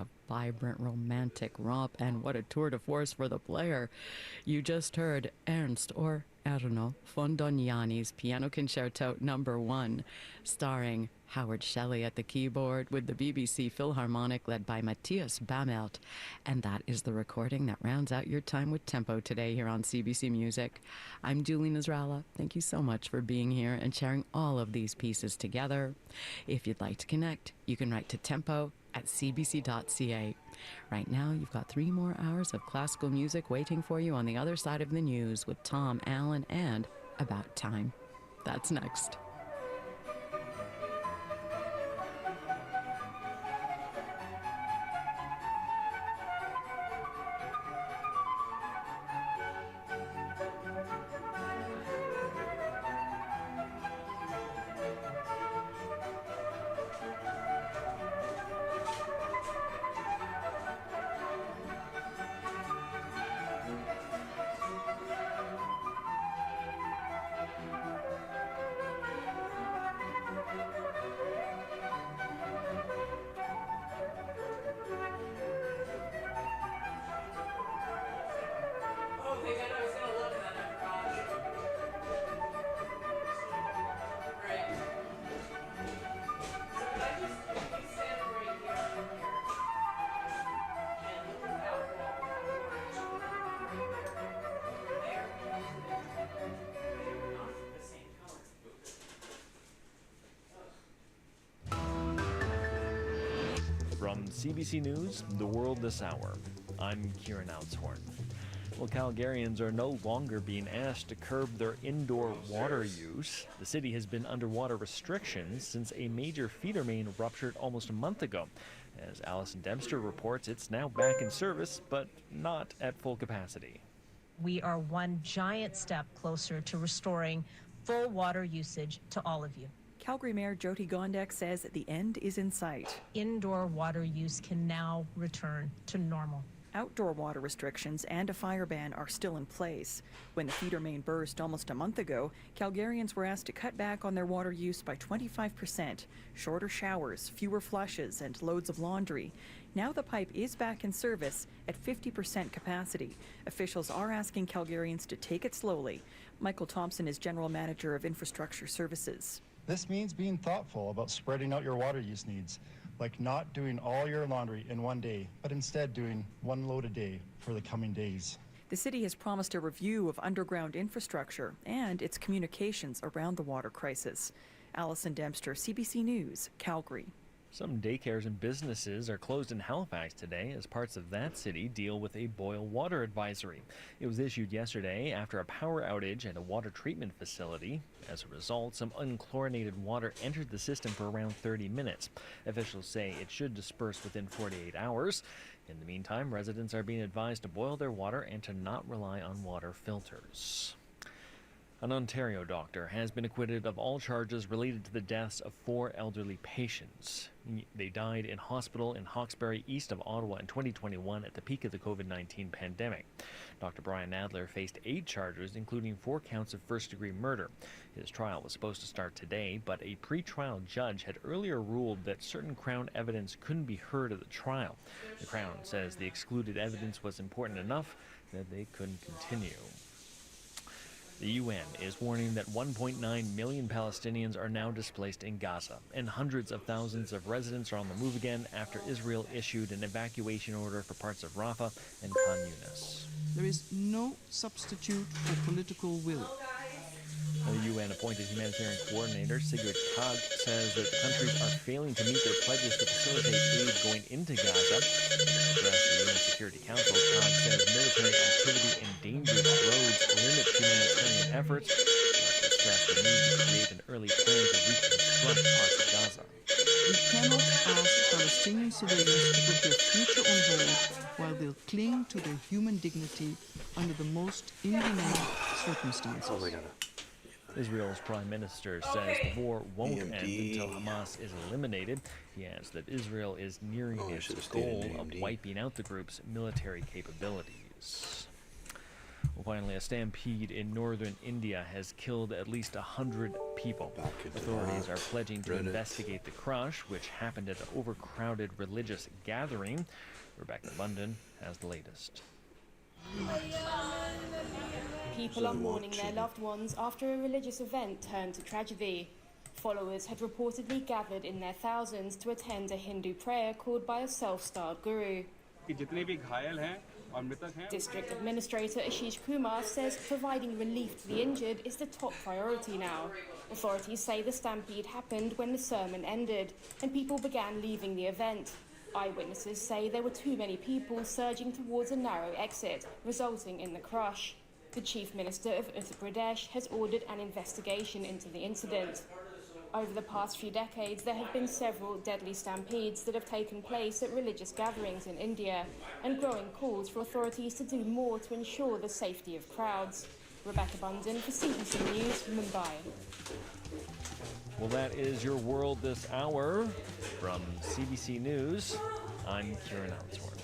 Speaker 12: a vibrant romantic romp, and what a tour de force for the player. You just heard Ernst, or Erno Fondognani's Piano Concerto No. 1, starring Howard Shelley at the keyboard with the BBC Philharmonic led by Matthias Bamelt. And that is the recording that rounds out your time with Tempo today here on CBC Music. I'm Julie Nasrallah. Thank you so much for being here and sharing all of these pieces together. If you'd like to connect, you can write to tempo@cbc.ca. Right now, you've got 3 more hours of classical music waiting for you on the other side of the news with Tom Allen and About Time. That's next.
Speaker 18: From CBC News, The World This Hour, I'm Kieran Outshorn. Well, Calgarians are no longer being asked to curb their indoor water use. The city has been under water restrictions since a major feeder main ruptured almost a month ago. As Alison Dempster reports, it's now back in service, but not at full capacity.
Speaker 3: We are one giant step closer to restoring full water usage to all of you.
Speaker 22: Calgary Mayor Jyoti Gondek says the end is in sight.
Speaker 3: Indoor water use can now return to normal.
Speaker 22: Outdoor water restrictions and a fire ban are still in place. When the feeder main burst almost a month ago, Calgarians were asked to cut back on their water use by 25%, shorter showers, fewer flushes, and loads of laundry. Now the pipe is back in service at 50% capacity. Officials are asking Calgarians to take it slowly. Michael Thompson is General Manager of Infrastructure Services.
Speaker 23: This means being thoughtful about spreading out your water use needs, like not doing all your laundry in one day, but instead doing 1 load a day for the coming days.
Speaker 22: The city has promised a review of underground infrastructure and its communications around the water crisis. Alison Dempster, CBC News, Calgary.
Speaker 18: Some daycares and businesses are closed in Halifax today as parts of that city deal with a boil water advisory. It was issued yesterday after a power outage at a water treatment facility. As a result, some unchlorinated water entered the system for around 30 minutes. Officials say it should disperse within 48 hours. In the meantime, residents are being advised to boil their water and to not rely on water filters. An Ontario doctor has been acquitted of all charges related to the deaths of 4 elderly patients. They died in hospital in Hawkesbury, east of Ottawa, in 2021 at the peak of the COVID-19 pandemic. Dr. Brian Adler faced 8 charges, including 4 counts of first-degree murder. His trial was supposed to start today, but a pre-trial judge had earlier ruled that certain Crown evidence couldn't be heard at the trial. The Crown says the excluded evidence was important enough that they couldn't continue. The UN is warning that 1.9 million Palestinians are now displaced in Gaza, and hundreds of thousands of residents are on the move again after Israel issued an evacuation order for parts of Rafah and Khan Yunis.
Speaker 20: There is no substitute for political will.
Speaker 18: The UN-appointed humanitarian coordinator, Sigrid Kaag, says that the countries are failing to meet their pledges to facilitate aid going into Gaza. Address the UN Security Council, Kaag says military activity and dangerous roads limit humanitarian efforts. She also stressed the need to create an early plan to reconstruct parts of Gaza.
Speaker 20: We cannot ask Palestinian civilians to put their future on hold while they'll cling to their human dignity under the most inhumane circumstances.
Speaker 5: Oh my God.
Speaker 18: Israel's prime minister says the war won't end until Hamas is eliminated. He adds that Israel is nearing its goal of wiping out the group's military capabilities. Well, finally, a stampede in northern India has killed at least 100 people. Authorities are pledging to investigate the crush, which happened at an overcrowded religious gathering. Rebecca London has the latest.
Speaker 2: People are mourning their loved ones after a religious event turned to tragedy. Followers had reportedly gathered in their thousands to attend a Hindu prayer called by a self-styled guru. District Administrator Ashish Kumar says providing relief to the injured is the top priority now. Authorities say the stampede happened when the sermon ended and people began leaving the event. Eyewitnesses say there were too many people surging towards a narrow exit, resulting in the crush. The Chief Minister of Uttar Pradesh has ordered an investigation into the incident. Over the past few decades, there have been several deadly stampedes that have taken place at religious gatherings in India, and growing calls for authorities to do more to ensure the safety of crowds. Rebecca Bundan for CBC News, Mumbai.
Speaker 18: Well, that is your world this hour. From CBC News, I'm Kieran Outsworth.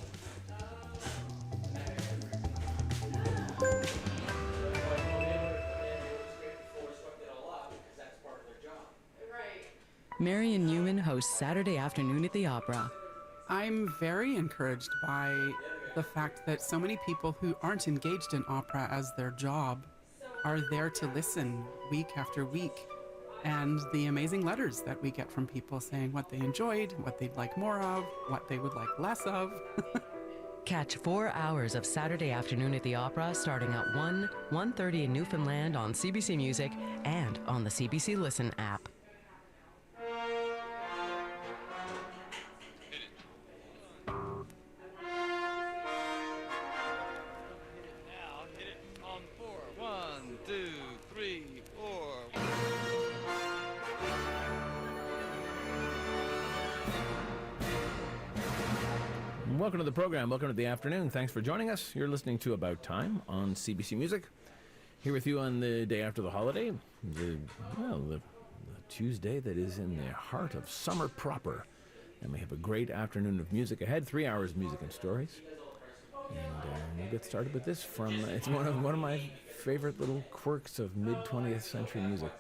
Speaker 12: Marion Newman hosts Saturday Afternoon at the Opera.
Speaker 6: I'm very encouraged by the fact that so many people who aren't engaged in opera as their job are there to listen week after week. And the amazing letters that we get from people saying what they enjoyed, what they'd like more of, what they would like less of.
Speaker 12: Catch 4 hours of Saturday Afternoon at the Opera starting at 1:30 in Newfoundland on CBC Music and on the CBC Listen app.
Speaker 13: Welcome to the program. Welcome to the afternoon. Thanks for joining us. You're listening to About Time on CBC Music. Here with you on the day after the holiday, the Tuesday that is in the heart of summer proper. And we have a great afternoon of music ahead, 3 hours of music and stories. And we'll get started with this it's one of my favorite little quirks of mid-20th century music.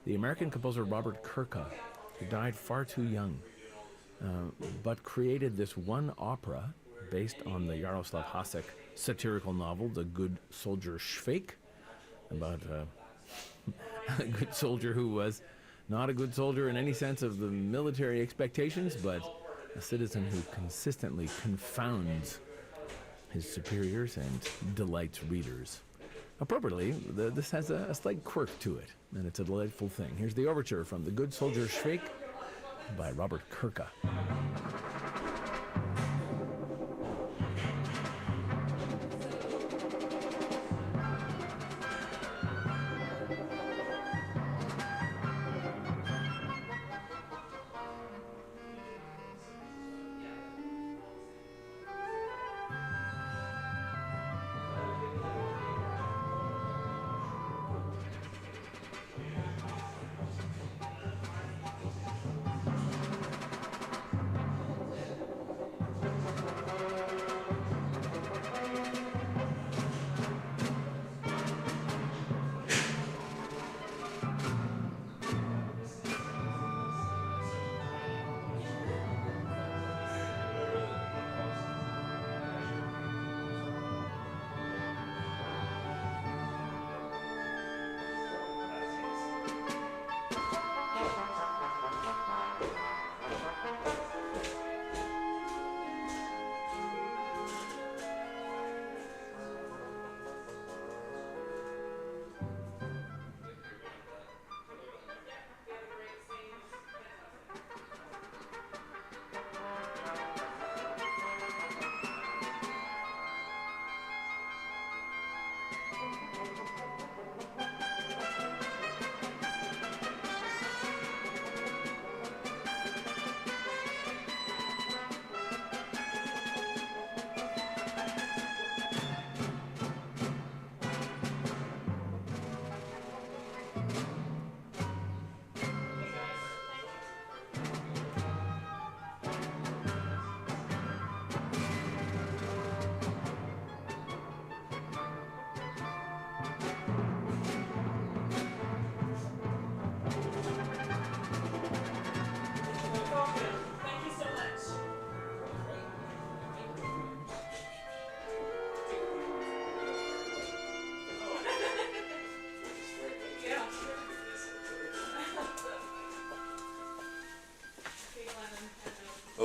Speaker 13: The American composer Robert Kirka, who died far too young, but created this one opera based on the Yaroslav Hasek satirical novel, The Good Soldier Schweik, about a good soldier who was not a good soldier in any sense of the military expectations, but a citizen who consistently confounds his superiors and delights readers. Appropriately, this has a slight quirk to it, and it's a delightful thing. Here's the overture from The Good Soldier Schweik by Robert Kirka.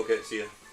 Speaker 5: Okay, see ya.